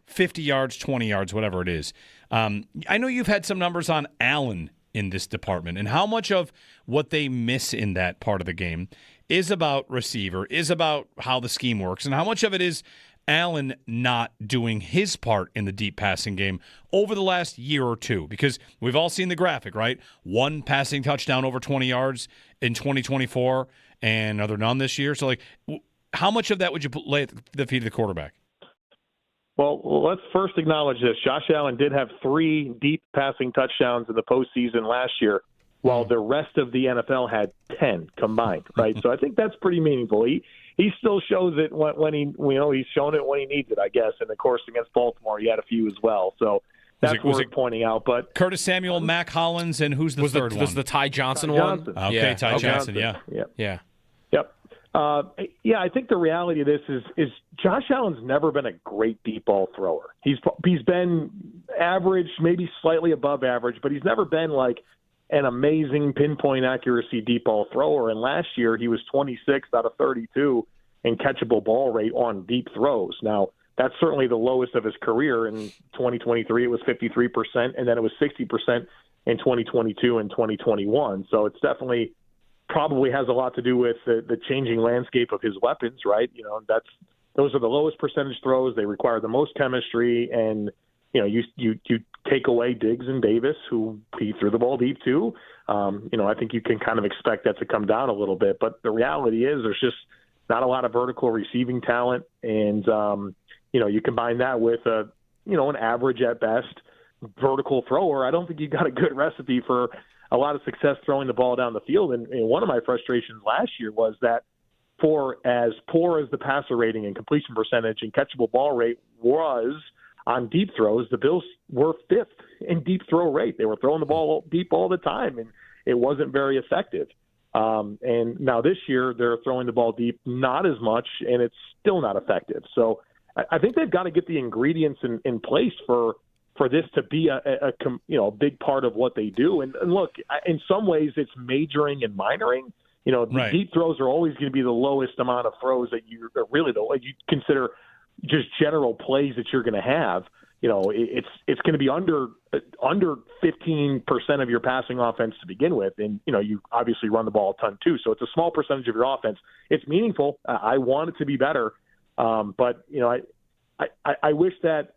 50 yards, 20 yards, whatever it is. I know you've had some numbers on Allen in this department, and how much of what they miss in that part of the game is about receiver, is about how the scheme works, and how much of it is Allen not doing his part in the deep passing game over the last year or two, because we've all seen the graphic, right? 1 passing touchdown over 20 yards in 2024, and are there none this year? So, how much of that would you lay at the feet of the quarterback? Well, let's first acknowledge this. Josh Allen did have 3 deep passing touchdowns in the postseason last year, while the rest of the NFL had 10 combined, right? So I think that's pretty meaningful. He still shows it when he's shown it when he needs it, I guess. And of course, against Baltimore, he had a few as well. So that's worth pointing out. But Curtis Samuel, Mac Hollins, and who's the third one? Was the Ty Johnson one? Okay, Ty Johnson, yeah. Yep. I think the reality of this is Josh Allen's never been a great deep ball thrower. He's been average, maybe slightly above average, but he's never been like an amazing pinpoint accuracy deep ball thrower. And last year he was 26th out of 32 in catchable ball rate on deep throws. Now, that's certainly the lowest of his career. In 2023, it was 53%, and then it was 60% in 2022 and 2021. So it's definitely probably has a lot to do with the changing landscape of his weapons, right? Those are the lowest percentage throws. They require the most chemistry, and you take away Diggs and Davis, who he threw the ball deep to. I think you can kind of expect that to come down a little bit. But the reality is there's just not a lot of vertical receiving talent. And, you combine that with an average at best vertical thrower. I don't think you got a good recipe for a lot of success throwing the ball down the field. And one of my frustrations last year was that for as poor as the passer rating and completion percentage and catchable ball rate was on deep throws, the Bills were 5th in deep throw rate. They were throwing the ball deep all the time, and it wasn't very effective. And now this year they're throwing the ball deep not as much, and it's still not effective. So I think they've got to get the ingredients in place for this to be a big part of what they do. And look, in some ways it's majoring and minoring. Right. Deep throws are always going to be the lowest amount of throws that you consider just general plays that you're going to have. It's going to be under 15% of your passing offense to begin with. And, you obviously run the ball a ton too. So it's a small percentage of your offense. It's meaningful. I want it to be better. But I wish that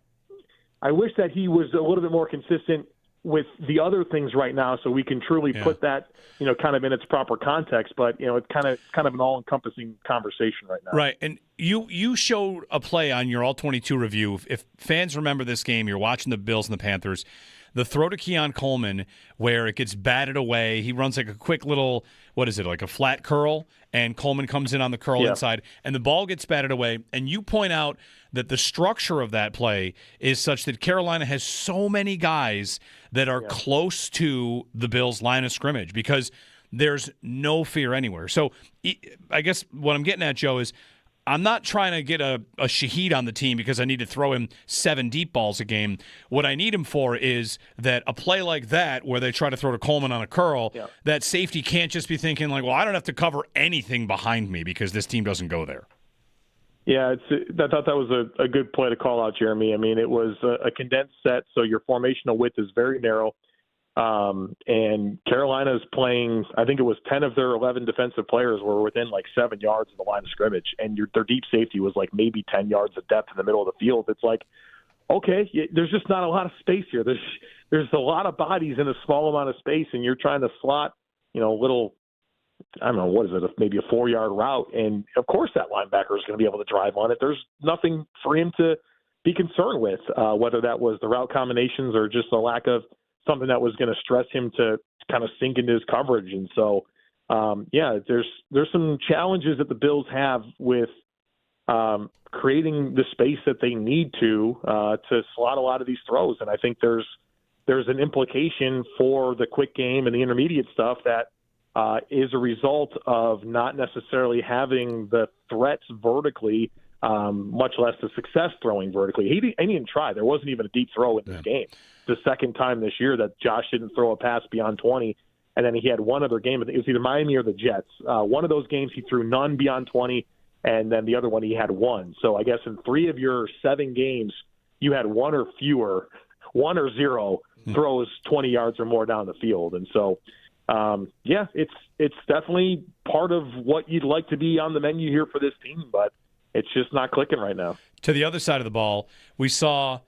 he was a little bit more consistent, with the other things right now, so we can truly put that, kind of in its proper context. But it's kind of an all-encompassing conversation right now. Right, and you showed a play on your All-22 review. If fans remember this game, you're watching the Bills and the Panthers. The throw to Keon Coleman where it gets batted away. He runs like a quick little, like a flat curl, and Coleman comes in on the curl inside, and the ball gets batted away. And you point out that the structure of that play is such that Carolina has so many guys that are close to the Bills' line of scrimmage because there's no fear anywhere. So I guess what I'm getting at, Joe, is I'm not trying to get a Shaheed on the team because I need to throw him 7 deep balls a game. What I need him for is that a play like that where they try to throw to Coleman on a curl, that safety can't just be thinking like, well, I don't have to cover anything behind me because this team doesn't go there. Yeah, I thought that was a good play to call out, Jeremy. I mean, it was a condensed set, so your formational width is very narrow. And Carolina is playing, I think it was 10 of their 11 defensive players were within like 7 yards of the line of scrimmage, and their deep safety was like maybe 10 yards of depth in the middle of the field. It's like, okay, there's just not a lot of space here. There's a lot of bodies in a small amount of space, and you're trying to slot, little, I don't know, what is it, maybe a 4-yard route. And of course that linebacker is going to be able to drive on it. There's nothing for him to be concerned with, whether that was the route combinations or just a lack of something that was going to stress him to kind of sink into his coverage. And so, there's some challenges that the Bills have with creating the space that they need to slot a lot of these throws. And I think there's an implication for the quick game and the intermediate stuff that is a result of not necessarily having the threats vertically, much less the success throwing vertically. He didn't try. There wasn't even a deep throw in this game. The second time this year that Josh didn't throw a pass beyond 20, and then he had one other game. It was either Miami or the Jets. One of those games he threw none beyond 20, and then the other one he had one. So I guess in 3 of your 7 games, you had 1 or fewer, 1 or 0 throws 20 yards or more down the field. And so, it's definitely part of what you'd like to be on the menu here for this team, but it's just not clicking right now. To the other side of the ball, we saw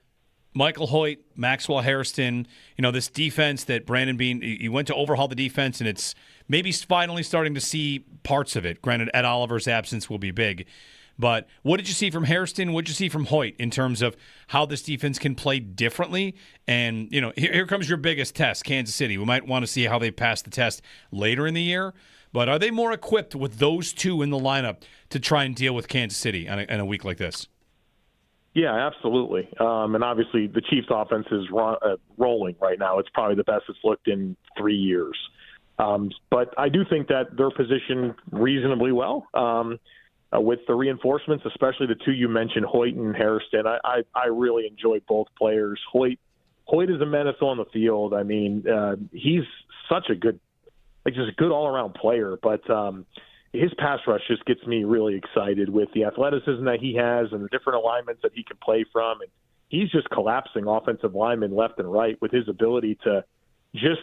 Michael Hoyt, Maxwell Hairston, this defense that Brandon Beane, he went to overhaul the defense, and it's maybe finally starting to see parts of it. Granted, Ed Oliver's absence will be big. But what did you see from Hairston? What did you see from Hoyt in terms of how this defense can play differently? And, here comes your biggest test, Kansas City. We might want to see how they pass the test later in the year. But are they more equipped with those two in the lineup to try and deal with Kansas City on a week like this? Yeah, absolutely. And obviously the Chiefs' offense is rolling right now. It's probably the best it's looked in 3 years. But I do think that they're positioned reasonably well with the reinforcements, especially the 2 you mentioned, Hoyt and Hairston. I really enjoy both players. Hoyt is a menace on the field. I mean, he's such a good, just a good all-around player. But his pass rush just gets me really excited with the athleticism that he has and the different alignments that he can play from. And he's just collapsing offensive linemen left and right with his ability to just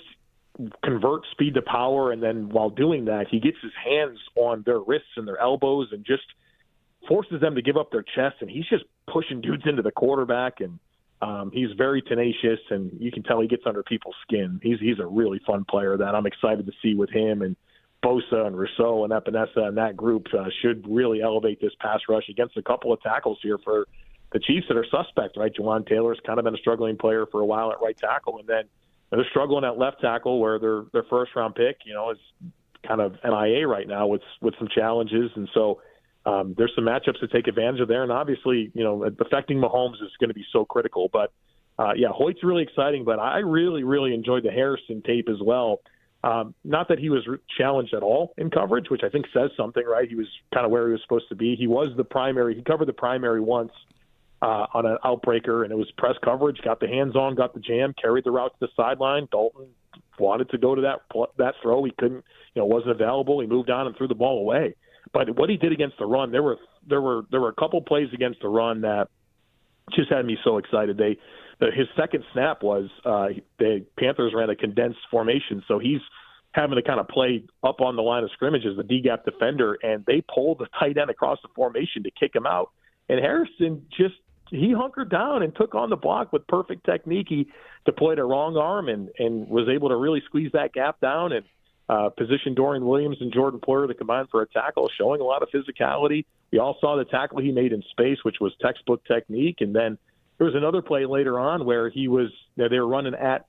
convert speed to power. And then while doing that, he gets his hands on their wrists and their elbows and just forces them to give up their chest. And he's just pushing dudes into the quarterback. And he's very tenacious, and you can tell he gets under people's skin. He's a really fun player that I'm excited to see with him. And Bosa and Rousseau and Epinesa and that group should really elevate this pass rush against a couple of tackles here for the Chiefs that are suspect, right? Jawan Taylor's kind of been a struggling player for a while at right tackle, and then they're struggling at left tackle where their first-round pick, is kind of MIA right now with some challenges. And so there's some matchups to take advantage of there. And obviously, affecting Mahomes is going to be so critical. But, Hoyt's really exciting, but I really, really enjoyed the Hairston tape as well. Not that he was challenged at all in coverage, which I think says something, right? He was kind of where he was supposed to be. He was the primary. He covered the primary once on an outbreaker, and it was press coverage, got the hands on, got the jam, carried the route to the sideline. Dalton wanted to go to that throw. He couldn't, wasn't available. He moved on and threw the ball away. But what he did against the run, there were a couple plays against the run that just had me so excited. His second snap was the Panthers ran a condensed formation, so he's having to kind of play up on the line of scrimmage as the D-gap defender, and they pulled the tight end across the formation to kick him out. And Harrison just he hunkered down and took on the block with perfect technique. He deployed a wrong arm and was able to really squeeze that gap down and position Dorian Williams and Jordan Poyer to combine for a tackle, showing a lot of physicality. We all saw the tackle he made in space, which was textbook technique. And then there was another play later on where they were running at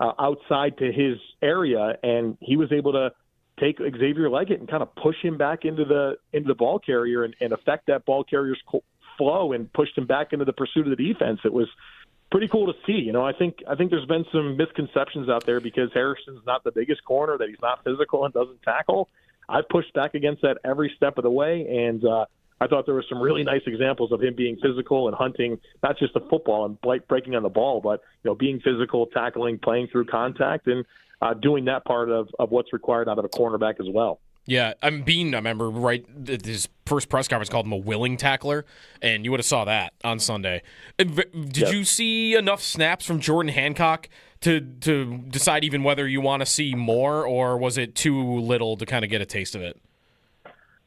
outside to his area, and he was able to take Xavier Leggett and kind of push him back into the ball carrier and affect that ball carrier's flow and pushed him back into the pursuit of the defense. It was pretty cool to see. I think there's been some misconceptions out there because Harrison's not the biggest corner, that he's not physical and doesn't tackle. I've pushed back against that every step of the way, and I thought there were some really nice examples of him being physical and hunting, not just the football and breaking on the ball, but being physical, tackling, playing through contact, and doing that part of what's required out of a cornerback as well. Yeah, I remember right, his first press conference called him a willing tackler, and you would have saw that on Sunday. Did you see enough snaps from Jordan Hancock to decide even whether you want to see more, or was it too little to kind of get a taste of it?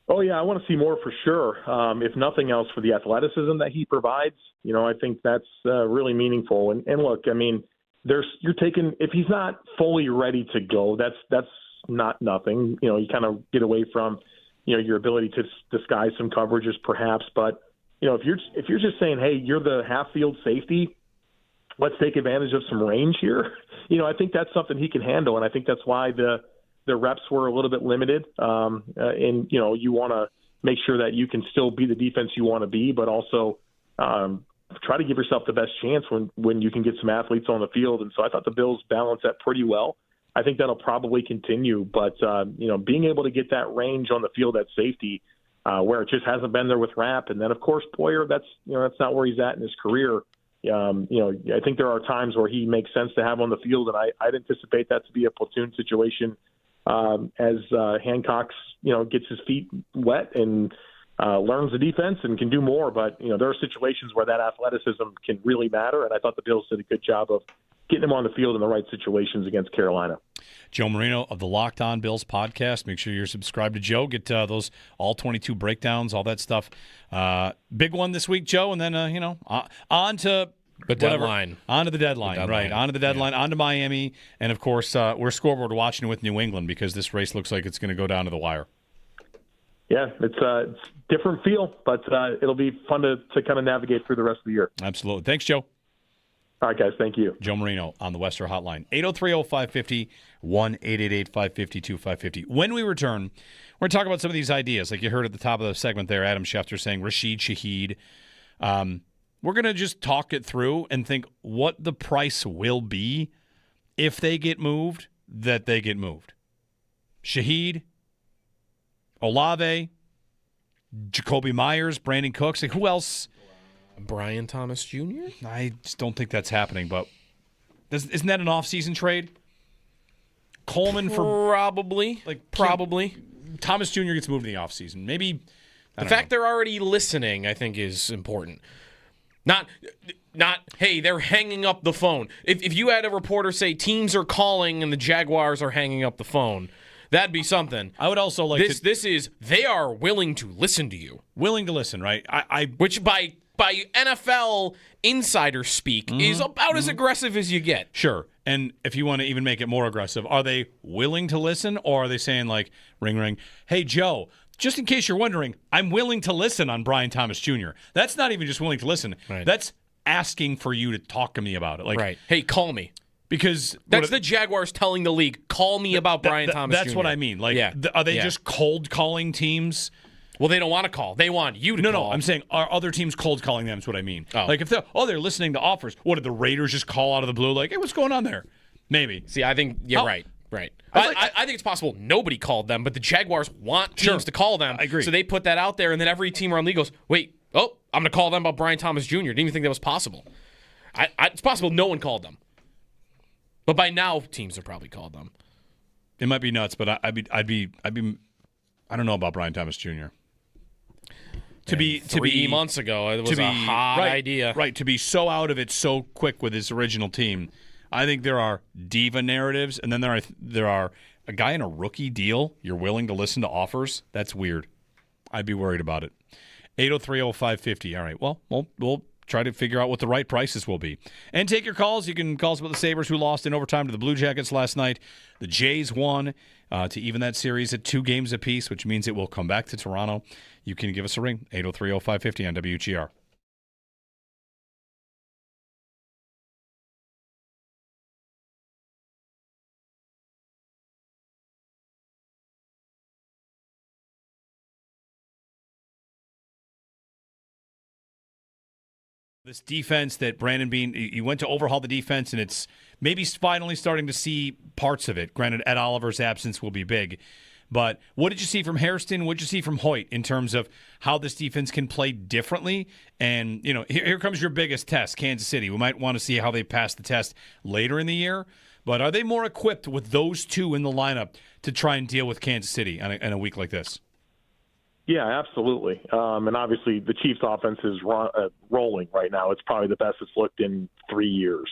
Oh, yeah, I want to see more for sure. If nothing else, for the athleticism that he provides, I think that's really meaningful. And look, I mean, if he's not fully ready to go, that's not nothing. You kind of get away from, your ability to disguise some coverages perhaps. But, if you're just saying, hey, you're the half field safety, let's take advantage of some range here. I think that's something he can handle. And I think that's why the reps were a little bit limited. And, you want to make sure that you can still be the defense you want to be, but also try to give yourself the best chance when you can get some athletes on the field. And so I thought the Bills balanced that pretty well. I think that'll probably continue, but being able to get that range on the field at safety, where it just hasn't been there with Rapp, and then of course Poyer, that's not where he's at in his career. I think there are times where he makes sense to have on the field, and I'd anticipate that to be a platoon situation as Hancock's gets his feet wet and learns the defense and can do more. But there are situations where that athleticism can really matter, and I thought the Bills did a good job of getting him on the field in the right situations against Carolina. Joe Marino of the Locked On Bills podcast. Make sure you're subscribed to Joe. Get those all 22 breakdowns, all that stuff. Big one this week, Joe, and then on to the deadline. On to the deadline, right? On to the deadline. On to Miami, and of course we're scoreboard watching with New England because this race looks like it's going to go down to the wire. Yeah, it's a different feel, but it'll be fun to kind of navigate through the rest of the year. Absolutely. Thanks, Joe. All right, guys. Thank you. Joe Marino on the Western Hotline. 803-0550, 1-888-552-550. When we return, we're going to talk about some of these ideas. Like you heard at the top of the segment there, Adam Schefter saying Rashid Shaheed. We're going to just talk it through and think what the price will be if they get moved, that they get moved. Shaheed, Olave, Jacoby Myers, Brandon Cooks. Like who else? Brian Thomas Jr.? I just don't think that's happening, but isn't that an off-season trade? Coleman probably. Thomas Jr. gets moved in the offseason. Maybe the fact they're already listening, I think, is important. Not hey, they're hanging up the phone. If you had a reporter say teams are calling and the Jaguars are hanging up the phone, that'd be something. I would also like this is they are willing to listen to you. Willing to listen, right? Which by NFL insider speak is about as aggressive as you get. Sure. And if you want to even make it more aggressive, are they willing to listen, or are they saying like, ring, ring, hey, Joe, just in case you're wondering, I'm willing to listen on Brian Thomas Jr. That's not even just willing to listen. Right. That's asking for you to talk to me about it. Like, right. Hey, call me. Because that's the Jaguars telling the league, call me about Brian Thomas Jr. That's what I mean. Like, are they just cold calling teams? Well, they don't want to call. They want you to call. No, I'm saying are other teams cold calling them is what I mean. Oh. Like if they're listening to offers, what did the Raiders just call out of the blue like, hey, what's going on there? Maybe. See, I think right. I think it's possible nobody called them, but the Jaguars want teams to call them. I agree. So they put that out there, and then every team around the league goes, wait, I'm going to call them about Brian Thomas Jr. Didn't even think that was possible. It's possible no one called them. But by now, teams have probably called them. It might be nuts, but I'd be I don't know about Brian Thomas Jr. To be 3 months ago, it was a hot idea. Right, to be so out of it so quick with his original team. I think there are diva narratives, and then there are a guy in a rookie deal. You're willing to listen to offers? That's weird. I'd be worried about it. 803-0550. All right, well, we'll try to figure out what the right prices will be. And take your calls. You can call us about the Sabres who lost in overtime to the Blue Jackets last night. The Jays won to even that series at 2 games apiece, which means it will come back to Toronto. You can give us a ring, 803-0550 on WGR. This defense that Brandon Beane, you went to overhaul the defense, and it's maybe finally starting to see parts of it. Granted, Ed Oliver's absence will be big. But what did you see from Hairston? What did you see from Hoyt in terms of how this defense can play differently? And, here comes your biggest test, Kansas City. We might want to see how they pass the test later in the year. But are they more equipped with those two in the lineup to try and deal with Kansas City in a week like this? Yeah, absolutely. And obviously the Chiefs' offense is rolling right now. It's probably the best it's looked in 3 years.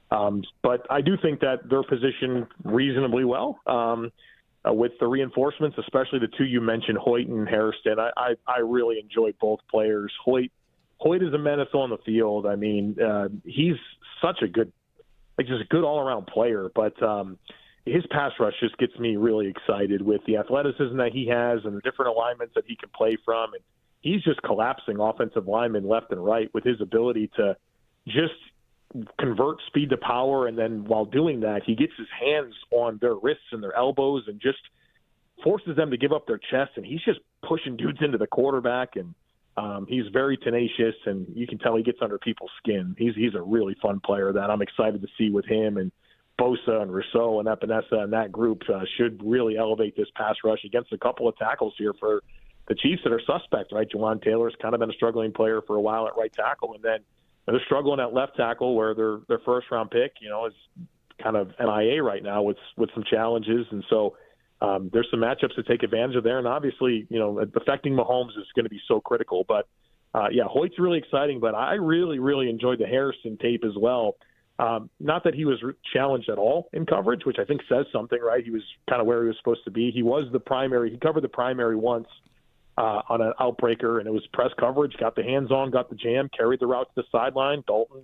But I do think that they're positioned reasonably well with the reinforcements, especially the two you mentioned, Hoyt and Hairston. I really enjoy both players. Hoyt is a menace on the field. I mean, he's such a good, just a good all-around player. But his pass rush just gets me really excited with the athleticism that he has and the different alignments that he can play from. And he's just collapsing offensive linemen left and right with his ability to just convert speed to power. And then while doing that, he gets his hands on their wrists and their elbows and just forces them to give up their chest. And he's just pushing dudes into the quarterback. And he's very tenacious, and you can tell he gets under people's skin. He's a really fun player that I'm excited to see with him. And Bosa and Rousseau and Epinesa and that group should really elevate this pass rush against a couple of tackles here for the Chiefs that are suspect, right? Jawan Taylor's kind of been a struggling player for a while at right tackle, and then they're struggling at left tackle where their first-round pick, is kind of MIA right now with some challenges. And so there's some matchups to take advantage of there. And obviously, affecting Mahomes is going to be so critical. But, Hoyt's really exciting, but I really, really enjoyed the Harrison tape as well. Not that he was challenged at all in coverage, which I think says something, right? He was kind of where he was supposed to be. He was the primary. He covered the primary once on an outbreaker, and it was press coverage, got the hands on, got the jam, carried the route to the sideline. Dalton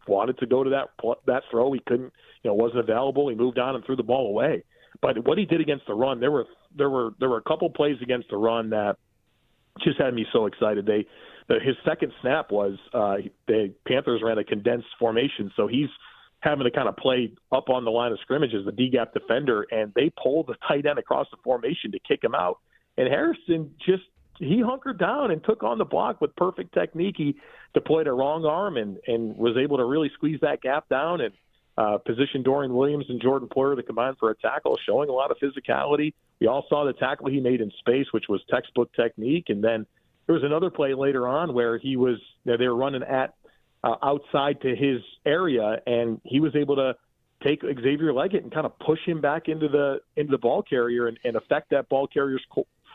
wanted to go to that throw. He couldn't, wasn't available. He moved on and threw the ball away. But what he did against the run, there were a couple plays against the run that just had me so excited. His second snap was the Panthers ran a condensed formation, so he's having to kind of play up on the line of scrimmage as the D-gap defender, and they pulled the tight end across the formation to kick him out. And Harrison he hunkered down and took on the block with perfect technique. He deployed a wrong arm and was able to really squeeze that gap down and position Dorian Williams and Jordan Poyer to combine for a tackle, showing a lot of physicality. We all saw the tackle he made in space, which was textbook technique, and then there was another play later on where they were running at outside to his area, and he was able to take Xavier Leggett and kind of push him back into the ball carrier and affect that ball carrier's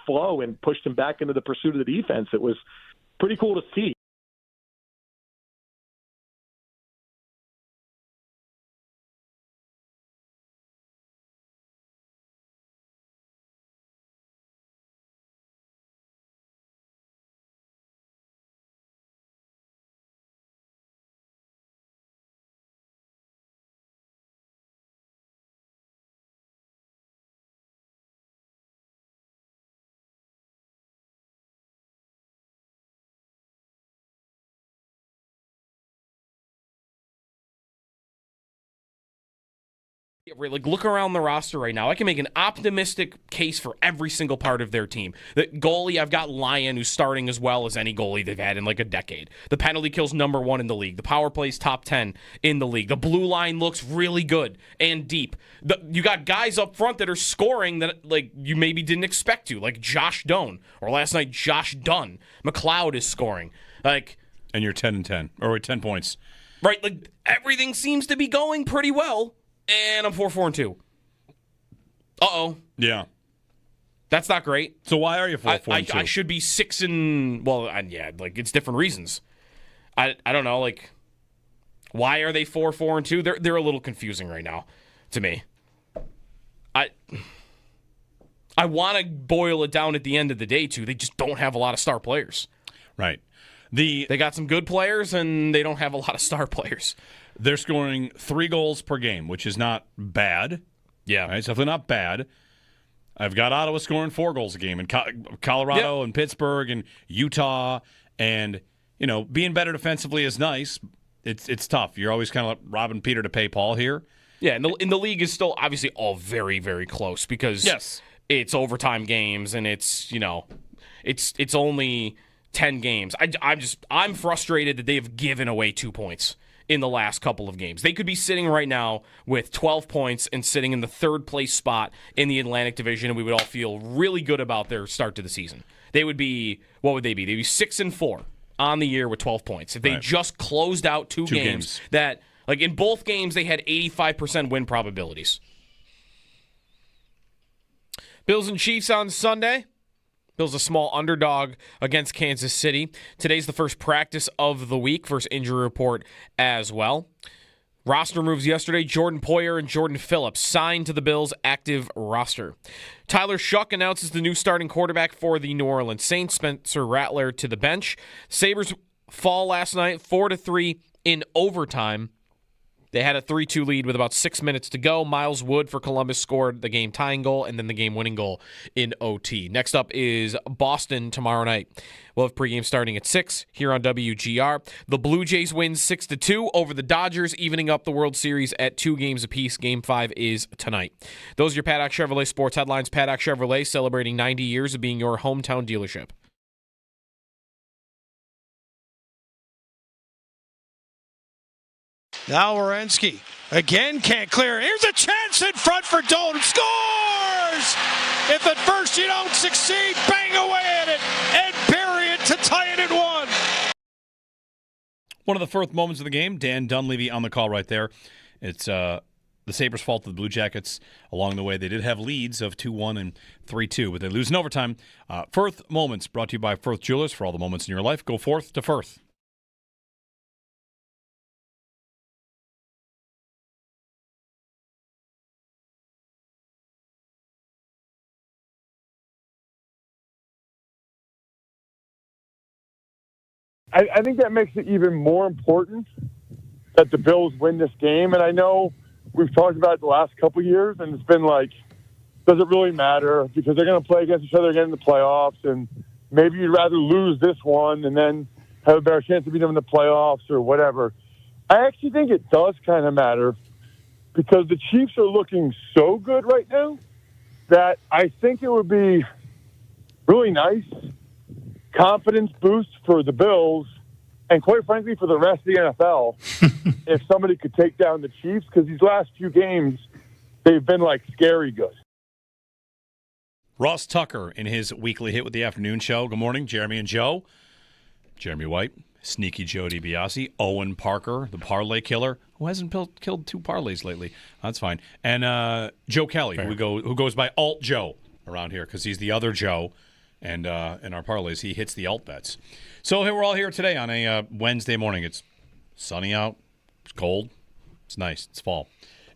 flow and pushed him back into the pursuit of the defense. It was pretty cool to see. Like, look around the roster right now. I can make an optimistic case for every single part of their team. The goalie, I've got Lyon, who's starting as well as any goalie they've had in like a decade. The penalty kill's #1 in the league. The power play's top 10 in the league. The blue line looks really good and deep. You got guys up front that are scoring that like you maybe didn't expect to, like Josh Doan, or last night Josh Dunn. McLeod is scoring. And you're 10-10, or 10 points. Right, like everything seems to be going pretty well. And I'm 4-4-2. Uh-oh. Yeah. That's not great. So why are you 4-4-2? I should be 6 and it's different reasons. I don't know, why are they 4-4-2? They're a little confusing right now to me. I want to boil it down at the end of the day too. They just don't have a lot of star players. Right. They got some good players, and they don't have a lot of star players. They're scoring 3 goals per game, which is not bad. Yeah. Right? It's definitely not bad. I've got Ottawa scoring 4 goals a game, and Colorado and Pittsburgh and Utah, and being better defensively is nice. It's tough. You're always kind of robbing Peter to pay Paul here. Yeah, and the league is still obviously all very, very close because it's overtime games, and it's only 10 games. I'm frustrated that they've given away 2 points in the last couple of games. They could be sitting right now with 12 points and sitting in the 3rd place spot in the Atlantic Division, and we would all feel really good about their start to the season. They would be, what would they be? They'd be 6-4 on the year with 12 points. If they just closed out two games that, like in both games, they had 85% win probabilities. Bills and Chiefs on Sunday. Bills a small underdog against Kansas City. Today's the first practice of the week, first injury report as well. Roster moves yesterday. Jordan Poyer and Jordan Phillips signed to the Bills' active roster. Tyler Shuck announces the new starting quarterback for the New Orleans Saints. Spencer Rattler to the bench. Sabres fall last night 4-3 in overtime. They had a 3-2 lead with about 6 minutes to go. Miles Wood for Columbus scored the game-tying goal and then the game-winning goal in OT. Next up is Boston tomorrow night. We'll have pregame starting at 6 here on WGR. The Blue Jays win 6-2 over the Dodgers, evening up the World Series at 2 games apiece. Game 5 is tonight. Those are your Paddock Chevrolet sports headlines. Paddock Chevrolet celebrating 90 years of being your hometown dealership. Now Werenski again can't clear. Here's a chance in front for Dolan. Scores! If at first you don't succeed, bang away at it and bury it to tie it at 1. One of the first moments of the game, Dan Dunleavy on the call right there. It's the Sabres' fault to the Blue Jackets. Along the way, they did have leads of 2-1 and 3-2, but they lose in overtime. Firth Moments brought to you by Firth Jewelers. For all the moments in your life, go forth to Firth. I think that makes it even more important that the Bills win this game. And I know we've talked about it the last couple of years, and it's been like, does it really matter? Because they're going to play against each other again in the playoffs, and maybe you'd rather lose this one and then have a better chance to beat them in the playoffs or whatever. I actually think it does kind of matter because the Chiefs are looking so good right now that I think it would be really nice confidence boost for the Bills and, quite frankly, for the rest of the NFL if somebody could take down the Chiefs, because these last few games, they've been, like, scary good. Ross Tucker in his weekly hit with the afternoon show. Good morning, Jeremy and Joe. Jeremy White, Sneaky Joe DiBiase, Owen Parker, the parlay killer, who hasn't killed 2 parlays lately. That's fine. And Joe Kelly, who goes by Alt Joe around here because he's the other Joe. And in our parlays, he hits the alt bets. So we're all here today on a Wednesday morning. It's sunny out. It's cold. It's nice. It's fall.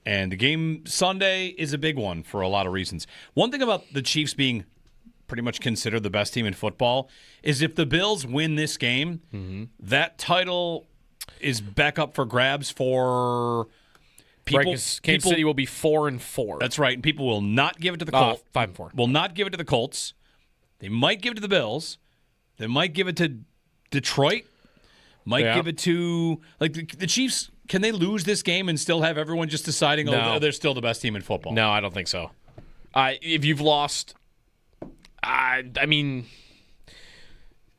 And the game Sunday is a big one for a lot of reasons. One thing about the Chiefs being pretty much considered the best team in football is if the Bills win this game, that title is back up for grabs for people. Kansas City will be 4-4. That's right. And people will not give it to the Colts. 5-4. Will not give it to the Colts. They might give it to the Bills. They might give it to Detroit. Might give it to the Chiefs. Can they lose this game and still have everyone just deciding, they're still the best team in football? No, I don't think so. If you've lost, I mean,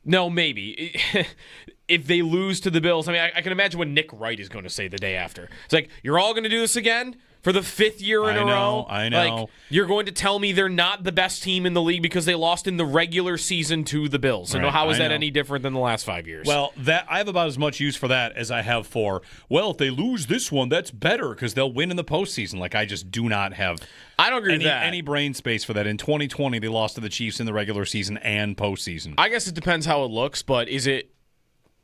no, maybe. If they lose to the Bills, I mean, I can imagine what Nick Wright is going to say the day after. It's like, you're all going to do this again? For the 5th year in a row? I know. Like, you're going to tell me they're not the best team in the league because they lost in the regular season to the Bills. Right. And how is that any different than the last 5 years? Well, I have about as much use for that as I have for, if they lose this one, that's better because they'll win in the postseason. Like, I just do not have I don't agree with that. Any brain space for that. In 2020, they lost to the Chiefs in the regular season and postseason. I guess it depends how it looks, but is it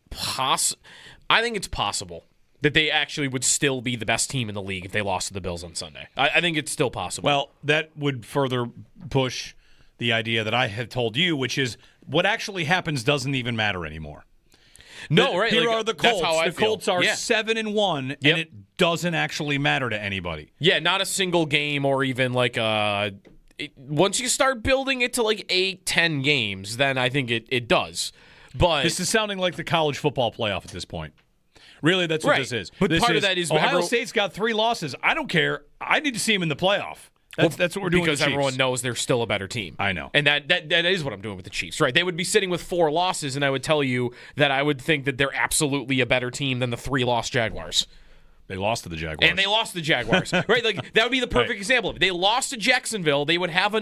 possible? I think it's possible that they actually would still be the best team in the league if they lost to the Bills on Sunday. I think it's still possible. Well, that would further push the idea that I have told you, which is what actually happens doesn't even matter anymore. No, right? Here like, are the that's Colts. how I The feel. Colts are Yeah. 7-1, and it doesn't actually matter to anybody. Yeah, not a single game or even like once you start building it to like 8-10 games, then I think it does. But This is sounding like the college football playoff at this point. Really, that's what Right. this is. But this part of that is Ohio State's got 3 losses. I don't care. I need to see them in the playoff. That's what we're doing because with the everyone Chiefs. knows they're still a better team. I know. And that is what I'm doing with the Chiefs, right? They would be sitting with 4 losses, and I would tell you that I would think that they're absolutely a better team than the 3-loss Jaguars. They lost to the Jaguars. And they lost to the Jaguars, right? Like that would be the perfect example. If they lost to Jacksonville, they would have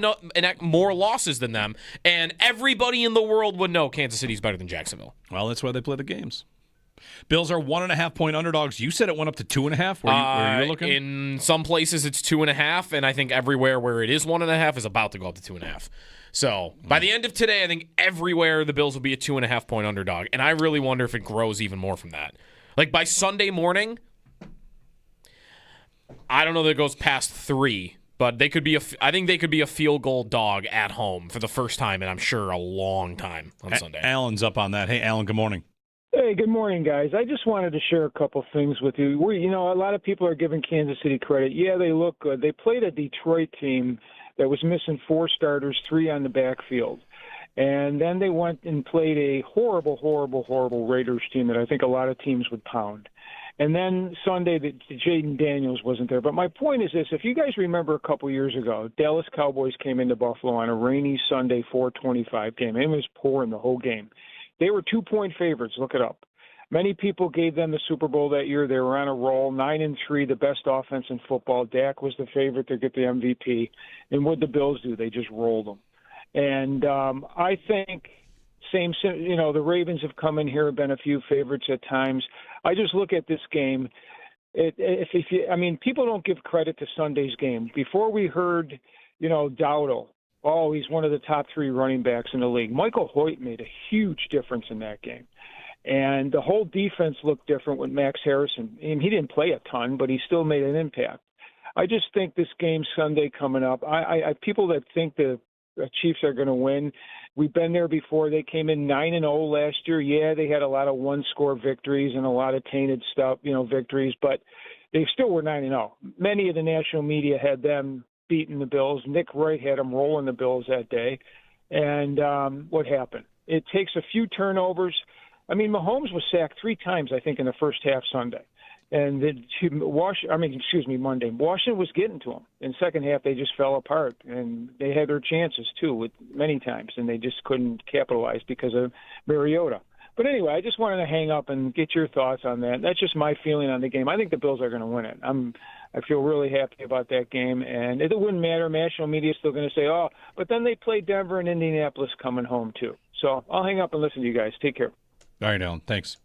more losses than them, and everybody in the world would know Kansas City's better than Jacksonville. Well, that's why they play the games. Bills are 1.5-point underdogs. You said it went up to 2.5. Where you were looking? In some places, it's 2.5, and I think everywhere where it is 1.5 is about to go up to 2.5. So by the end of today, I think everywhere the Bills will be a 2.5-point underdog, and I really wonder if it grows even more from that. Like by Sunday morning, I don't know that it goes past 3. But they could be I think they could be a field goal dog at home for the first time, and I'm sure a long time on Sunday. Alan's up on that. Hey, Alan, good morning. Hey, good morning, guys. I just wanted to share a couple things with you. A lot of people are giving Kansas City credit. Yeah, they look good. They played a Detroit team that was missing 4 starters, 3 on the backfield. And then they went and played a horrible, horrible, horrible Raiders team that I think a lot of teams would pound. And then Sunday, Jaden Daniels wasn't there. But my point is this. If you guys remember a couple years ago, Dallas Cowboys came into Buffalo on a rainy Sunday 4:25 game. It was pouring the whole game. They were 2-point favorites. Look it up. Many people gave them the Super Bowl that year. They were on a roll, 9-3, the best offense in football. Dak was the favorite to get the MVP. And what did the Bills do? They just rolled them. And I think the Ravens have come in here, have been a few favorites at times. I just look at this game. People don't give credit to Sunday's game. Before we heard, Dowdle, he's one of the top 3 running backs in the league. Michael Hoyt made a huge difference in that game. And the whole defense looked different with Max Harrison. He didn't play a ton, but he still made an impact. I just think this game Sunday coming up, people that think the Chiefs are going to win, we've been there before. They came in 9-0 last year. Yeah, they had a lot of one-score victories and a lot of tainted stuff, victories, but they still were 9-0. Many of the national media had them beating the Bills. Nick Wright had them rolling the Bills that day. And what happened? It takes a few turnovers. Mahomes was sacked 3 times, I think, in the first half Sunday. And Monday. Washington was getting to them. In the second half, they just fell apart. And they had their chances, too, with many times. And they just couldn't capitalize because of Mariota. But anyway, I just wanted to hang up and get your thoughts on that. That's just my feeling on the game. I think the Bills are going to win it. I feel really happy about that game. And it wouldn't matter. National media is still going to say, but then they play Denver and Indianapolis coming home, too. So I'll hang up and listen to you guys. Take care. All right, Alan. Thanks.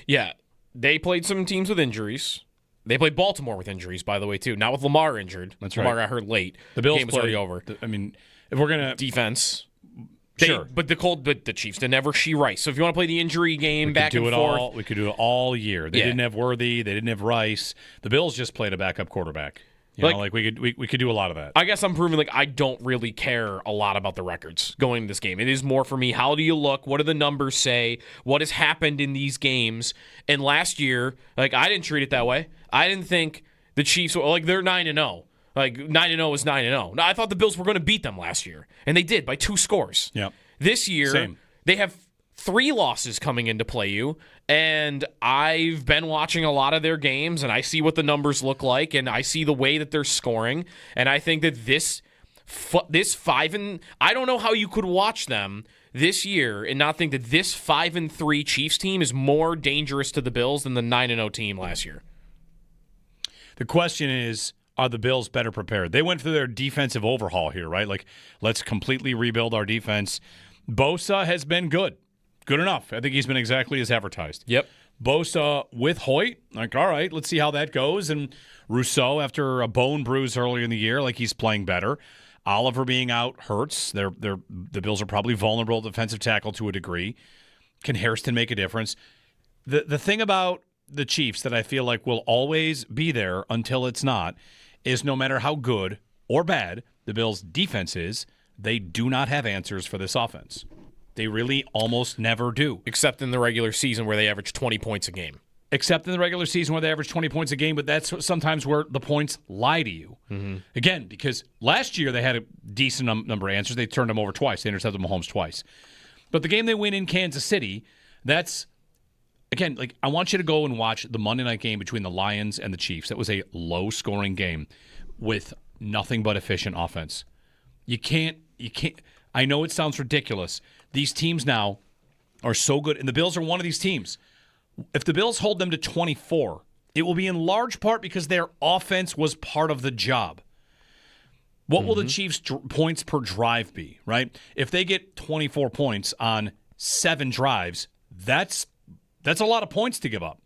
Yeah. They played some teams with injuries. They played Baltimore with injuries, by the way, too. Not with Lamar injured. That's Lamar right. got hurt late. The Bills game was already over. If we're gonna defense, sure. But the Chiefs didn't have Rashee Rice. So if you want to play the injury game back and forth, we could do it all year. They didn't have Worthy. They didn't have Rice. The Bills just played a backup quarterback. We could do a lot of that. I guess I'm proving I don't really care a lot about the records going into this game. It is more for me, how do you look? What do the numbers say? What has happened in these games? And last year, I didn't treat it that way. I didn't think the Chiefs were they're 9-0. 9-0 is 9-0. I thought the Bills were going to beat them last year, and they did by 2 scores. Yep. This year, they have 3 losses coming into play you, and I've been watching a lot of their games, and I see what the numbers look like, and I see the way that they're scoring, and I think that this 5 I don't know how you could watch them this year and not think that this 5-3 Chiefs team is more dangerous to the Bills than the 9-0 team last year. The question is, are the Bills better prepared? They went through their defensive overhaul here, right? Let's completely rebuild our defense. Bosa has been good. Good enough. I think he's been exactly as advertised. Yep. Bosa with Hoyt, all right, let's see how that goes. And Rousseau, after a bone bruise earlier in the year, he's playing better. Oliver being out hurts. The Bills are probably vulnerable defensive tackle to a degree. Can Hairston make a difference? The thing about the Chiefs that I feel like will always be there until it's not is no matter how good or bad the Bills' defense is, they do not have answers for this offense. They really almost never do. Except in the regular season where they average 20 points a game. Except in the regular season where they average 20 points a game, but that's sometimes where the points lie to you. Mm-hmm. Again, because last year they had a decent number of answers. They turned them over twice. They intercepted Mahomes twice. But the game they win in Kansas City, that's, again, like I want you to go and watch the Monday night game between the Lions and the Chiefs. That was a low-scoring game with nothing but efficient offense. You can't, I know it sounds ridiculous. These teams now are so good, and the Bills are one of these teams. If the Bills hold them to 24, it will be in large part because their offense was part of the job. What will the Chiefs' points per drive be, right? If they get 24 points on 7 drives, that's a lot of points to give up.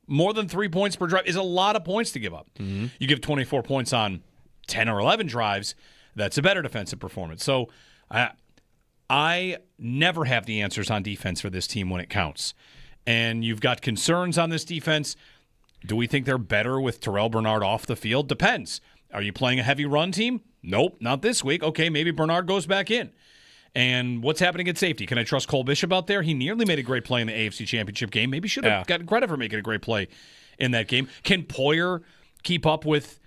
More than 3 points per drive is a lot of points to give up. Mm-hmm. You give 24 points on 10 or 11 drives, that's a better defensive performance. So I never have the answers on defense for this team when it counts. And you've got concerns on this defense. Do we think they're better with Terrell Bernard off the field? Depends. Are you playing a heavy run team? Nope, not this week. Okay, maybe Bernard goes back in. And what's happening at safety? Can I trust Cole Bishop out there? He nearly made a great play in the AFC Championship game. Maybe should have gotten credit for making a great play in that game. Can Poyer keep up with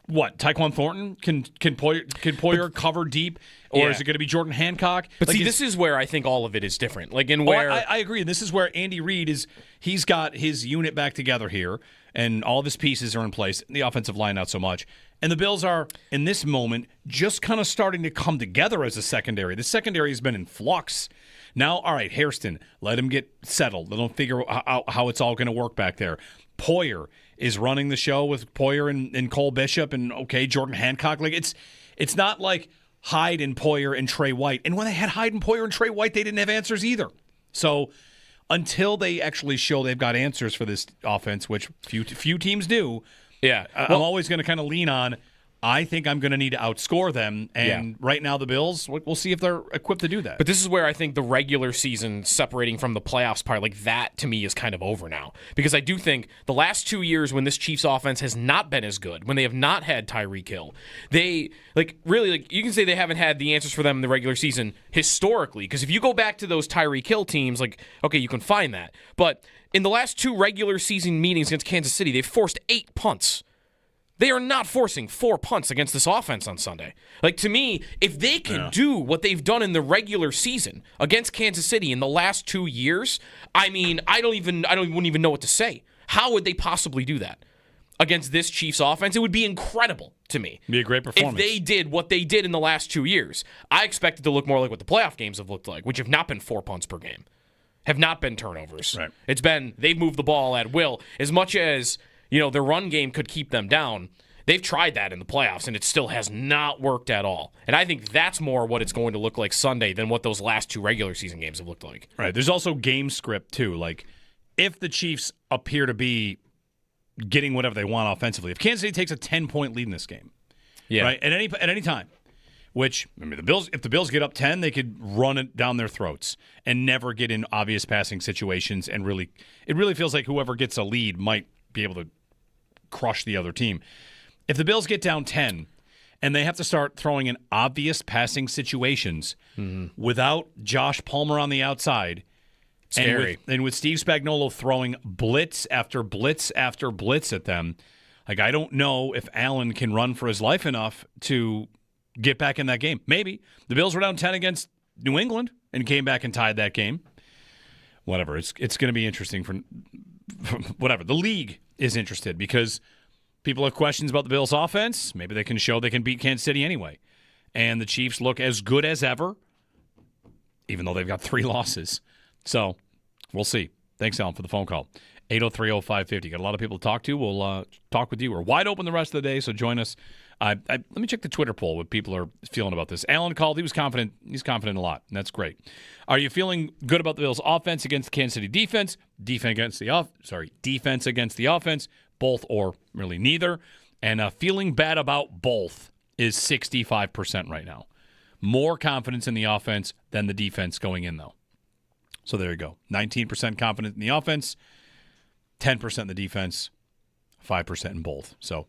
what? Tyquan Thornton? Can Poyer cover deep? Or is it going to be Jordan Hancock? But see, this is where I think all of it is different. Like in where I agree. And this is where Andy Reid he's got his unit back together here, and all of his pieces are in place. The offensive line, not so much. And the Bills are, in this moment, just kind of starting to come together as a secondary. The secondary has been in flux. Now, all right, Hairston, let him get settled. Let him figure out how it's all going to work back there. Poyer is running the show with Poyer and Cole Bishop and, okay, Jordan Hancock. Like it's not like Hyde and Poyer and Trey White. And when they had Hyde and Poyer and Trey White, they didn't have answers either. So until they actually show they've got answers for this offense, which few teams do, I'm always going to kind of lean on, I think I'm going to need to outscore them. And right now the Bills, we'll see if they're equipped to do that. But this is where I think the regular season separating from the playoffs part, like that to me is kind of over now. Because I do think the last 2 years when this Chiefs offense has not been as good, when they have not had Tyreek Hill, they, you can say they haven't had the answers for them in the regular season historically. Because if you go back to those Tyreek Hill teams, okay, you can find that. But in the last 2 regular season meetings against Kansas City, they've forced 8 punts. They are not forcing 4 punts against this offense on Sunday. To me, if they can do what they've done in the regular season against Kansas City in the last 2 years, I wouldn't even know what to say. How would they possibly do that against this Chiefs offense? It would be incredible to me. It'd be a great performance. If they did what they did in the last 2 years. I expect it to look more like what the playoff games have looked like, which have not been 4 punts per game, have not been turnovers. Right. It's been they've moved the ball at will. As much as their run game could keep them down, they've tried that in the playoffs, and it still has not worked at all. And I think that's more what it's going to look like Sunday than what those last 2 regular season games have looked like. Right. There's also game script, too. If the Chiefs appear to be getting whatever they want offensively, if Kansas City takes a 10-point lead in this game, right, at any time, which, if the Bills get up 10, they could run it down their throats and never get in obvious passing situations, and it really feels like whoever gets a lead might be able to crush the other team. If the Bills get down 10 and they have to start throwing in obvious passing situations without Josh Palmer on the outside, scary, and with Steve Spagnuolo throwing blitz after blitz after blitz at them, I don't know if Allen can run for his life enough to get back in that game. Maybe. The Bills were down 10 against New England and came back and tied that game. Whatever. It's going to be interesting for whatever. The league is interested because people have questions about the Bills' offense. Maybe they can show they can beat Kansas City anyway. And the Chiefs look as good as ever, even though they've got 3 losses. So we'll see. Thanks, Alan, for the phone call. 803-0550. Got a lot of people to talk to. We'll talk with you. We're wide open the rest of the day, so join us. Let me check the Twitter poll, what people are feeling about this. Alan called. He was confident. He's confident a lot, and that's great. Are you feeling good about the Bills' offense against the Kansas City defense? Defense against the offense? Both or really neither. And feeling bad about both is 65% right now. More confidence in the offense than the defense going in, though. So there you go. 19% confident in the offense, 10% in the defense, 5% in both. So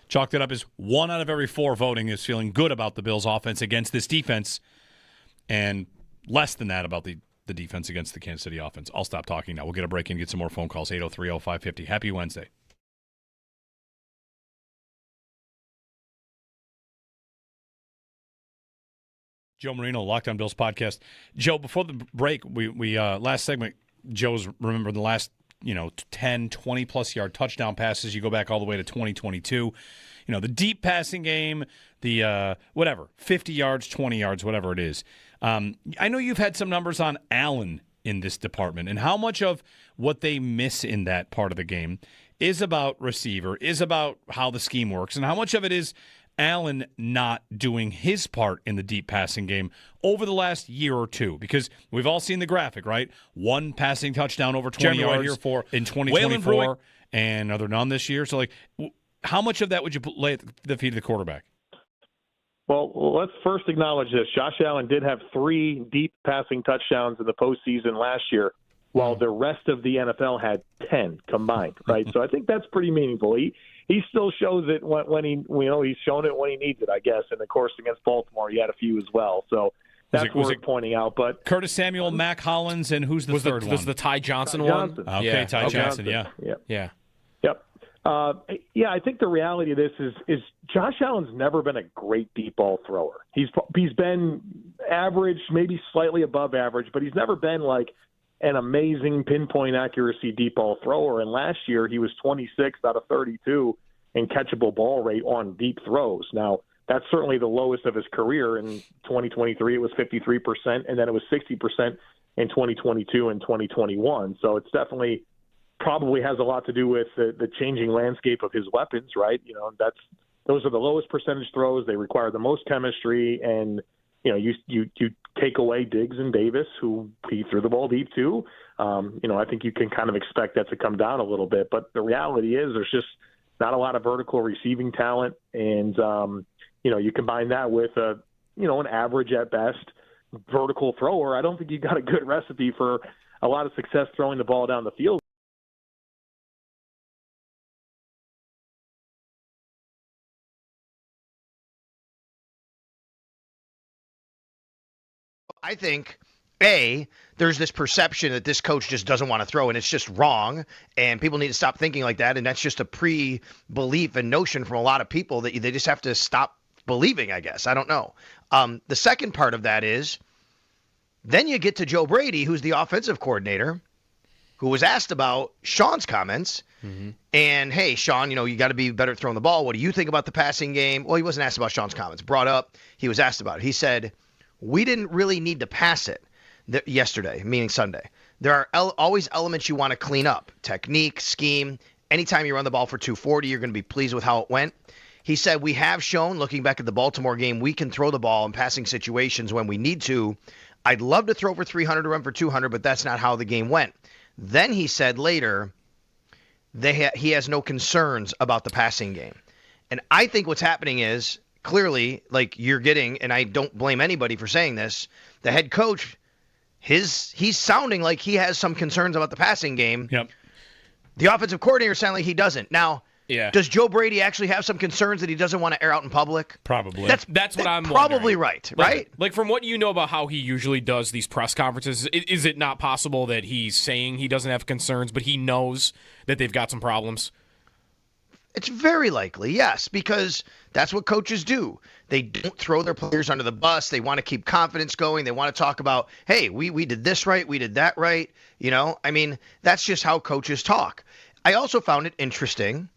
chalked it up as 1 out of every 4 voting is feeling good about the Bills' offense against this defense. and less than that about the defense against the Kansas City offense. I'll stop talking now. We'll get a break and get some more phone calls. 803-0550. Happy Wednesday. Joe Marino, Locked On Bills podcast. Joe, before the break, we last segment, Joe's remember the last 10, 20-plus yard touchdown passes. You go back all the way to 2022. The deep passing game, the 50 yards, 20 yards, whatever it is. I know you've had some numbers on Allen in this department and how much of what they miss in that part of the game is about receiver, is about how the scheme works, and how much of it is Allen not doing his part in the deep passing game over the last year or two, because we've all seen the graphic, right? One passing touchdown over 20 yards here for in 2024, and are there none this year? So, how much of that would you lay at the feet of the quarterback? Well, let's first acknowledge this. Josh Allen did have 3 deep passing touchdowns in the postseason last year, while the rest of the NFL had 10 combined, right? So I think that's pretty meaningful. He still shows it when he's shown it when he needs it, I guess. And of course, against Baltimore, he had a few as well. So that's worth pointing out. But Curtis Samuel, Mac Hollins, and who's the third one? Was the Ty Johnson one? Okay, Ty Johnson. Yeah. Yep. I think the reality of this is Josh Allen's never been a great deep ball thrower. He's been average, maybe slightly above average, but he's never been like an amazing pinpoint accuracy deep ball thrower. And last year he was 26 out of 32 in catchable ball rate on deep throws. Now, that's certainly the lowest of his career. In 2023, it was 53%, and then it was 60% in 2022 and 2021. So it's definitely probably has a lot to do with the changing landscape of his weapons, right? Those are the lowest percentage throws. They require the most chemistry, and you take away Diggs and Davis, who he threw the ball deep to. I think you can kind of expect that to come down a little bit. But the reality is there's just not a lot of vertical receiving talent. And, you combine that with an average at best vertical thrower. I don't think you got a good recipe for a lot of success throwing the ball down the field. I think, there's this perception that this coach just doesn't want to throw, and it's just wrong, and people need to stop thinking like that, and that's just a pre-belief and notion from a lot of people that they just have to stop believing, I guess. I don't know. The second part of that is then you get to Joe Brady, who's the offensive coordinator, who was asked about Sean's comments, and, hey, Sean, you got to be better at throwing the ball. What do you think about the passing game? Well, he wasn't asked about Sean's comments. Brought up, he was asked about it. He said, we didn't really need to pass it yesterday, meaning Sunday. There are always elements you want to clean up. Technique, scheme. Anytime you run the ball for 240, you're going to be pleased with how it went. He said, we have shown, looking back at the Baltimore game, we can throw the ball in passing situations when we need to. I'd love to throw for 300 or run for 200, but that's not how the game went. Then he said later, he has no concerns about the passing game. And I think what's happening is, clearly, like you're getting, and I don't blame anybody for saying this, the head coach, he's sounding like he has some concerns about the passing game. Yep. The offensive coordinator sounding like he doesn't. Now, does Joe Brady actually have some concerns that he doesn't want to air out in public? Probably. That's what I'm probably wondering. right? Like from what you know about how he usually does these press conferences, is it not possible that he's saying he doesn't have concerns, but he knows that they've got some problems? It's very likely, yes, because that's what coaches do. They don't throw their players under the bus. They want to keep confidence going. They want to talk about, hey, we did this right, we did that right. That's just how coaches talk. I also found it interesting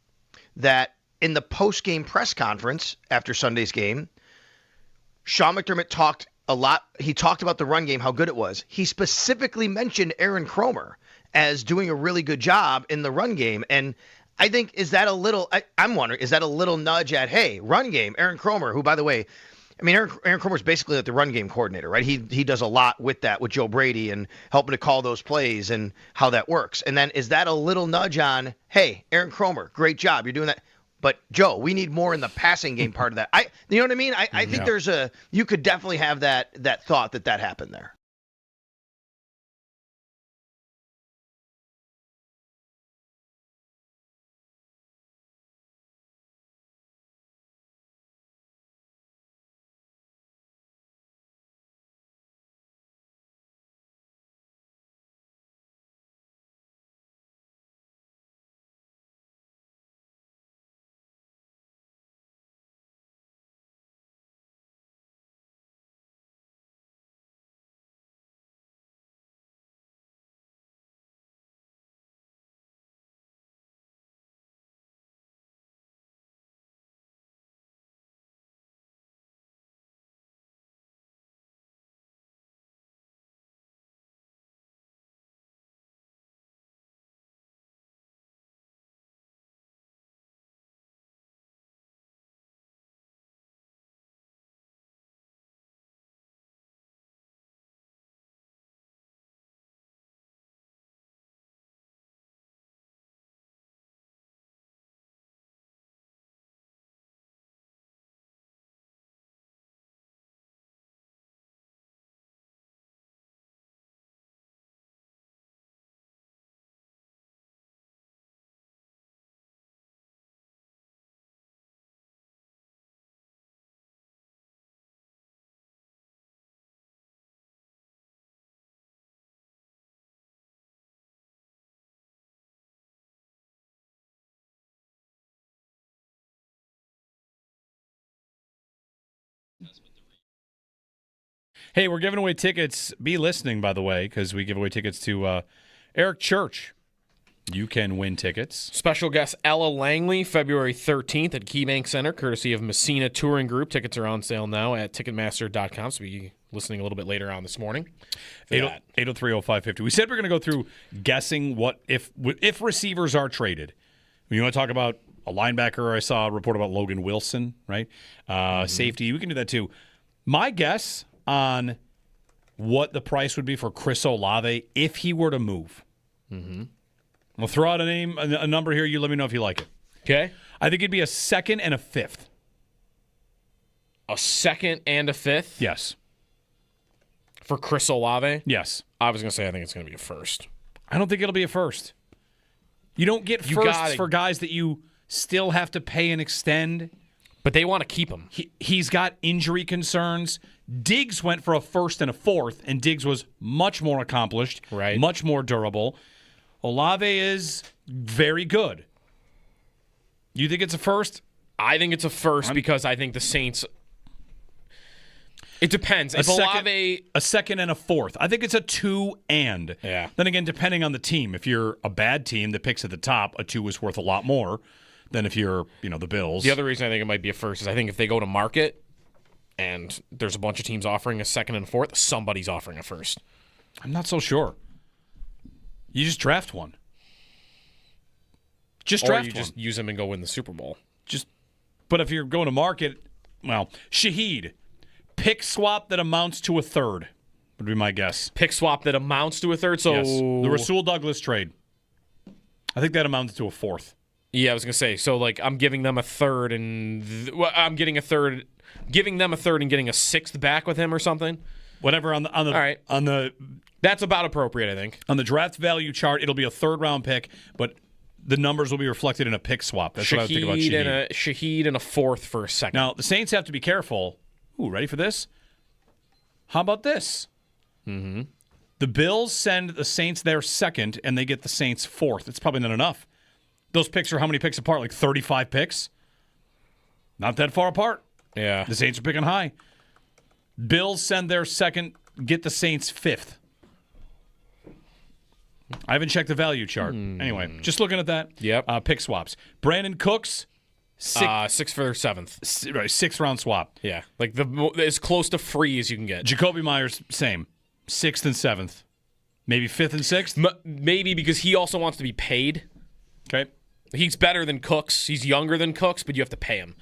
that in the post-game press conference after Sunday's game, Sean McDermott talked a lot. He talked about the run game, how good it was. He specifically mentioned Aaron Kromer as doing a really good job in the run game. And I think, I'm wondering, is that a little nudge at, hey, run game, Aaron Kromer, who, by the way, Aaron Kromer is basically like the run game coordinator, right? He does a lot with that, with Joe Brady and helping to call those plays and how that works. And then is that a little nudge on, hey, Aaron Kromer, great job, you're doing that. But, Joe, we need more in the passing game part of that. You know what I mean? I think you could definitely have that thought that happened there. Hey, we're giving away tickets. Be listening, by the way, because we give away tickets to Eric Church. You can win tickets. Special guest Ella Langley, February 13th at KeyBank Center, courtesy of Messina Touring Group. Tickets are on sale now at Ticketmaster.com, so be listening a little bit later on this morning. 803-0550. We said we're going to go through guessing what if receivers are traded. You want to talk about a linebacker? I saw a report about Logan Wilson, right? Safety. We can do that too. My guess on what the price would be for Chris Olave if he were to move. We'll throw out a number here. You let me know if you like it. Okay. I think it'd be a second and a fifth. A second and a fifth? Yes. For Chris Olave? Yes. I was going to say I think it's going to be a first. I don't think it'll be a first. You don't get firsts for guys that you still have to pay and extend. But they want to keep him. He's got injury concerns. Diggs went for a first and a fourth, and Diggs was much more accomplished, right? Much more durable. Olave is very good. You think it's a first? I think it's a first because I think the Saints. It depends. A second and a fourth. I think it's a 2 and. Yeah. Then again, depending on the team. If you're a bad team that picks at the top, a 2 is worth a lot more than if you're, the Bills. The other reason I think it might be a first is I think if they go to market and there's a bunch of teams offering a second and a fourth, somebody's offering a first. I'm not so sure. You just draft one. Or you just use them and go win the Super Bowl. But if you're going to market, Shaheed, pick swap that amounts to a third would be my guess. Pick swap that amounts to a third? So yes. The Rasul Douglas trade. I think that amounts to a fourth. Yeah, I was going to say, so I'm giving them a third and I'm getting a third, giving them a third and getting a sixth back with him or something. Whatever on the all right. On the that's about appropriate, I think. On the draft value chart, it'll be a third round pick, but the numbers will be reflected in a pick swap. That's what I would think about Shaheed. Shaheed and a fourth for a second. Now, the Saints have to be careful. Ooh, ready for this? How about this? Mm-hmm. The Bills send the Saints their second, and they get the Saints fourth. It's probably not enough. Those picks are how many picks apart? Like 35 picks? Not that far apart. Yeah. The Saints are picking high. Bills send their second, get the Saints fifth. I haven't checked the value chart. Anyway, just looking at that. Yep. Pick swaps. Brandon Cooks, six for their seventh. Right, sixth round swap. Yeah. As close to free as you can get. Jacoby Myers, same. Sixth and seventh. Maybe fifth and sixth? Maybe because he also wants to be paid. Okay. He's better than Cooks. He's younger than Cooks, but you have to pay him.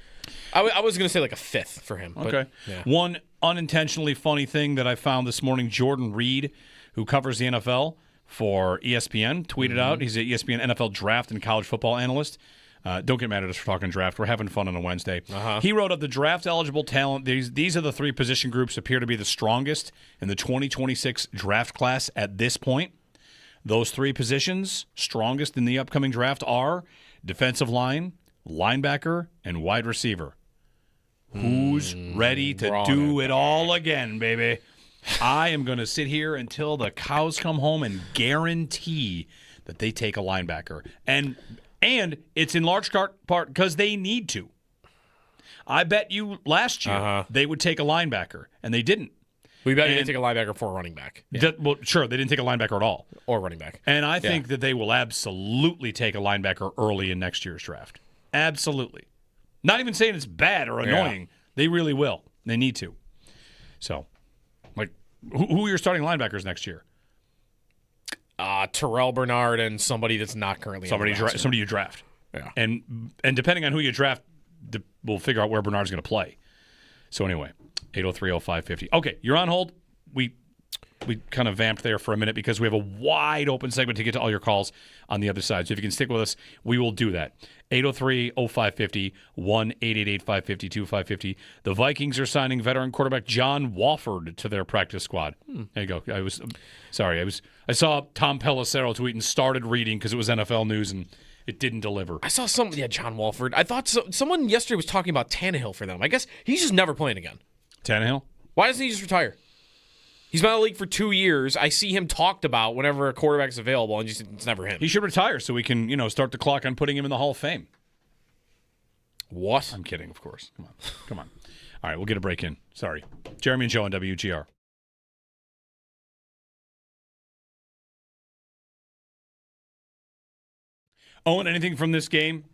I was going to say a fifth for him. Okay. But, yeah. One unintentionally funny thing that I found this morning, Jordan Reed, who covers the NFL for ESPN, tweeted out. He's an ESPN NFL draft and college football analyst. Don't get mad at us for talking draft. We're having fun on a Wednesday. He wrote up the draft-eligible talent. These are the three position groups appear to be the strongest in the 2026 draft class at this point. Those three positions, strongest in the upcoming draft, are defensive line, linebacker, and wide receiver. Who's ready to do it all again, baby? I am going to sit here until the cows come home and guarantee that they take a linebacker. And it's in large part because they need to. I bet you last year they would take a linebacker, and they didn't. We bet they didn't take a linebacker for a running back. Yeah. Sure, they didn't take a linebacker at all. Or running back. And I think that they will absolutely take a linebacker early in next year's draft. Absolutely. Not even saying it's bad or annoying. Yeah. They really will. They need to. So, who are your starting linebackers next year? Terrell Bernard and somebody that's not currently somebody you draft. Yeah. And depending on who you draft, we'll figure out where Bernard's going to play. So anyway, 803-0550. Okay, you're on hold. We kind of vamped there for a minute because we have a wide open segment to get to all your calls on the other side. So if you can stick with us, we will do that. 803-0550, 1-888-552-550. The Vikings are signing veteran quarterback John Wofford to their practice squad. There you go. I saw Tom Pelissero tweet and started reading because it was NFL news and it didn't deliver. I saw John Wofford. I thought someone yesterday was talking about Tannehill for them. I guess he's just never playing again. Tannehill? Why doesn't he just retire? He's been in the league for 2 years. I see him talked about whenever a quarterback's available, and it's never him. He should retire so we can, start the clock on putting him in the Hall of Fame. What? I'm kidding, of course. Come on. All right, we'll get a break in. Sorry. Jeremy and Joe on WGR. Owen, anything from this game?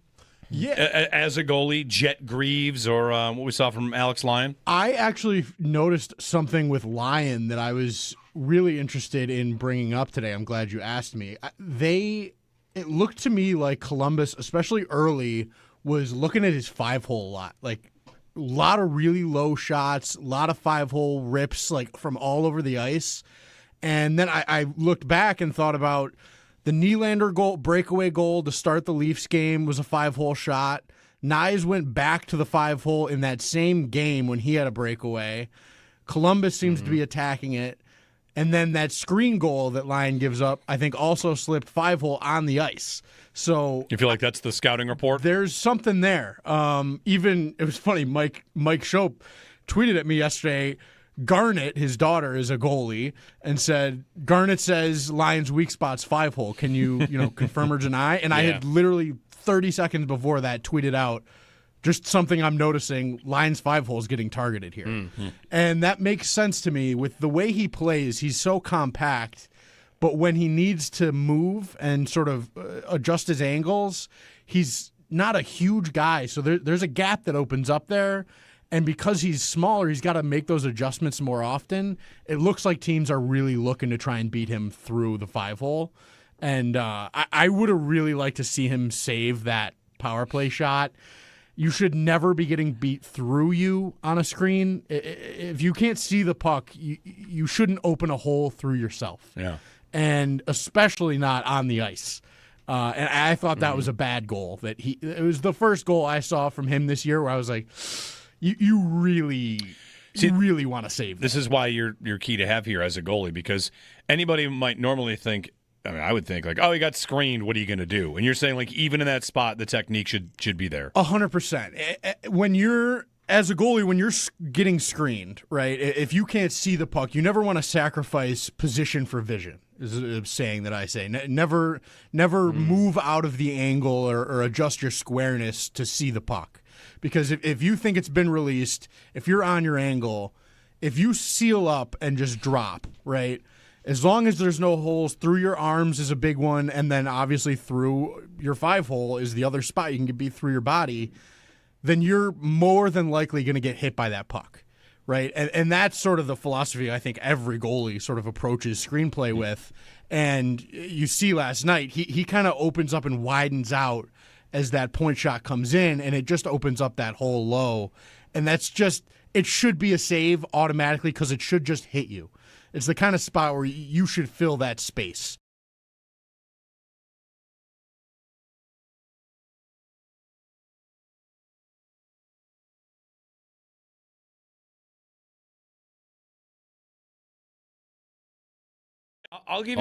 Yeah. As a goalie, Jet Greaves or what we saw from Alex Lyon? I actually noticed something with Lyon that I was really interested in bringing up today. I'm glad you asked me. It looked to me like Columbus, especially early, was looking at his 5-hole a lot. Like, a lot of really low shots, a lot of 5-hole rips, like, from all over the ice. And then I looked back and thought about the Nylander goal, breakaway goal to start the Leafs game was a 5-hole shot. Nyes went back to the 5-hole in that same game when he had a breakaway. Columbus seems to be attacking it. And then that screen goal that Lyon gives up, I think also slipped 5-hole on the ice. So you feel like that's the scouting report? There's something there. Even, it was funny, Mike Schoep tweeted at me yesterday, Garnett, his daughter, is a goalie, and said, Garnett says Lyon's weak spot's 5-hole. Can you confirm or deny? And I had literally 30 seconds before that tweeted out, just something I'm noticing, Lyon's 5-hole is getting targeted here. Mm-hmm. And that makes sense to me. With the way he plays, he's so compact, but when he needs to move and sort of adjust his angles, he's not a huge guy. So there's a gap that opens up there. And because he's smaller, he's got to make those adjustments more often. It looks like teams are really looking to try and beat him through the 5-hole. And I would have really liked to see him save that power play shot. You should never be getting beat through you on a screen. If you can't see the puck, you shouldn't open a hole through yourself. Yeah. And especially not on the ice. And I thought that was a bad goal. It was the first goal I saw from him this year where I was like, You really want to save that. This is why you're key to have here as a goalie, because anybody might normally think, I would think like, oh, he got screened. What are you going to do? And you're saying like even in that spot, the technique should be there. 100%. When you're as a goalie, when you're getting screened, right? If you can't see the puck, you never want to sacrifice position for vision. Is a saying that I say. Never move out of the angle or adjust your squareness to see the puck. Because if you think it's been released, if you're on your angle, if you seal up and just drop, right, as long as there's no holes, through your arms is a big one, and then obviously through your 5-hole is the other spot you can be through your body, then you're more than likely going to get hit by that puck, right? And that's sort of the philosophy I think every goalie sort of approaches screenplay with. And you see last night, he kind of opens up and widens out as that point shot comes in, and it just opens up that hole low. And that's just, it should be a save automatically because it should just hit you. It's the kind of spot where you should fill that space. I'll give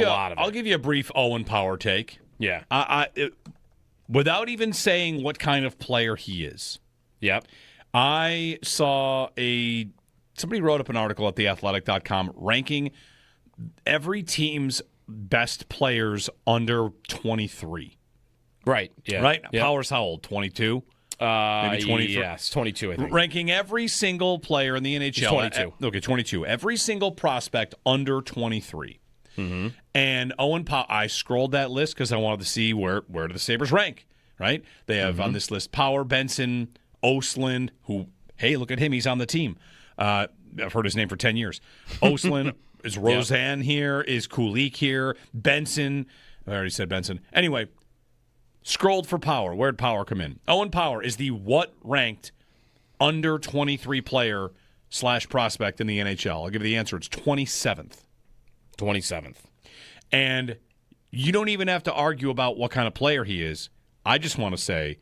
you a brief Owen Power take. Yeah. Without even saying what kind of player he is. Yep. I saw somebody wrote up an article at theathletic.com ranking every team's best players under 23. Right. Yeah. Right? Yep. Power's how old? 22? Maybe 23? Yes, 22, I think. Ranking every single player in the NHL. He's 22. Okay, 22. Every single prospect under 23. Mm-hmm. And Owen Power, I scrolled that list because I wanted to see where do the Sabres rank, right? They have on this list Power, Benson, Ostlund, who, hey, look at him, he's on the team. I've heard his name for 10 years. Ostlund, is Roseanne here? Is Kulik here? Benson, I already said Benson. Anyway, scrolled for Power. Where'd Power come in? Owen Power is the what-ranked under 23 player / prospect in the NHL? I'll give you the answer. It's 27th. 27th. And you don't even have to argue about what kind of player he is. I just want to say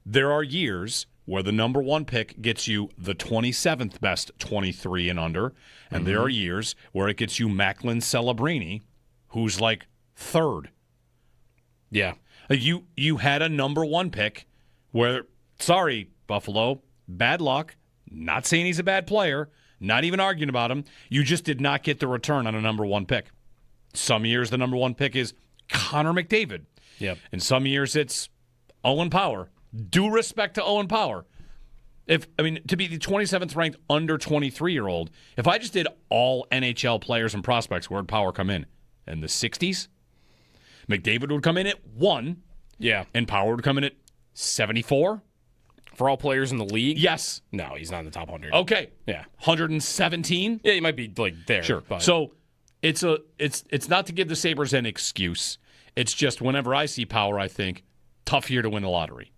there are years where the number one pick gets you the 27th best 23 and under, and there are years where it gets you Macklin Celebrini, who's like third. Yeah. Like you had a number one pick where, sorry, Buffalo, bad luck, not saying he's a bad player, not even arguing about him. You just did not get the return on a number one pick. Some years the number one pick is Connor McDavid. Yep. And some years it's Owen Power. Due respect to Owen Power. To be the 27th ranked under 23-year-old, if I just did all NHL players and prospects, where'd Power come in? In the 60s? McDavid would come in at 1. Yeah. And Power would come in at 74. For all players in the league? Yes. No, he's not in the top 100. Okay. Yeah. 117? Yeah, he might be like there. Sure. But. So it's not to give the Sabres an excuse. It's just whenever I see Power, I think, tough year to win the lottery.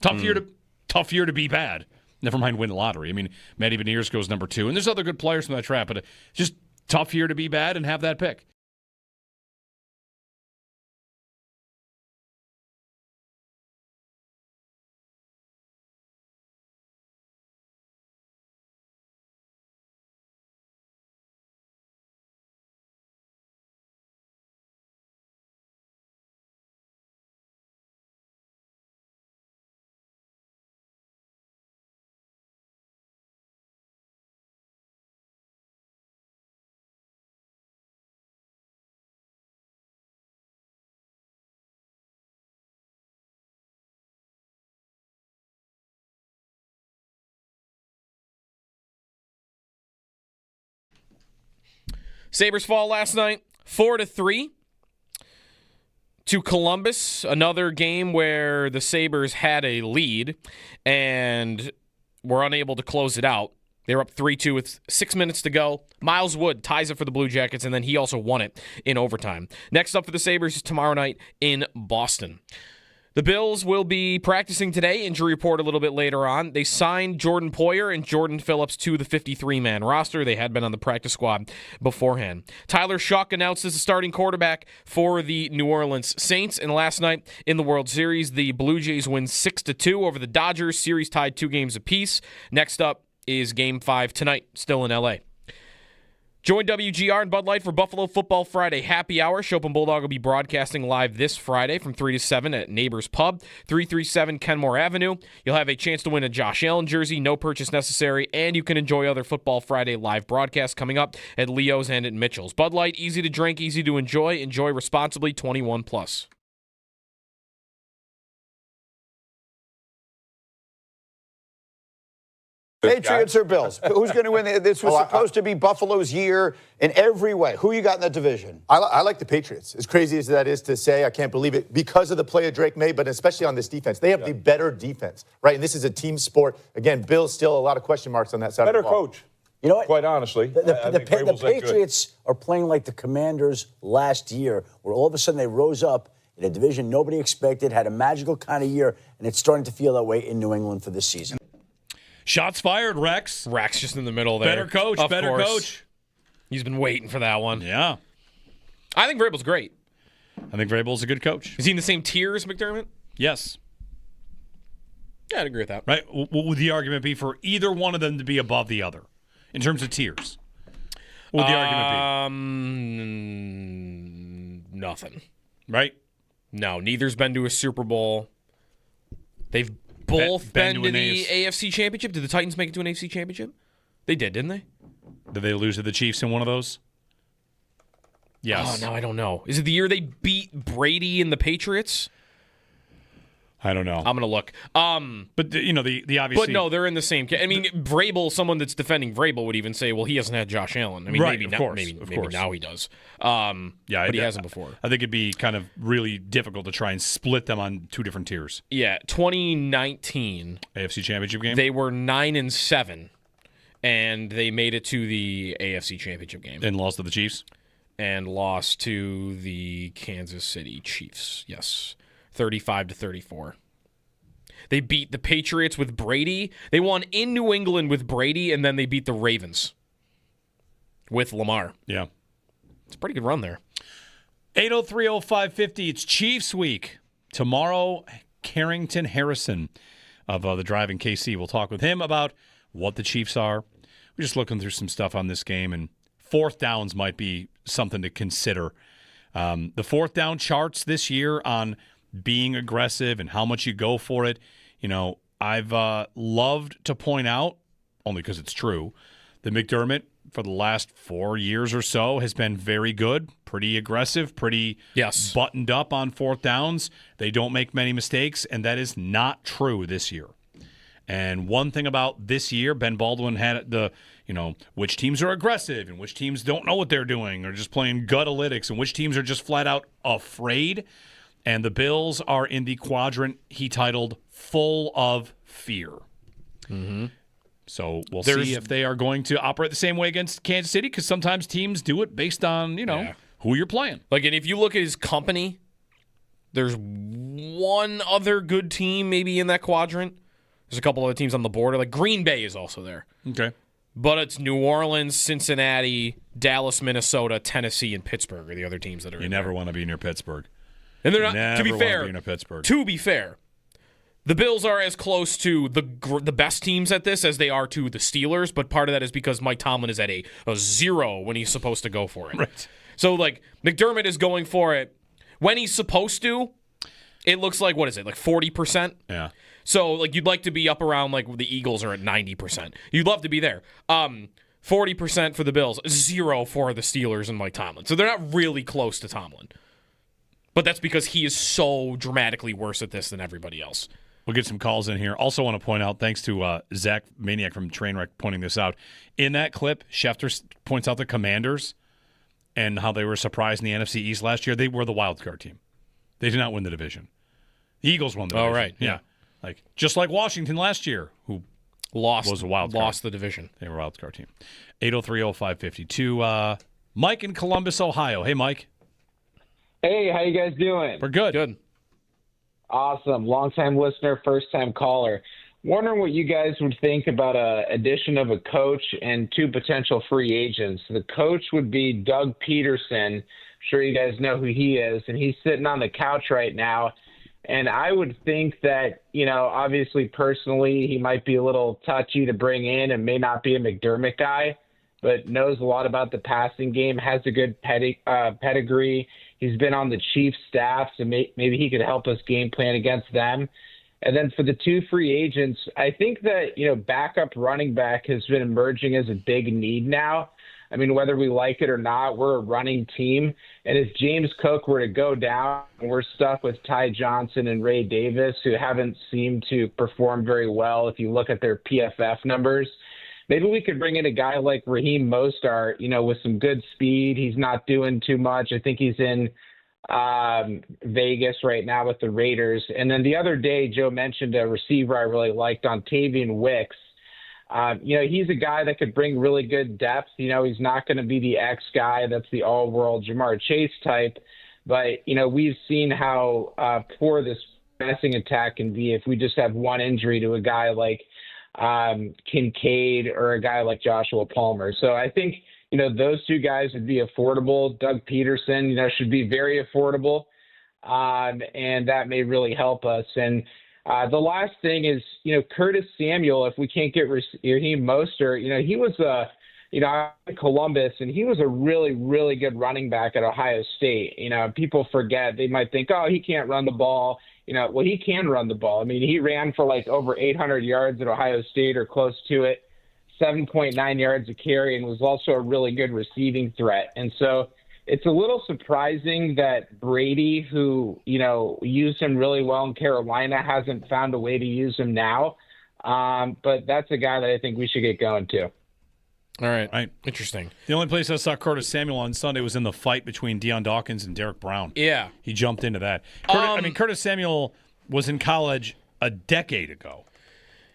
Tough year to be bad. Never mind win the lottery. I mean, Matty Beniers goes number 2, and there's other good players from that trap, but just tough year to be bad and have that pick. Sabres fall last night 4-3 to Columbus. Another game where the Sabres had a lead and were unable to close it out. They were up 3-2 with 6 minutes to go. Miles Wood ties it for the Blue Jackets, and then he also won it in overtime. Next up for the Sabres is tomorrow night in Boston. The Bills will be practicing today. Injury report a little bit later on. They signed Jordan Poyer and Jordan Phillips to the 53-man roster. They had been on the practice squad beforehand. Tyler Shuck announced as the starting quarterback for the New Orleans Saints. And last night in the World Series, the Blue Jays win 6-2 over the Dodgers. Series tied 2 games apiece. Next up is Game 5 tonight, still in L.A. Join WGR and Bud Light for Buffalo Football Friday Happy Hour. Chopin Bulldog will be broadcasting live this Friday from 3 to 7 at Neighbors Pub, 337 Kenmore Avenue. You'll have a chance to win a Josh Allen jersey, no purchase necessary, and you can enjoy other Football Friday live broadcasts coming up at Leo's and at Mitchell's. Bud Light, easy to drink, easy to enjoy. Enjoy responsibly, 21 plus. Patriots or Bills? Who's going to win? This was supposed to be Buffalo's year in every way. Who you got in that division? I like the Patriots. As crazy as that is to say, I can't believe it because of the play of Drake May, but especially on this defense. They have the better defense, right? And this is a team sport. Again, Bills still a lot of question marks on that side better of the ball. coach. You know what? Quite honestly, The Patriots are playing like the Commanders last year, where all of a sudden they rose up in a division nobody expected, had a magical kind of year, and it's starting to feel that way in New England for this season. Shots fired, Rex. Rex just in the middle there. Better coach, of better course. coach. He's been waiting for that one. Yeah. I think Vrabel's great. I think Vrabel's a good coach. Is he in the same tier as McDermott? Yes. Yeah, I'd agree with that. Right? What would the argument be for either one of them to be above the other in terms of tiers? What would the argument be? Nothing. Right? No, neither's been to a Super Bowl. They've both been to the AFC Championship. Did the Titans make it to an AFC Championship? They did, didn't they? Did they lose to the Chiefs in one of those? Yes. Oh, no, I don't know. Is it the year they beat Brady and the Patriots? I don't know. I'm going to look. But, the obviously... But no, they're in the same... I mean, Vrabel, someone that's defending Vrabel would even say, well, he hasn't had Josh Allen. I mean, right, maybe of course. Now he does. Yeah, but he hasn't before. I think it'd be kind of really difficult to try and split them on 2 different tiers. Yeah, 2019... AFC Championship game? They were 9-7, and they made it to the AFC Championship game. And lost to the Chiefs? And lost to the Kansas City Chiefs, yes. 35-34. They beat the Patriots with Brady. They won in New England with Brady, and then they beat the Ravens with Lamar. Yeah. It's a pretty good run there. 803-0550, it's Chiefs week. Tomorrow, Carrington Harrison of the Drive in KC. We'll talk with him about what the Chiefs are. We're just looking through some stuff on this game, and fourth downs might be something to consider. The fourth down charts this year on being aggressive and how much you go for it. I've loved to point out, only because it's true, that McDermott for the last 4 years or so has been very good, pretty aggressive, pretty buttoned up on fourth downs. They don't make many mistakes, and that is not true this year. And one thing about this year, Ben Baldwin had which teams are aggressive and which teams don't know what they're doing or just playing gut-alytics and which teams are just flat out afraid. And the Bills are in the quadrant he titled Full of Fear. Mm-hmm. So we'll see if they are going to operate the same way against Kansas City, because sometimes teams do it based on, who you're playing. Like, and if you look at his company, there's one other good team maybe in that quadrant. There's a couple other teams on the border. Like Green Bay is also there. Okay. But it's New Orleans, Cincinnati, Dallas, Minnesota, Tennessee, and Pittsburgh are the other teams that are You never want to be near Pittsburgh. And they're not, Never to be wanna fair, be near Pittsburgh. to be fair, the Bills are as close to the best teams at this as they are to the Steelers, but part of that is because Mike Tomlin is at a 0 when he's supposed to go for it. Right. So, like, McDermott is going for it when he's supposed to. It looks like, what is it, like 40%? Yeah. So, like, you'd like to be up around, like, the Eagles are at 90%. You'd love to be there. 40% for the Bills, 0 for the Steelers and Mike Tomlin. So they're not really close to Tomlin. But that's because he is so dramatically worse at this than everybody else. We'll get some calls in here. Also want to point out, thanks to Zach Maniac from Trainwreck pointing this out. In that clip, Schefter points out the Commanders and how they were surprised in the NFC East last year. They were the wild card team. They did not win the division. The Eagles won the division. Oh, right. Yeah. Like, just like Washington last year, who was a wild card. Lost the division. They were a wild card team. 803-0552. Mike in Columbus, Ohio. Hey, Mike. Hey, how you guys doing? We're good. Good. Awesome. Long-time listener, first-time caller. Wondering what you guys would think about a addition of a coach and 2 potential free agents. The coach would be Doug Peterson. I'm sure you guys know who he is, and he's sitting on the couch right now. And I would think that, obviously personally, he might be a little touchy to bring in and may not be a McDermott guy, but knows a lot about the passing game, has a good pedigree. He's been on the Chiefs staff, so maybe he could help us game plan against them. And then for the 2 free agents, I think that, backup running back has been emerging as a big need now. I mean, whether we like it or not, we're a running team. And if James Cook were to go down, we're stuck with Ty Johnson and Ray Davis, who haven't seemed to perform very well if you look at their PFF numbers. Maybe we could bring in a guy like Raheem Mostert, with some good speed. He's not doing too much. I think he's in Vegas right now with the Raiders. And then the other day, Joe mentioned a receiver I really liked, Ontavian Wicks. He's a guy that could bring really good depth. He's not going to be the X guy that's the all-world Jamar Chase type. But, we've seen how poor this passing attack can be if we just have one injury to a guy like Kincaid or a guy like Joshua Palmer. So I think, those 2 guys would be affordable. Doug Peterson, should be very affordable. And that may really help us. And the last thing is, Curtis Samuel, if we can't get Raheem Mostert, he was in Columbus, and he was a really, really good running back at Ohio State. People forget. They might think, oh, he can't run the ball. Well, he can run the ball. I mean, he ran for like over 800 yards at Ohio State or close to it, 7.9 yards a carry, and was also a really good receiving threat. And so it's a little surprising that Brady, who, used him really well in Carolina, hasn't found a way to use him now. But that's a guy that I think we should get going to. All right. Interesting. The only place I saw Curtis Samuel on Sunday was in the fight between Deion Dawkins and Derek Brown. Yeah. He jumped into that. Curtis Samuel was in college a decade ago.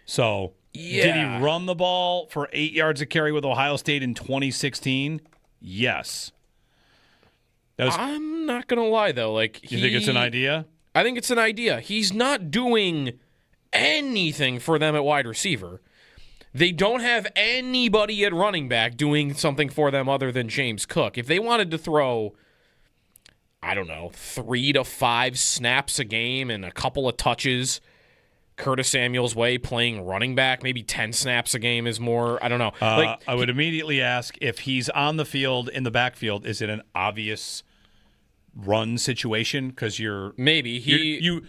So did he run the ball for 8 yards a carry with Ohio State in 2016? Yes. I'm not going to lie, though. You think it's an idea? I think it's an idea. He's not doing anything for them at wide receiver. They don't have anybody at running back doing something for them other than James Cook. If they wanted to throw, 3 to 5 snaps a game and a couple of touches Curtis Samuel's way playing running back, maybe 10 snaps a game is more, I don't know. I would immediately ask, if he's on the field in the backfield, is it an obvious run situation? Because you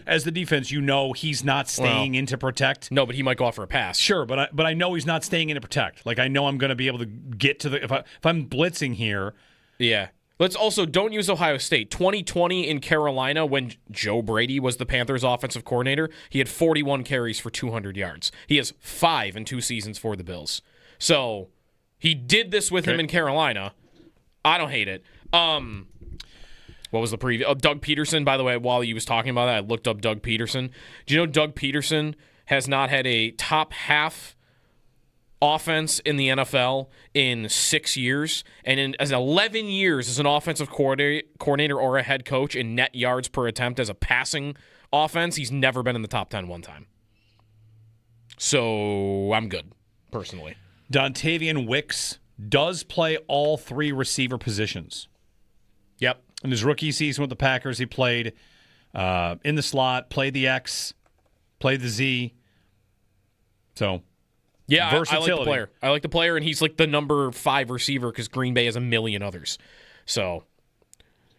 as the defense, he's not staying in to protect. No, but he might go off for a pass. Sure, but I know he's not staying in to protect. Like, I know I'm going to be able to get to the if I'm blitzing here. Yeah. Let's also don't use Ohio State. 2020 in Carolina, when Joe Brady was the Panthers offensive coordinator, he had 41 carries for 200 yards. He has 5 in 2 seasons for the Bills. So he did this with him in Carolina. I don't hate it. What What was the preview? Oh, Doug Peterson, by the way, while he was talking about that, I looked up Doug Peterson. Do you know Doug Peterson has not had a top half offense in the NFL in 6 years? And as 11 years as an offensive coordinator or a head coach in net yards per attempt as a passing offense, he's never been in the top 10 one time. So I'm good, personally. Dontavian Wicks does play all three receiver positions. Yep. In his rookie season with the Packers, he played in the slot, played the X, played the Z. So, yeah, versatility. I like the player. I like the player, and he's like the number 5 receiver because Green Bay has a million others. So,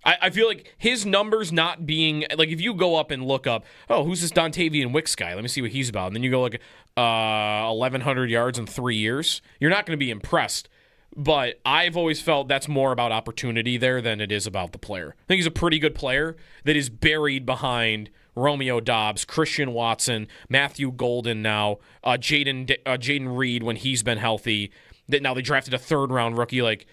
I feel like his numbers not being like if you go up and look up, oh, who's this Dontavian Wicks guy? Let me see what he's about. And then you go like 1,100 yards in 3 years. You're not going to be impressed. But I've always felt that's more about opportunity there than it is about the player. I think he's a pretty good player that is buried behind Romeo Doubs, Christian Watson, Matthew Golden now, Jaden Reed when he's been healthy. That now they drafted a third-round rookie. Like,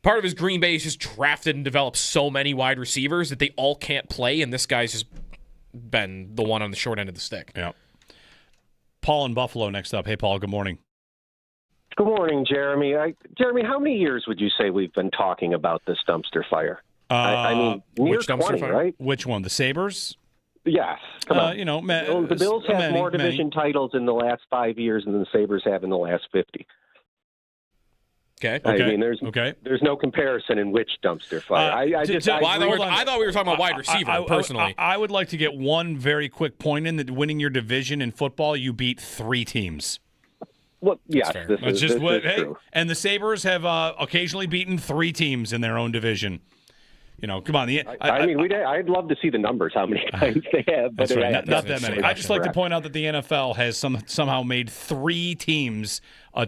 part of his Green Bay is just drafted and developed so many wide receivers that they all can't play, and this guy's just been the one on the short end of the stick. Yeah. Paul in Buffalo next up. Hey, Paul, good morning. Good morning, Jeremy. Jeremy, how many years would you say we've been talking about this dumpster fire? I mean, near which dumpster 20, fire? right? Which one? The Sabres? Yes. Come on. The Bills have more division titles in the last 5 years than the Sabres have in the last 50. Okay. I mean, there's no comparison in which dumpster fire. I thought we were talking about wide receiver, personally. I would like to get one very quick point in that winning your division in football, you beat 3 teams. Well, yes, this is true. And the Sabres have occasionally beaten 3 teams in their own division. You know, come on. I'd love to see the numbers, how many times they have. But that's right, not that many. I just like to point out that the NFL has somehow made 3 teams a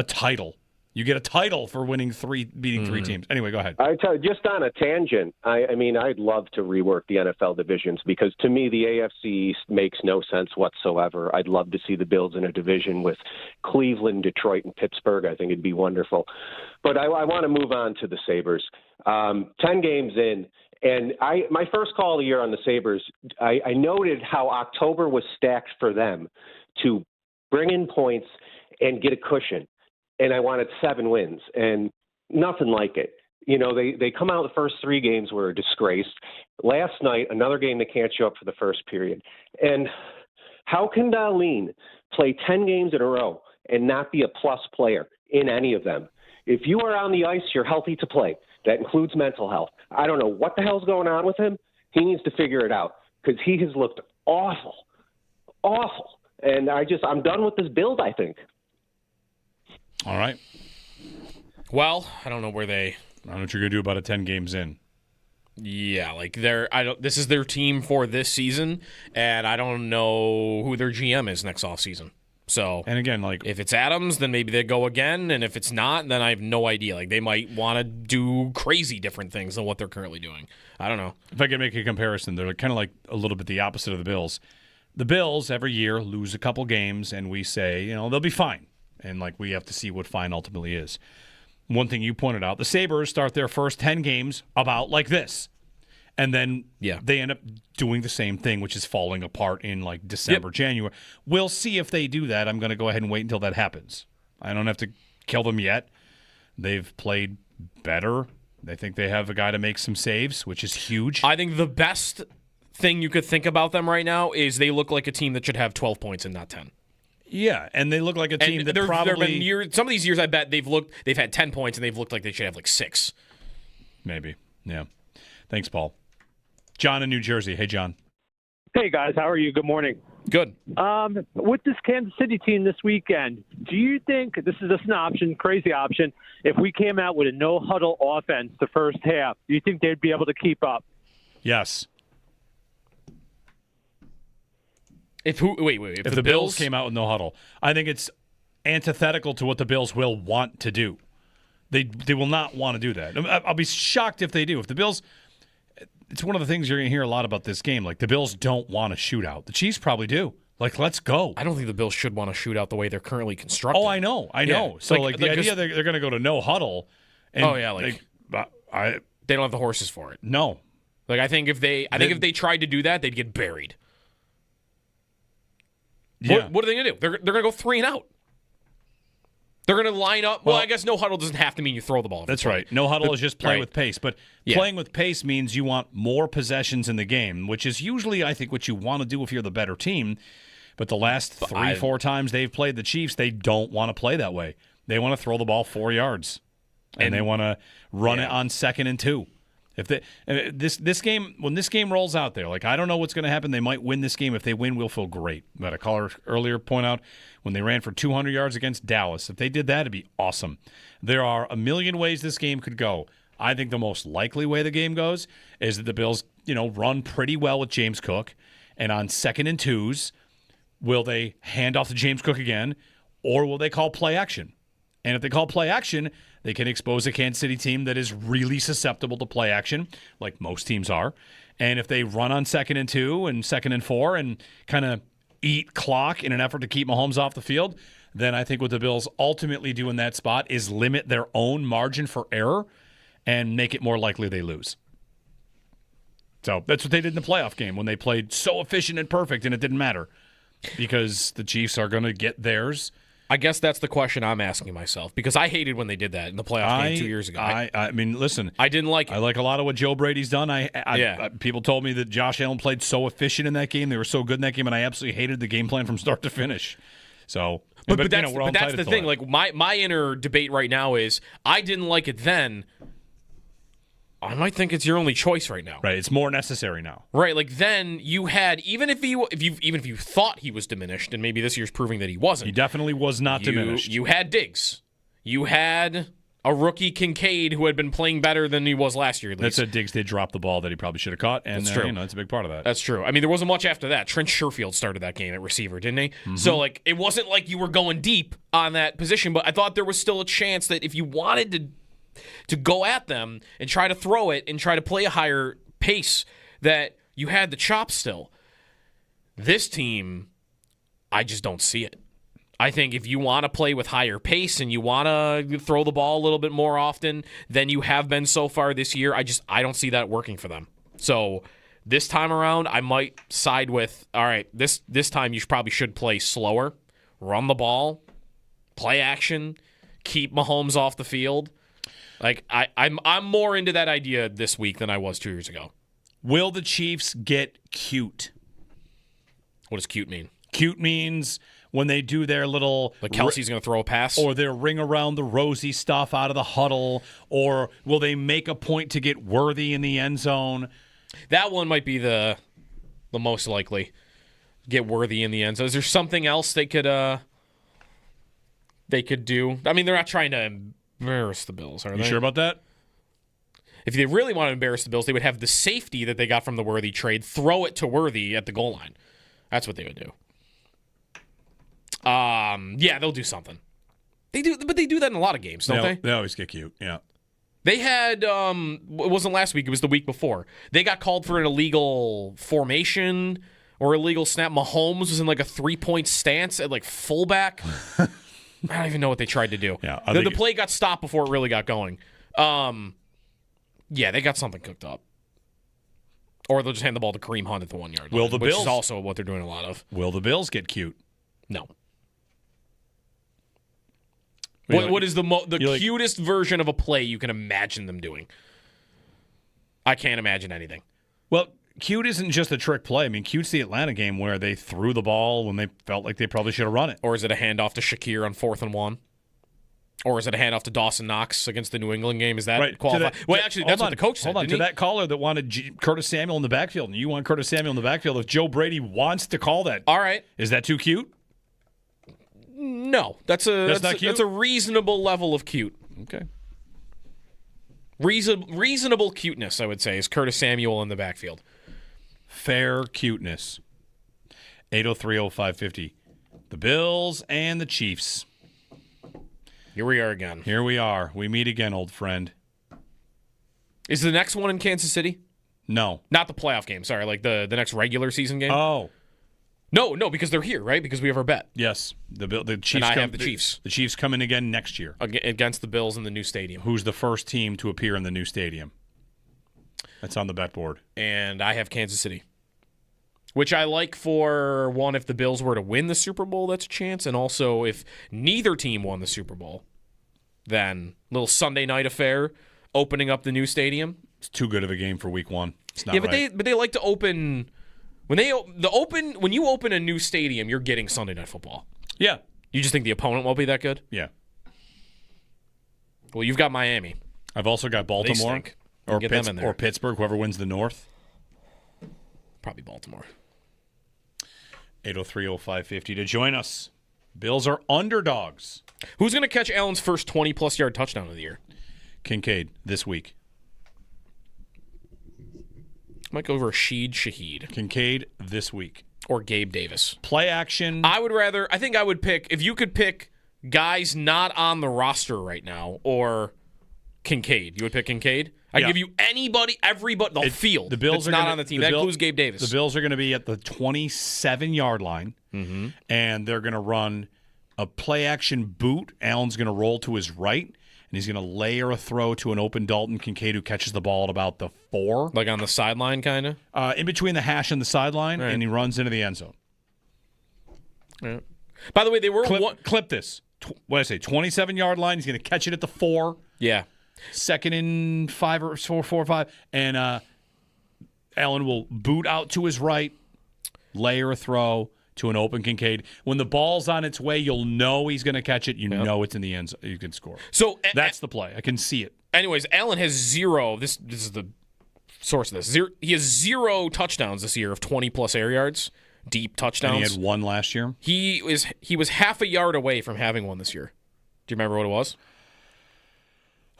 title. You get a title for beating 3 teams. Anyway, go ahead. I tell you, just on a tangent, I mean, I'd love to rework the NFL divisions because to me, the AFC East makes no sense whatsoever. I'd love to see the Bills in a division with Cleveland, Detroit, and Pittsburgh. I think it'd be wonderful. But I want to move on to the Sabres. 10 games in, and my first call of the year on the Sabres, I noted how October was stacked for them to bring in points and get a cushion. And I wanted 7 wins, and nothing like it. You know, they come out the first 3 games were a disgrace. Last night, another game that can't show up for the first period. And how can Darlene play 10 games in a row and not be a plus player in any of them? If you are on the ice, you're healthy to play. That includes mental health. I don't know what the hell's going on with him. He needs to figure it out because he has looked awful. And I'm done with this build, I think. All right. Well, I don't know what you're going to do about it 10 games in. Yeah, like this is their team for this season, and I don't know who their GM is next offseason. So, and again, like if it's Adams, then maybe they go again, and if it's not, then I have no idea. Like they might want to do crazy different things than what they're currently doing. I don't know. If I could make a comparison, they're kind of like a little bit the opposite of the Bills. The Bills every year lose a couple games, and we say, they'll be fine. And, we have to see what fine ultimately is. One thing you pointed out, the Sabres start their first 10 games about like this. And then they end up doing the same thing, which is falling apart in, December, January. We'll see if they do that. I'm going to go ahead and wait until that happens. I don't have to kill them yet. They've played better. I think they have a guy to make some saves, which is huge. I think the best thing you could think about them right now is they look like a team that should have 12 points and not 10. Yeah, and they look like a team that probably some of these years I bet they've had 10 points and they've looked like they should have 6. Maybe. Yeah. Thanks, Paul. John in New Jersey. Hey, John. Hey, guys. How are you? Good morning. Good. With this Kansas City team this weekend, do you think this is just an option, crazy option, if we came out with a no-huddle offense the first half, do you think they'd be able to keep up? Yes. If the Bills came out with no huddle, I think it's antithetical to what the Bills will want to do. They will not want to do that. I'll be shocked if they do. If the Bills, it's one of the things you're going to hear a lot about this game. The Bills don't want a shootout. The Chiefs probably do. Let's go. I don't think the Bills should want a shootout the way they're currently constructed. Oh, I know. Yeah. So the idea they're going to go to no huddle. And they don't have the horses for it. No. Like I think if they tried to do that, they'd get buried. Yeah. What are they going to do? They're going to go 3 and out. They're going to line up. Well, I guess no huddle doesn't have to mean you throw the ball. That's right. No huddle is just play with pace. But playing with pace means you want more possessions in the game, which is usually, I think, what you want to do if you're the better team. But the last 3-4 times they've played the Chiefs, they don't want to play that way. They want to throw the ball 4 yards, and they want to run it on 2nd and 2. If this game, when this game rolls out there, like I don't know what's going to happen. They might win this game. If they win, we'll feel great. But a caller earlier point out when they ran for 200 yards against Dallas. If they did that, it'd be awesome. There are a million ways this game could go. I think the most likely way the game goes is that the Bills, run pretty well with James Cook, and on 2nd and 2s, will they hand off to James Cook again, or will they call play action? And if they call play action, they can expose a Kansas City team that is really susceptible to play action, like most teams are. And if they run on 2nd and 2 and 2nd and 4 and kind of eat clock in an effort to keep Mahomes off the field, then I think what the Bills ultimately do in that spot is limit their own margin for error and make it more likely they lose. So that's what they did in the playoff game when they played so efficient and perfect, and it didn't matter because the Chiefs are going to get theirs. I guess that's the question I'm asking myself because I hated when they did that in the playoff game 2 years ago. I mean, listen. I didn't like it. I like a lot of what Joe Brady's done. People told me that Josh Allen played so efficient in that game. They were so good in that game, and I absolutely hated the game plan from start to finish. So, but that's the thing. Like my inner debate right now is I didn't like it then. I might think it's your only choice right now. Right, it's more necessary now. Right, like then you had even if you thought he was diminished, and maybe this year's proving that he wasn't. He definitely was not diminished. You had Diggs, you had a rookie Kincaid who had been playing better than he was last year. At least. That's a Diggs did drop the ball that he probably should have caught, and that's true. That's a big part of that. That's true. I mean, there wasn't much after that. Trent Sherfield started that game at receiver, didn't he? Mm-hmm. So like it wasn't like you were going deep on that position, but I thought there was still a chance that if you wanted to go at them and try to throw it and try to play a higher pace, that you had the chops still. This team, I just don't see it. I think if you want to play with higher pace and you want to throw the ball a little bit more often than you have been so far this year, I don't see that working for them. So this time around, I might side with, all right, this time you probably should play slower, run the ball, play action, keep Mahomes off the field. Like I'm more into that idea this week than I was 2 years ago. Will the Chiefs get cute? What does cute mean? Cute means when they do their little... Like Kelsey's going to throw a pass? Or their ring around the rosy stuff out of the huddle. Or will they make a point to get Worthy in the end zone? That one might be the most likely. Get Worthy in the end zone. Is there something else they could do? I mean, they're not trying to embarrass the Bills, are they? You sure about that? If they really want to embarrass the Bills, they would have the safety that they got from the Worthy trade, throw it to Worthy at the goal line. That's what they would do. Yeah, they'll do something. They do that in a lot of games, don't they? They always get cute, yeah. They had, it wasn't last week, it was the week before. They got called for an illegal formation or illegal snap. Mahomes was in like a 3-point stance at like fullback. I don't even know what they tried to do. Yeah, the play got stopped before it really got going. Yeah, they got something cooked up. Or they'll just hand the ball to Kareem Hunt at the 1 yard line, which is also what they're doing a lot of. Will the Bills get cute? No. What is the cutest version of a play you can imagine them doing? I can't imagine anything. Well, cute isn't just a trick play. I mean, cute's the Atlanta game where they threw the ball when they felt like they probably should have run it. Or is it a handoff to Shakir on 4th and 1? Or is it a handoff to Dawson Knox against the New England game? Is that qualified? Actually, that's what the coach said. Hold on. To that caller that wanted Curtis Samuel in the backfield, and you want Curtis Samuel in the backfield, if Joe Brady wants to call that, all right, is that too cute? No, that's not cute? That's a reasonable level of cute. Okay. Reasonable cuteness, I would say, is Curtis Samuel in the backfield. Fair cuteness. 803-0550. The Bills and the Chiefs. Here we are again. Here we are. We meet again, old friend. Is the next one in Kansas City? No. Not the playoff game, sorry. Like the next regular season game? Oh. No, because they're here, right? Because we have our bet. Yes. The Chiefs. And I have the Chiefs. The Chiefs come in again next year. Against the Bills in the new stadium. Who's the first team to appear in the new stadium? That's on the bet board. And I have Kansas City, which I like for one, if the Bills were to win the Super Bowl, that's a chance. And also if neither team won the Super Bowl, then little Sunday night affair, opening up the new stadium. It's too good of a game for week one. It's not but they like to open when you open a new stadium, you're getting Sunday Night Football. Yeah. You just think the opponent won't be that good? Yeah. Well, you've got Miami. I've also got Baltimore or Pittsburgh, whoever wins the North. Probably Baltimore. 803-0550 to join us. Bills are underdogs. Who's going to catch Allen's first 20-plus yard touchdown of the year? Kincaid this week. Might go Rashid Shaheed. Kincaid this week. Or Gabe Davis. Play action. I think I would pick, if you could pick guys not on the roster right now, or Kincaid. You would pick Kincaid? I'd give you everybody, the field. The Bills that's not on the team. That includes Gabe Davis. The Bills are going to be at the 27-yard line, and they're going to run a play-action boot. Allen's going to roll to his right, and he's going to layer a throw to an open Dalton Kincaid who catches the ball at about the 4. Like on the sideline, kind of? In between the hash and the sideline, and he runs into the end zone. Right. By the way, they were... Clip this. What did I say? 27-yard line. He's going to catch it at the 4. Yeah. Second and 5 or 4 or 5. And Allen will boot out to his right, layer a throw to an open Kincaid. When the ball's on its way, you'll know he's going to catch it. You know it's in the end zone. You can score. So that's the play. I can see it. Anyways, Allen has 0. This is the source of this. He has 0 touchdowns this year of 20-plus air yards, deep touchdowns. And he had 1 last year? He was half a yard away from having 1 this year. Do you remember what it was?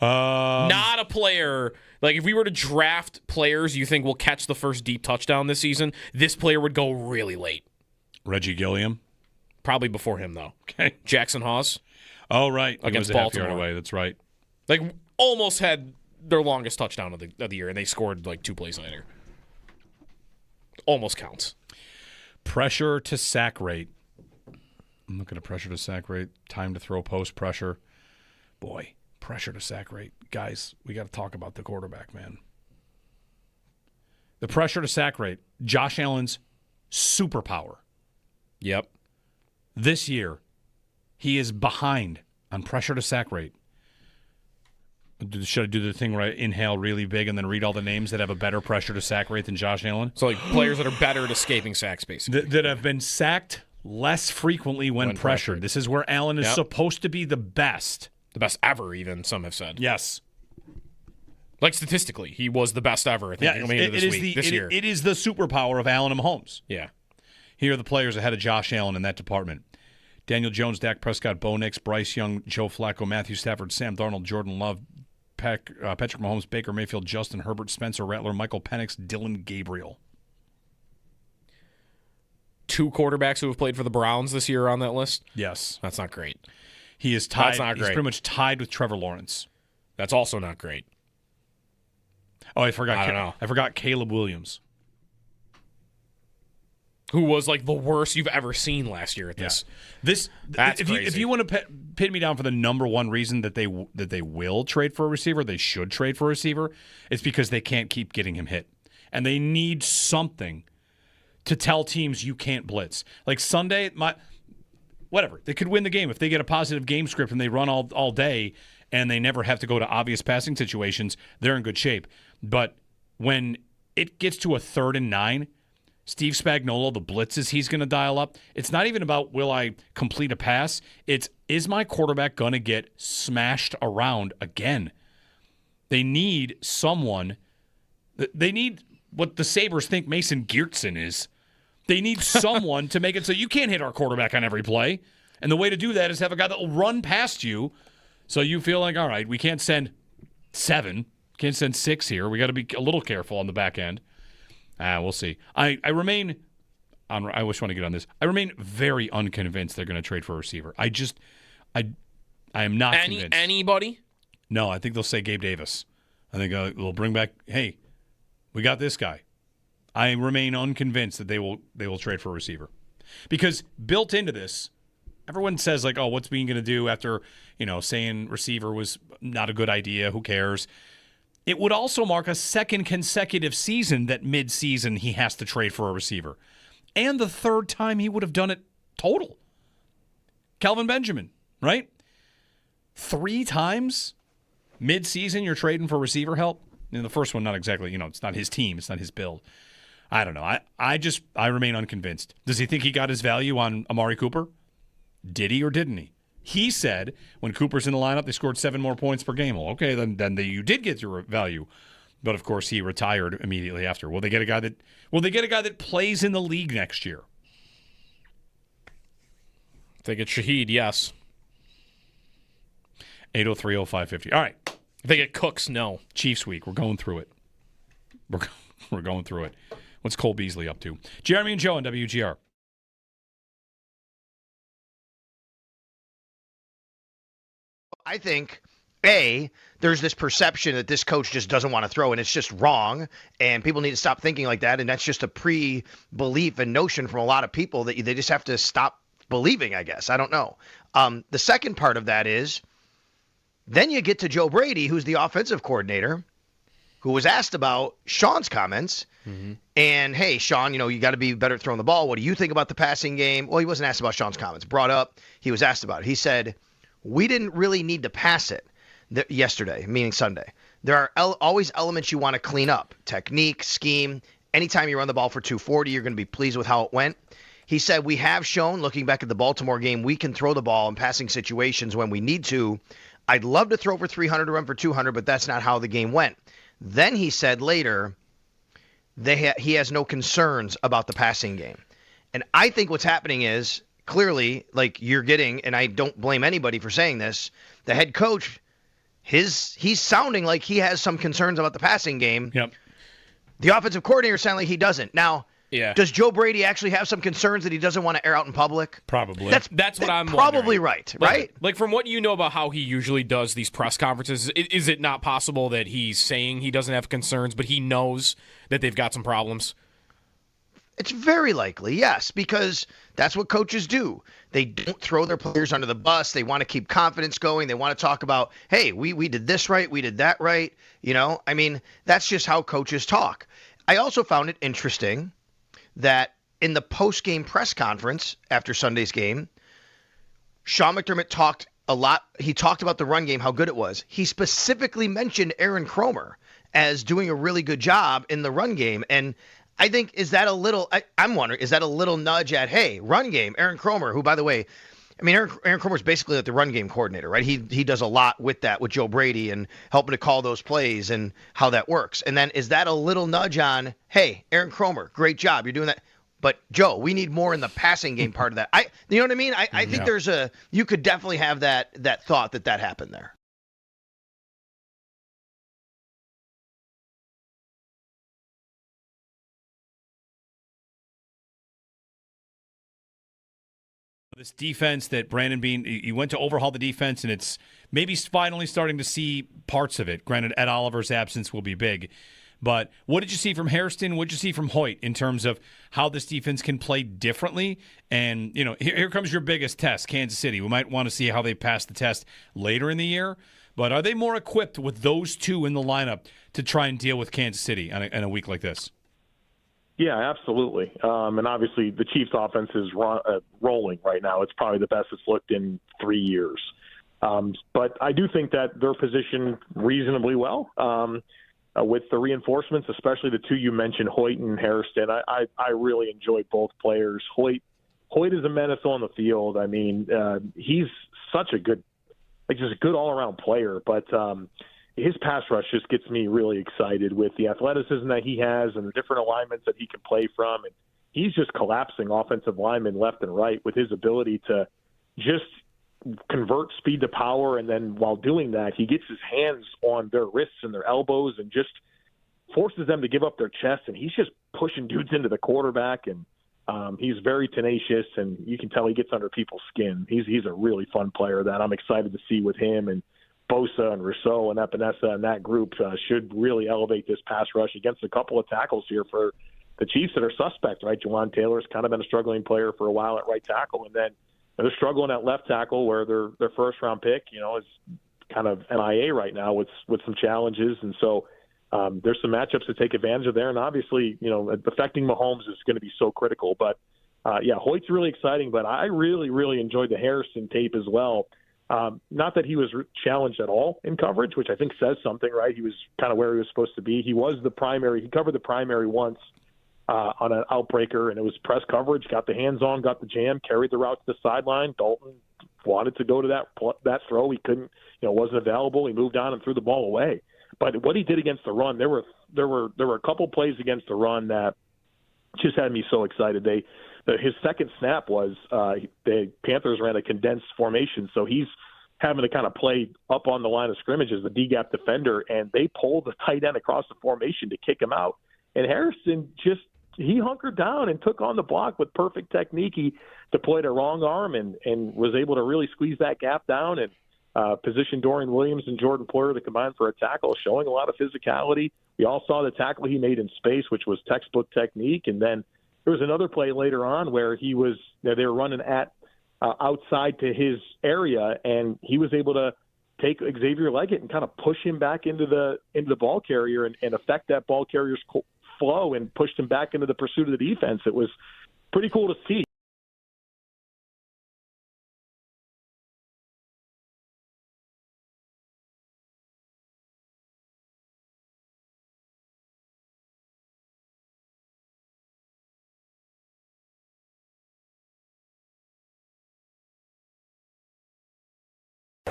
Not a player. Like, if we were to draft players you think will catch the first deep touchdown this season, this player would go really late. Reggie Gilliam? Probably before him, though. Okay. Jackson Hawes. Oh, right. Against Baltimore. Half Baltimore. yard away. That's right. Like, almost had their longest touchdown of the year, and they scored, 2 plays later. Almost counts. Pressure to sack rate. I'm looking at pressure to sack rate. Time to throw post pressure. Boy. Pressure to sack rate. Guys, we got to talk about the quarterback, man. The pressure to sack rate. Josh Allen's superpower. Yep. This year, he is behind on pressure to sack rate. Should I do the thing where I inhale really big and then read all the names that have a better pressure to sack rate than Josh Allen? So, players that are better at escaping sacks, basically. That have been sacked less frequently when pressured. This is where Allen is supposed to be the best. The best ever, even, some have said. Yes. Like, statistically, he was the best ever, I think, coming into this year. It is the superpower of Allen and Mahomes. Yeah. Here are the players ahead of Josh Allen in that department. Daniel Jones, Dak Prescott, Bo Nix, Bryce Young, Joe Flacco, Matthew Stafford, Sam Darnold, Jordan Love, Patrick Mahomes, Baker Mayfield, Justin Herbert, Spencer Rattler, Michael Penix, Dylan Gabriel. 2 quarterbacks who have played for the Browns this year are on that list? Yes. That's not great. He is tied. That's not great. He's pretty much tied with Trevor Lawrence. That's also not great. Oh, I forgot. I don't know. I forgot Caleb Williams, who was like the worst you've ever seen last year at this. That's crazy. If you want to pin me down for the number one reason that they will trade for a receiver, they should trade for a receiver, it's because they can't keep getting him hit, and they need something to tell teams you can't blitz. Like Sunday, whatever. They could win the game if they get a positive game script and they run all day and they never have to go to obvious passing situations. They're in good shape. But when it gets to a 3rd and 9, Steve Spagnuolo, the blitzes he's going to dial up, it's not even about will I complete a pass. It's is my quarterback going to get smashed around again? They need someone. They need what the Sabres think Mason Geertsen is. They need someone to make it so you can't hit our quarterback on every play. And the way to do that is have a guy that will run past you so you feel like, all right, we can't send 7, can't send 6 here. We got to be a little careful on the back end. We'll see. I remain, I wish I want to get on this. I remain very unconvinced they're going to trade for a receiver. I am not convinced. Anybody? No, I think they'll say Gabe Davis. I think they'll bring back, hey, we got this guy. I remain unconvinced that they will trade for a receiver. Because built into this, everyone says like, oh, what's Bean going to do after, saying receiver was not a good idea, who cares? It would also mark a second consecutive season that mid-season he has to trade for a receiver. And the third time he would have done it total. Kelvin Benjamin, right? 3 times mid-season you're trading for receiver help. And the first one, not exactly, it's not his team. It's not his build. I don't know. I remain unconvinced. Does he think he got his value on Amari Cooper? Did he or didn't he? He said when Cooper's in the lineup, they scored 7 more points per game. Well, okay, then you did get your value. But of course, he retired immediately after. Will they get a guy that plays in the league next year? If they get Shaheed, yes. 803-0550. All right. If they get Cooks, no. Chiefs week. We're going through it. We're going through it. What's Cole Beasley up to? Jeremy and Joe on WGR. I think, there's this perception that this coach just doesn't want to throw, and it's just wrong, and people need to stop thinking like that, and that's just a pre-belief and notion from a lot of people that they just have to stop believing, I guess. I don't know. The second part of that is, then you get to Joe Brady, who's the offensive coordinator, who was asked about Sean's comments, and, hey, Sean, you got to be better at throwing the ball. What do you think about the passing game? Well, he wasn't asked about Sean's comments. Brought up, he was asked about it. He said, we didn't really need to pass it yesterday, meaning Sunday. There are always elements you want to clean up. Technique, scheme. Anytime you run the ball for 240, you're going to be pleased with how it went. He said, we have shown, looking back at the Baltimore game, we can throw the ball in passing situations when we need to. I'd love to throw for 300 or run for 200, but that's not how the game went. Then he said later, he has no concerns about the passing game. And I think what's happening is, clearly, like you're getting, and I don't blame anybody for saying this, the head coach, he's sounding like he has some concerns about the passing game. Yep. The offensive coordinator sounding like he doesn't. Now, yeah. Does Joe Brady actually have some concerns that he doesn't want to air out in public? Probably. That's what I'm probably wondering. right? Like from what you know about how he usually does these press conferences, is it not possible that he's saying he doesn't have concerns, but he knows that they've got some problems? It's very likely, yes, because that's what coaches do. They don't throw their players under the bus. They want to keep confidence going. They want to talk about, hey, we did this right, we did that right. That's just how coaches talk. I also found it interesting that in the post-game press conference after Sunday's game, Sean McDermott talked a lot. He talked about the run game, how good it was. He specifically mentioned Aaron Cromer as doing a really good job in the run game. And I think, I'm wondering, is that a little nudge at, hey, run game, Aaron Cromer, who, by the way, Aaron Cromer is basically like the run game coordinator, right? He does a lot with that, with Joe Brady and helping to call those plays and how that works. And then is that a little nudge on, hey, Aaron Cromer, great job, you're doing that. But Joe, we need more in the passing game part of that. You know what I mean? I think you could definitely have that thought that happened there. This defense that Brandon Beane, you went to overhaul the defense, and it's maybe finally starting to see parts of it. Granted, Ed Oliver's absence will be big. But what did you see from Hairston? What did you see from Hoyt in terms of how this defense can play differently? And, here comes your biggest test, Kansas City. We might want to see how they pass the test later in the year. But are they more equipped with those two in the lineup to try and deal with Kansas City in a week like this? Yeah, absolutely. And obviously the Chiefs' offense is rolling right now. It's probably the best it's looked in 3 years. But I do think that they're positioned reasonably well with the reinforcements, especially the two you mentioned, Hoyt and Hairston. I really enjoy both players. Hoyt is a menace on the field. I mean, he's such a good, just a good all-around player. But his pass rush just gets me really excited with the athleticism that he has and the different alignments that he can play from. And he's just collapsing offensive linemen left and right with his ability to just convert speed to power. And then while doing that, he gets his hands on their wrists and their elbows and just forces them to give up their chest. And he's just pushing dudes into the quarterback. And he's very tenacious, and you can tell he gets under people's skin. He's a really fun player that I'm excited to see with him. And Bosa and Rousseau and Epinesa and that group should really elevate this pass rush against a couple of tackles here for the Chiefs that are suspect, right? Jawan Taylor's kind of been a struggling player for a while at right tackle, and then they're struggling at left tackle where their first-round pick, is kind of MIA right now with some challenges, and so there's some matchups to take advantage of there. And obviously, affecting Mahomes is going to be so critical. But Hoyt's really exciting. But I really, really enjoyed the Harrison tape as well. Not that he was challenged at all in coverage, which I think says something, right? He was kind of where he was supposed to be. He was the primary. He covered the primary once on an outbreaker, and it was press coverage. Got the hands on, got the jam, carried the route to the sideline. Dalton wanted to go to that throw. He couldn't, wasn't available. He moved on and threw the ball away. But what he did against the run, there were a couple plays against the run that just had me so excited. His second snap was the Panthers ran a condensed formation, so he's having to kind of play up on the line of scrimmage as the D-gap defender, and they pulled the tight end across the formation to kick him out. And Harrison he hunkered down and took on the block with perfect technique. He deployed a wrong arm and was able to really squeeze that gap down and position Dorian Williams and Jordan Poyer to combine for a tackle, showing a lot of physicality. We all saw the tackle he made in space, which was textbook technique. And then there was another play later on where they were running at outside to his area, and he was able to take Xavier Leggett and kind of push him back into the ball carrier and affect that ball carrier's flow and pushed him back into the pursuit of the defense. It was pretty cool to see.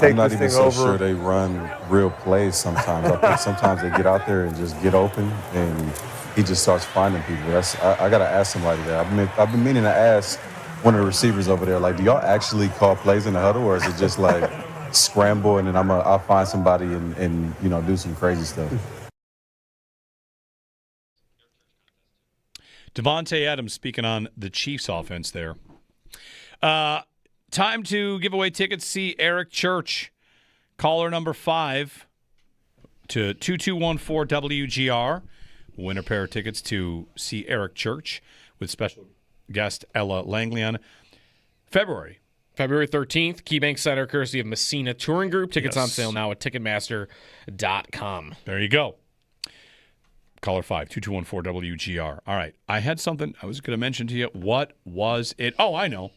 I'm not even so sure they run real plays sometimes. I think sometimes they get out there and just get open, and he just starts finding people. I got to ask somebody that. I've been meaning to ask one of the receivers over there, like, do y'all actually call plays in the huddle, or is it just like scramble and then I'll find somebody and do some crazy stuff? Devontae Adams speaking on the Chiefs offense there. Time to give away tickets to see Eric Church. Caller number 5 to 2214 WGR. Win a pair of tickets to see Eric Church with special guest Ella Langley on February 13th, KeyBank Center, courtesy of Messina Touring Group. Tickets on sale now at Ticketmaster.com. There you go. Caller 5, 2214 WGR. All right. I had something I was going to mention to you. What was it? Oh, I know.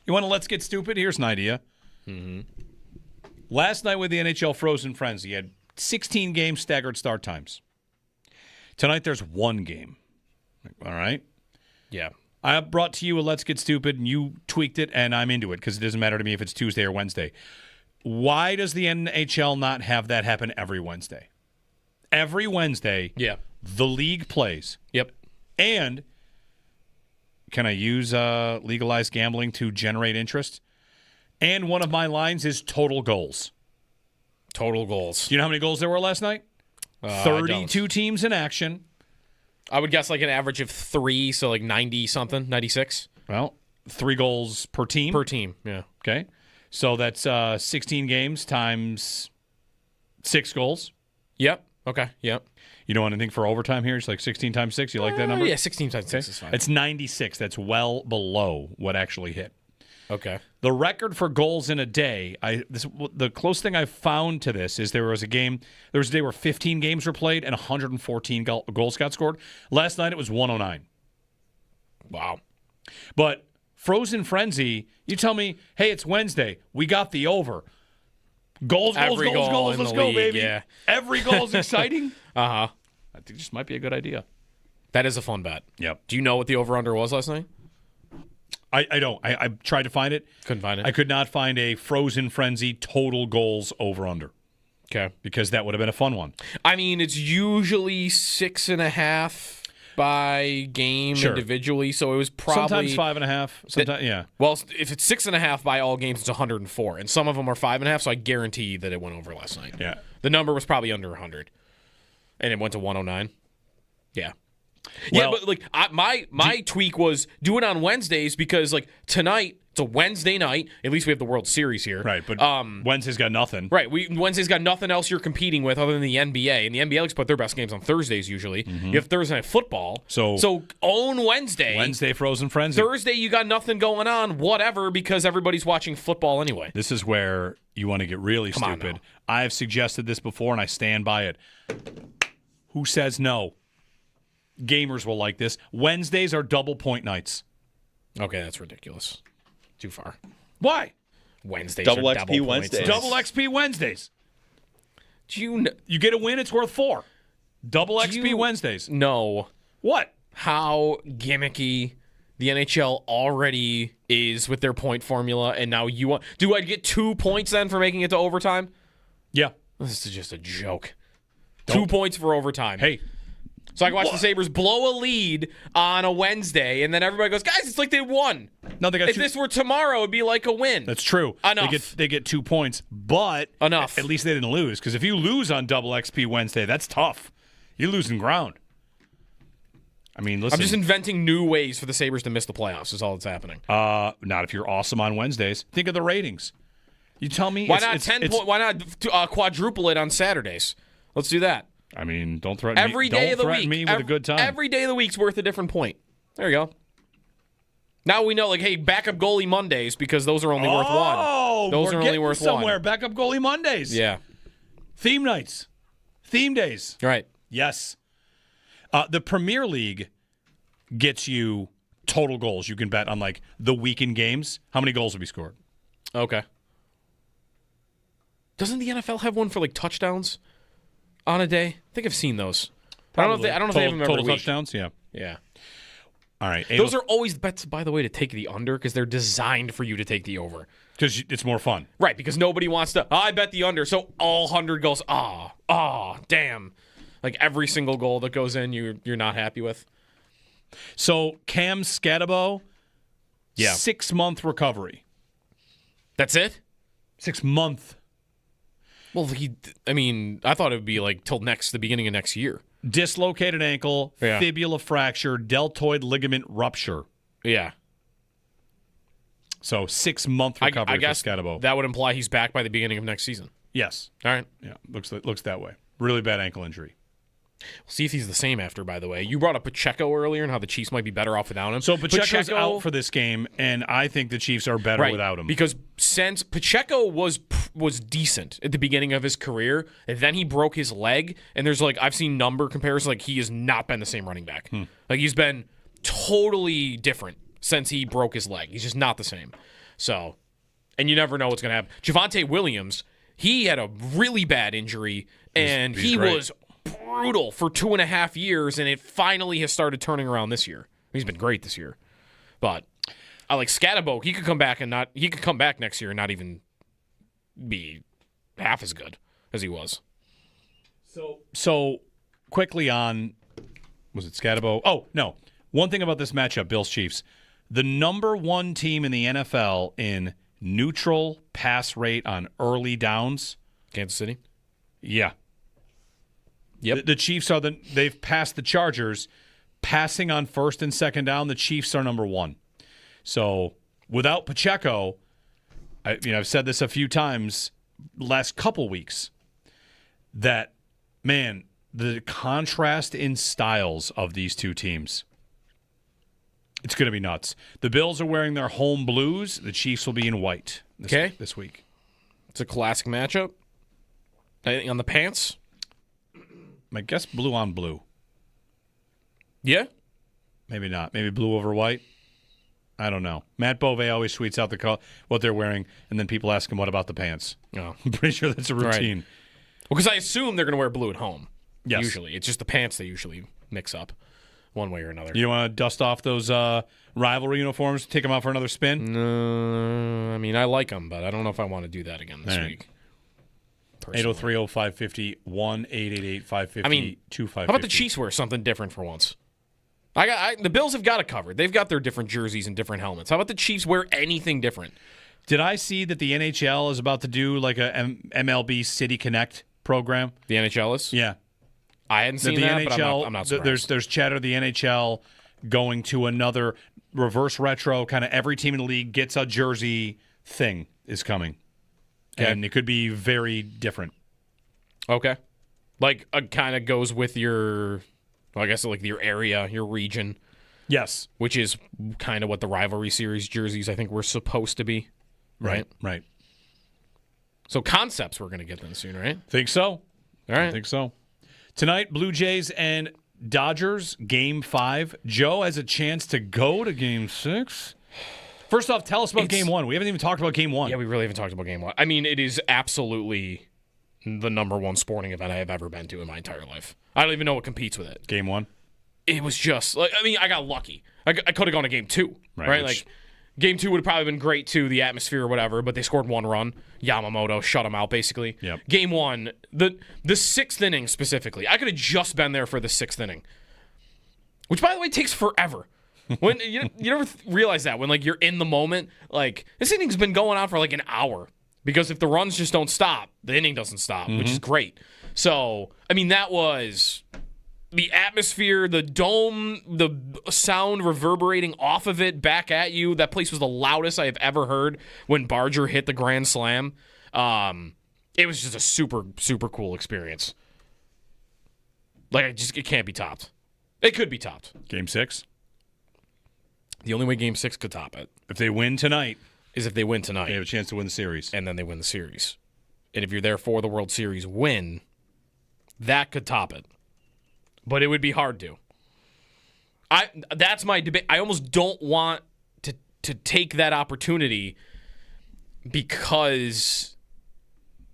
You want to let's get stupid? Here's an idea. Mm-hmm. Last night with the NHL Frozen Frenzy, you had 16 games, staggered start times. Tonight there's one game. All right? Yeah. I brought to you a Let's Get Stupid, and you tweaked it, and I'm into it because it doesn't matter to me if it's Tuesday or Wednesday. Why does the NHL not have that happen every Wednesday? Every Wednesday, the league plays. Yep. And can I use legalized gambling to generate interest? And one of my lines is total goals. Total goals. Do you know how many goals there were last night? 32 teams in action. I would guess like an average of 3, so like 90-something, 96. Well, 3 goals per team. Per team, yeah. Okay. So that's 16 games times 6 goals. Yep. Okay, yep. You don't want anything for overtime here? It's like 16 times 6. You like that number? Yeah, 16 times 6 is fine. It's 96. That's well below what actually hit. Okay. The record for goals in a day, the closest thing I found to this is there was a day where 15 games were played and 114 goals got scored. Last night it was 109. Wow. But Frozen Frenzy, you tell me, hey, it's Wednesday. We got the over. Goals, let's go, baby. Yeah. Every goal is exciting. Uh-huh. I think this might be a good idea. That is a fun bet. Yep. Do you know what the over-under was last night? I don't. I tried to find it. Couldn't find it. I could not find a Frozen Frenzy total goals over-under. Okay. Because that would have been a fun one. I mean, it's usually 6.5 by game individually, so it was probably... Sometimes 5.5. Sometimes, yeah. Well, if it's 6.5 by all games, it's 104, and some of them are 5.5, so I guarantee that it went over last night. Yeah. The number was probably under 100, and it went to 109. Yeah. Yeah, but like my tweak was do it on Wednesdays because like tonight it's a Wednesday night. At least we have the World Series here. Right, but Wednesday's got nothing. Right, Wednesday's got nothing else you're competing with other than the NBA, and the NBA likes to put their best games on Thursdays usually. You have Thursday night football, so own Wednesday. Wednesday Frozen Frenzy. Thursday you got nothing going on, whatever, because everybody's watching football anyway. This is where you want to get really stupid. I have suggested this before, and I stand by it. Who says no? Gamers will like this. Wednesdays are double point nights. Okay, that's ridiculous. Too far. Why? Wednesdays double are XP double Wednesdays. Double XP Wednesdays. You get a win, it's worth 4. Double XP Wednesdays. No. What? How gimmicky the NHL already is with their point formula, and now you want... Do I get 2 points then for making it to overtime? Yeah. This is just a joke. 2 points for overtime. Hey. So I can watch the Sabres blow a lead on a Wednesday, and then everybody goes, guys, it's like they won. No, they got if this were tomorrow, it'd be like a win. That's true. Enough. They get 2 points, but enough. At least they didn't lose, because if you lose on double XP Wednesday, that's tough. You're losing ground. I mean, listen. I'm just inventing new ways for the Sabres to miss the playoffs is all that's happening. Not if you're awesome on Wednesdays. Think of the ratings. You tell me. Why not quadruple it on Saturdays? Let's do that. I mean, don't threaten every day of the week. Me with a good time. Every day of the week's worth a different point. There you go. Now we know, like, hey, backup goalie Mondays because those are only worth one. Those are only worth somewhere. one. Backup goalie Mondays. Yeah. Theme nights. Theme days. Right. Yes. The Premier League gets you total goals. You can bet on, like, the weekend games. How many goals will be scored? Okay. Doesn't the NFL have one for, like, touchdowns on a day? I think I've seen those. Probably. I don't know if they have them every total week. touchdowns? Yeah. Yeah. All right. Those are always the bets, by the way, to take the under because they're designed for you to take the over. Because it's more fun. Right, because nobody wants to, I bet the under, so all 100 goals, damn. Like every single goal that goes in, you're not happy with. So Cam Scatabo, 6-month recovery. That's it? 6 month. Well, I thought it would be like till the beginning of next year. Dislocated ankle, fibula fracture, deltoid ligament rupture. Yeah. So 6-month recovery I guess for Scatabo. That would imply he's back by the beginning of next season. Yes. All right. Yeah, looks that way. Really bad ankle injury. We'll see if he's the same after, by the way. You brought up Pacheco earlier and how the Chiefs might be better off without him. So Pacheco's out for this game, and I think the Chiefs are better without him. Because since Pacheco was decent at the beginning of his career, and then he broke his leg, and there's I've seen number comparisons, like he has not been the same running back. Like he's been totally different since he broke his leg. He's just not the same. So, and you never know what's going to happen. Javonte Williams, he had a really bad injury, and he was brutal for 2.5 years, and it finally has started turning around this year. He's been great this year, but I like Scatabo. He could come back next year and not even be half as good as he was. So quickly on, was it Scatabo? Oh no, one thing about this matchup, Bills Chiefs, the number 1 team in the NFL in neutral pass rate on early downs, Kansas City. Yeah. Yep. The Chiefs they've passed the Chargers. Passing on first and second down, the Chiefs are number 1. So without Pacheco, I've said this a few times last couple weeks, that, man, the contrast in styles of these two teams, it's going to be nuts. The Bills are wearing their home blues. The Chiefs will be in white this week. It's a classic matchup. Anything on the pants? I guess blue on blue. Yeah? Maybe not. Maybe blue over white. I don't know. Matt Bove always tweets out what they're wearing, and then people ask him, what about the pants? Oh. I'm pretty sure that's a routine. Right. Well, because I assume they're going to wear blue at home. Yes. Usually. It's just the pants they usually mix up one way or another. You want to dust off those rivalry uniforms, take them out for another spin? No. I like them, but I don't know if I want to do that again this week. 803-0550, 1-888-550-2550. How about the Chiefs wear something different for once? The Bills have got it covered. They've got their different jerseys and different helmets. How about the Chiefs wear anything different? Did I see that the NHL is about to do like a MLB City Connect program? The NHL is? Yeah. I hadn't seen that, but I'm not surprised. There's chatter the NHL going to another reverse retro, kind of every team in the league gets a jersey thing is coming. Okay. And it could be very different. Okay. Like, kind of goes with your, well, I guess, like your area, your region. Yes. Which is kind of what the rivalry series jerseys, I think, were supposed to be. Right? Right. So concepts we're going to get then soon, right? Think so. All right. I think so. Tonight, Blue Jays and Dodgers, Game 5. Joe has a chance to go to Game 6. First off, tell us about Game 1. We haven't even talked about Game 1. Yeah, we really haven't talked about Game 1. I mean, it is absolutely the number one sporting event I have ever been to in my entire life. I don't even know what competes with it. Game 1? It was just, like, I mean, I got lucky. I could have gone to Game 2, right? Like, Game 2 would have probably been great, too, the atmosphere or whatever, but they scored one run. Yamamoto shut them out, basically. Yep. Game 1, the sixth inning specifically, I could have just been there for the sixth inning, which, by the way, takes forever. When you never realize that when, like, you're in the moment, like, this inning's been going on for like an hour because if the runs just don't stop, the inning doesn't stop, which is great. So, I mean, that was the atmosphere, the dome, the sound reverberating off of it back at you. That place was the loudest I have ever heard when Barger hit the grand slam. It was just a super, super cool experience. Like, it can't be topped. It could be topped. Game 6? The only way Game 6 could top it, if they win tonight, is if they win tonight. They have a chance to win the series. And then they win the series. And if you're there for the World Series win, that could top it. But it would be hard to. That's my debate. I almost don't want to take that opportunity because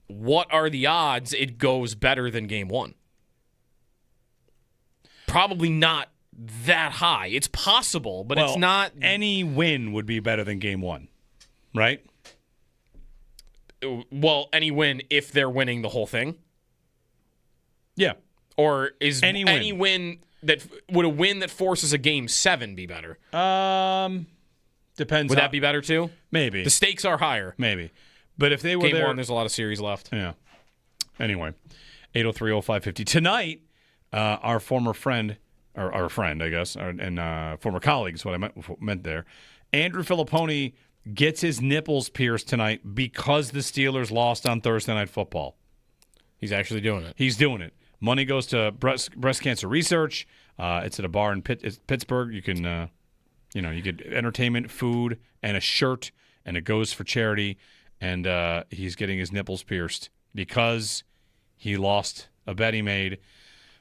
what are the odds it goes better than Game 1? Probably not that high. It's possible, but it's not. Any win would be better than Game 1, right? Well, any win if they're winning the whole thing. Yeah. Or is any win that would a win that forces a Game 7 be better? Depends. Would that be better too? Maybe. The stakes are higher. Maybe. But if they were Game there, 1, there's a lot of series left. Yeah. Anyway, 803-0550. Tonight, our former friend, or our friend, I guess, and former colleague is what I meant there, Andrew Filipponi gets his nipples pierced tonight because the Steelers lost on Thursday Night Football. He's actually doing it. He's doing it. Money goes to breast cancer research. It's at a bar in Pittsburgh. You can, you get entertainment, food, and a shirt, and it goes for charity. And he's getting his nipples pierced because he lost a bet he made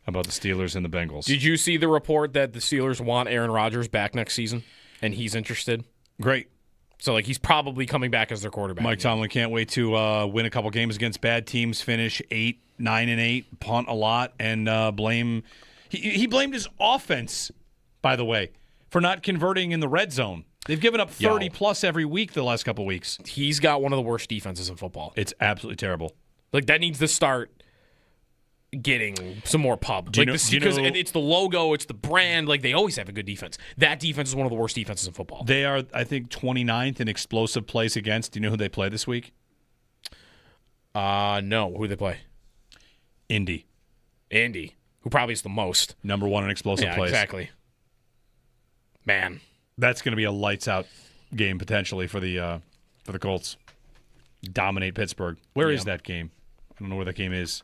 about the Steelers and the Bengals. Did you see the report that the Steelers want Aaron Rodgers back next season, and he's interested? Great. So, like, he's probably coming back as their quarterback. Mike Tomlin can't wait to win a couple games against bad teams, finish 9-8, punt a lot, and blame. He blamed his offense, by the way, for not converting in the red zone. They've given up 30-plus every week the last couple weeks. He's got one of the worst defenses in football. It's absolutely terrible. Like, that needs to start getting some more pub. Because it's the logo, it's the brand. Like, they always have a good defense. That defense is one of the worst defenses in football. They are, I think, 29th in explosive plays against. Do you know who they play this week? No. Who do they play? Indy, who probably is the most. Number 1 in explosive plays. Exactly. Man. That's going to be a lights-out game, potentially, for the Colts. Dominate Pittsburgh. Where is that game? I don't know where that game is.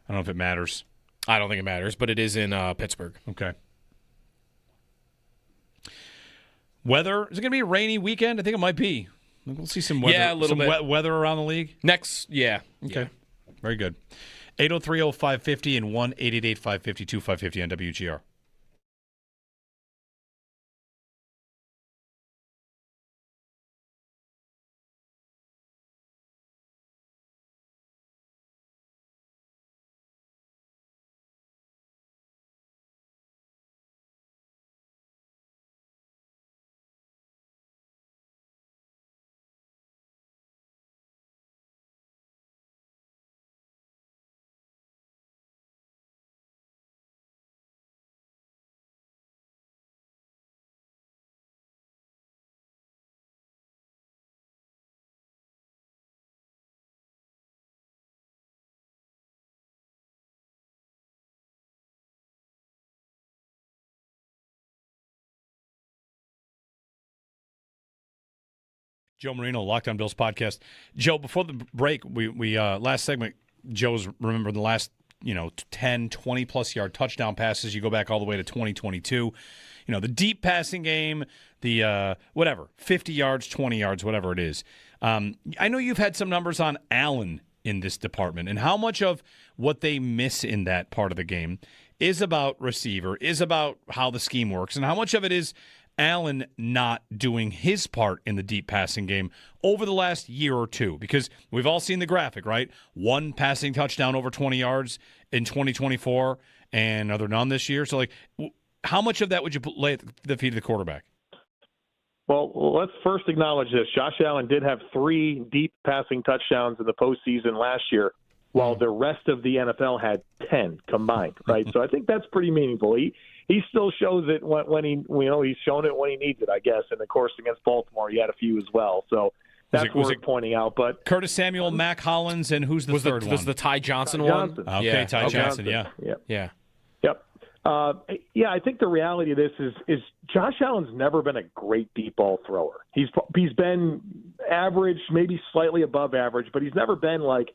I don't know if it matters. I don't think it matters, but it is in Pittsburgh. Okay. Weather, is it going to be a rainy weekend? I think it might be. We'll see some weather, a little bit. Weather around the league. Okay. Yeah. Very good. 803-0550 and 1-888-552-550 on WGR. Joe Marino, Locked On Bills podcast. Joe, before the break, we last segment, Joe's remembered the last 10, 20-plus yard touchdown passes. You go back all the way to 2022. The deep passing game, the 50 yards, 20 yards, whatever it is. I know you've had some numbers on Allen in this department and how much of what they miss in that part of the game is about receiver, is about how the scheme works, and how much of it is Allen not doing his part in the deep passing game over the last year or two, because we've all seen the graphic, right? One passing touchdown over 20 yards in 2024, and are there none this year? So, how much of that would you lay at the feet of the quarterback? Well, let's first acknowledge this. Josh Allen did have 3 deep passing touchdowns in the postseason last year, while the rest of the NFL had 10 combined, right? So I think that's pretty meaningful. He still shows it when he's shown it when he needs it, I guess. And of course, against Baltimore, he had a few as well. So that's worth pointing out. But Curtis Samuel, Mac Hollins, and who's the third one? Was the Ty Johnson one? Okay, Ty Johnson. Yeah. Yep. I think the reality of this is Josh Allen's never been a great deep ball thrower. He's been average, maybe slightly above average, but he's never been like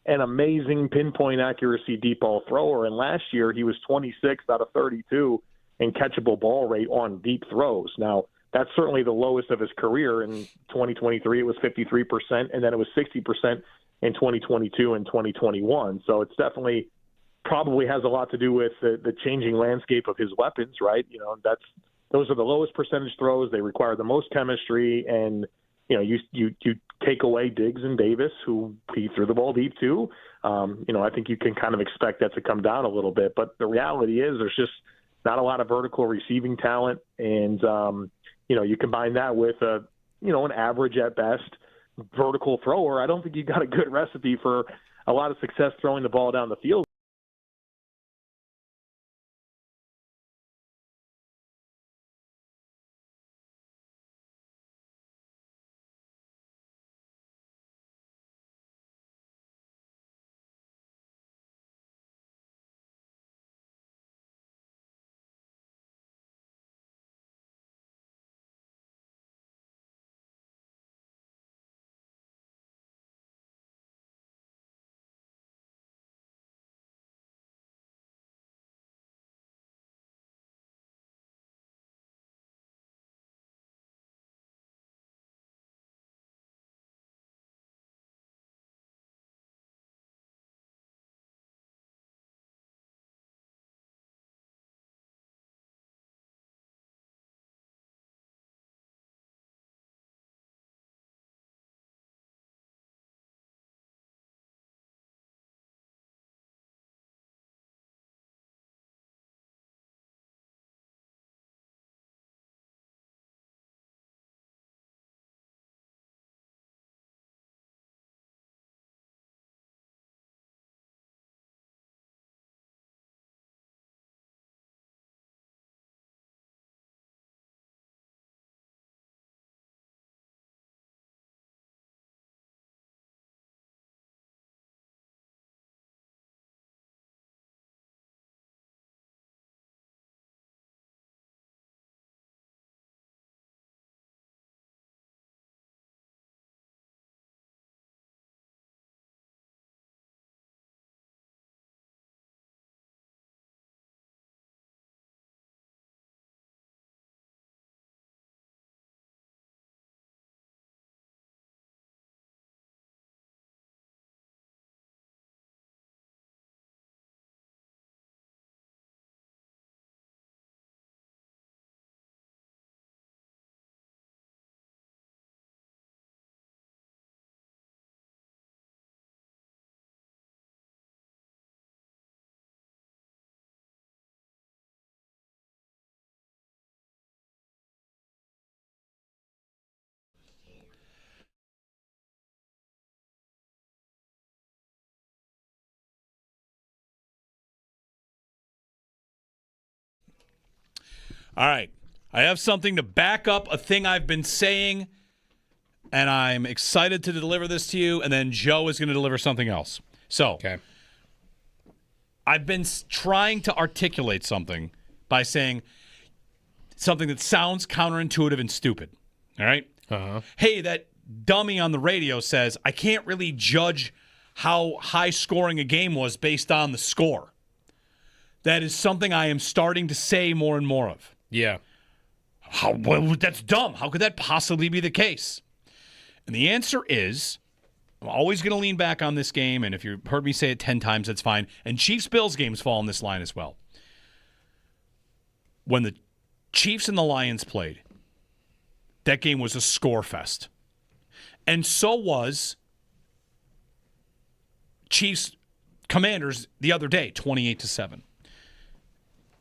an amazing pinpoint accuracy deep ball thrower. And last year he was 26th out of 32 in catchable ball rate on deep throws. Now, that's certainly the lowest of his career. In 2023, it was 53%, and then it was 60% in 2022 and 2021. So it's definitely probably has a lot to do with the changing landscape of his weapons, right? Those are the lowest percentage throws. They require the most chemistry, and you take away Diggs and Davis, who he threw the ball deep to. I think you can kind of expect that to come down a little bit. But the reality is there's just not a lot of vertical receiving talent, and you combine that with an average at best vertical thrower. I don't think you got a good recipe for a lot of success throwing the ball down the field. All right. I have something to back up a thing I've been saying, and I'm excited to deliver this to you, and then Joe is going to deliver something else. So, I've been trying to articulate something by saying something that sounds counterintuitive and stupid. All right? Hey, that dummy on the radio says, I can't really judge how high scoring a game was based on the score. That is something I am starting to say more and more of. Yeah. That's dumb. How could that possibly be the case? And the answer is, I'm always going to lean back on this game, and if you've heard me say it 10 times, that's fine. And Chiefs-Bills games fall in this line as well. When the Chiefs and the Lions played, that game was a score fest. And so was Chiefs Commanders the other day, 28-7.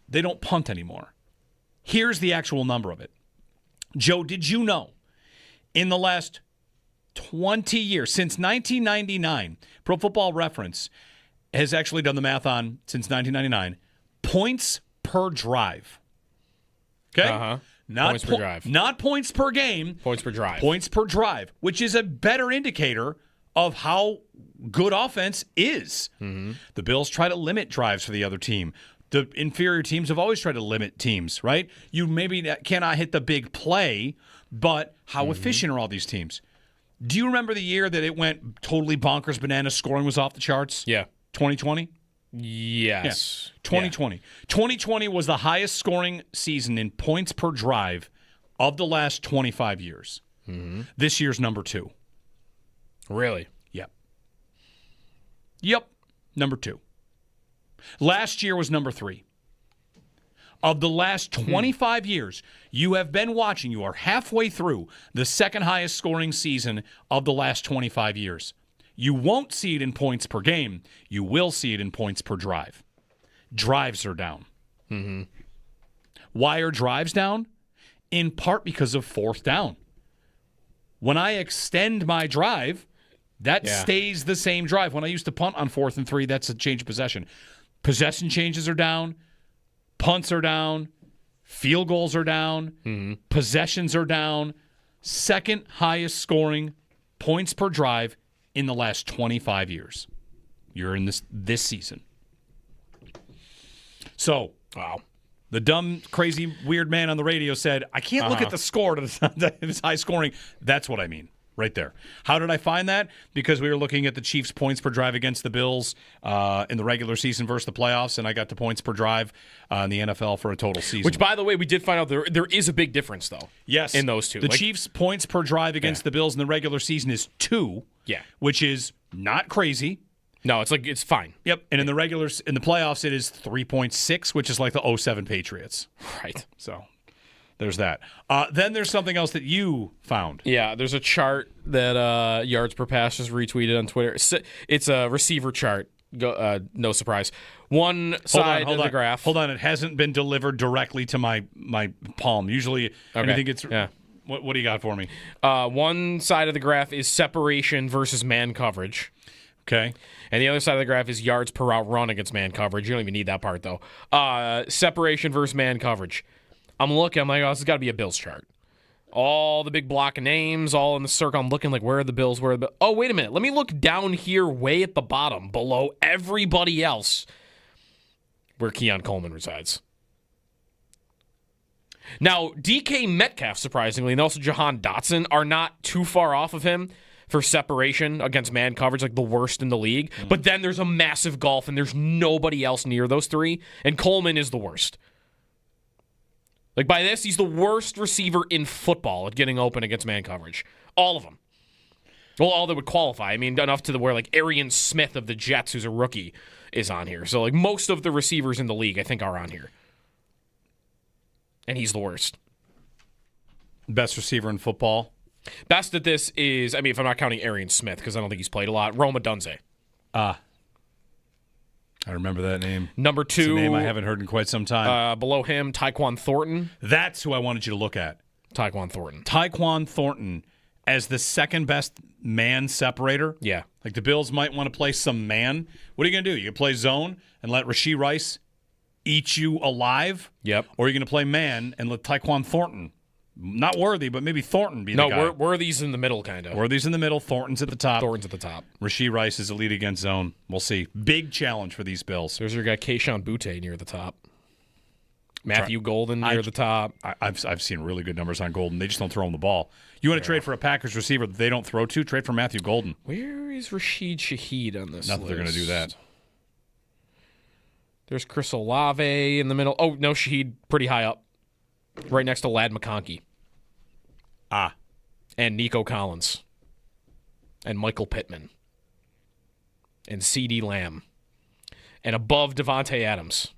They don't punt anymore. Here's the actual number of it. Joe, did you know in the last 20 years, since 1999, Pro Football Reference has actually done the math on, since 1999, points per drive. Okay? Uh-huh. Not points per drive. Not points per game. Points per drive. Points per drive, which is a better indicator of how good offense is. Mm-hmm. The Bills try to limit drives for the other team. The inferior teams have always tried to limit teams, right? You maybe cannot hit the big play, but how efficient are all these teams? Do you remember the year that it went totally bonkers bananas, scoring was off the charts? Yeah. 2020? Yes. Yeah. 2020. 2020 was the highest scoring season in points per drive of the last 25 years. Mm-hmm. This year's number 2. Really? Yep. Number 2. Last year was number 3. Of the last 25 years, you have been watching, you are halfway through the second highest scoring season of the last 25 years. You won't see it in points per game. You will see it in points per drive. Drives are down. Mm-hmm. Why are drives down? In part because of fourth down. When I extend my drive, that stays the same drive. When I used to punt on 4th and 3, that's a change of possession. Possession changes are down. Punts are down. Field goals are down. Mm-hmm. Possessions are down. Second highest scoring points per drive in the last 25 years. You're in this season. So, wow. The dumb, crazy, weird man on the radio said, I can't look at the score to this high scoring. That's what I mean. Right there. How did I find that? Because we were looking at the Chiefs' points per drive against the Bills in the regular season versus the playoffs, and I got the points per drive in the NFL for a total season. Which, by the way, we did find out there is a big difference, though. Yes. In those two. The Chiefs' points per drive against the Bills in the regular season is 2. Yeah. Which is not crazy. No, it's fine. Yep. And in the playoffs, it is 3.6, which is like the 2007 Patriots. Right. So there's that. Then there's something else that you found. Yeah, there's a chart that Yards Per Pass just retweeted on Twitter. It's a receiver chart. No surprise. One side of the graph. Hold on, it hasn't been delivered directly to my palm. Usually, anything gets. Yeah. What do you got for me? One side of the graph is separation versus man coverage. Okay. And the other side of the graph is yards per route run against man coverage. You don't even need that part, though. Separation versus man coverage. I'm looking. I'm like, oh, this has got to be a Bills chart. All the big block of names, all in the circle. I'm looking like, where are the Bills? Oh, wait a minute. Let me look down here way at the bottom, below everybody else, where Keon Coleman resides. Now, DK Metcalf, surprisingly, and also Jahan Dotson are not too far off of him for separation against man coverage, like the worst in the league. But then there's a massive gulf, and there's nobody else near those three, and Coleman is the worst. Like, by this, he's the worst receiver in football at getting open against man coverage. All of them. Well, all that would qualify. I mean, enough to where, like, Arian Smith of the Jets, who's a rookie, is on here. So, like, most of the receivers in the league, I think, are on here. And he's the worst. Best receiver in football? Best at this is, I mean, if I'm not counting Arian Smith, because I don't think he's played a lot, Roma Dunze. I remember that name. Number 2. It's a name I haven't heard in quite some time. Below him, Tyquan Thornton. That's who I wanted you to look at. Tyquan Thornton. Tyquan Thornton as the second best man separator. Yeah. Like the Bills might want to play some man. What are you going to do? You can play zone and let Rashee Rice eat you alive? Yep. Or are you going to play man and let Tyquan Thornton, not Worthy, but maybe Thornton be the guy? No, Worthy's in the middle, kind of. Worthy's in the middle. Thornton's at the top. Top. Rashee Rice is elite against zone. We'll see. Big challenge for these Bills. There's your guy, Kayshon Boutte, near the top. Matthew Golden near the top. I've seen really good numbers on Golden. They just don't throw him the ball. You want to trade for a Packers receiver that they don't throw to? Trade for Matthew Golden. Where is Rashid Shaheed on this Not that list? they're going to do that. There's Chris Olave in the middle. Oh, no, Shaheed pretty high up. Right next to Lad McConkey. And Nico Collins. And Michael Pittman. And C.D. Lamb. And above Devontae Adams.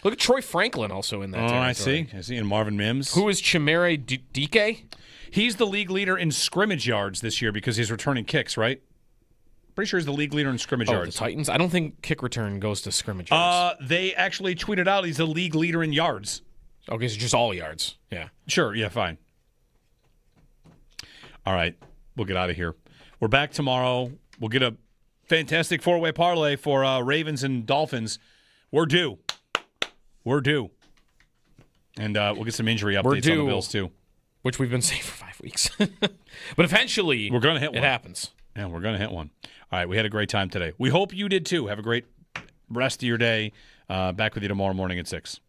Look at Troy Franklin also in that territory. I see. And Marvin Mims. Who is Chimere Dike? He's the league leader in scrimmage yards this year because he's returning kicks, right? Pretty sure he's the league leader in scrimmage yards. The Titans? I don't think kick return goes to scrimmage yards. They actually tweeted out he's the league leader in yards. Okay, so just all yards. Yeah. Sure, yeah, fine. All right, we'll get out of here. We're back tomorrow. We'll get a fantastic four-way parlay for Ravens and Dolphins. We're due. And we'll get some injury updates on the Bills, too. Which we've been saying for 5 weeks. But eventually, we're going to hit one. It happens. Yeah, we're going to hit one. All right, we had a great time today. We hope you did, too. Have a great rest of your day. Back with you tomorrow morning at 6.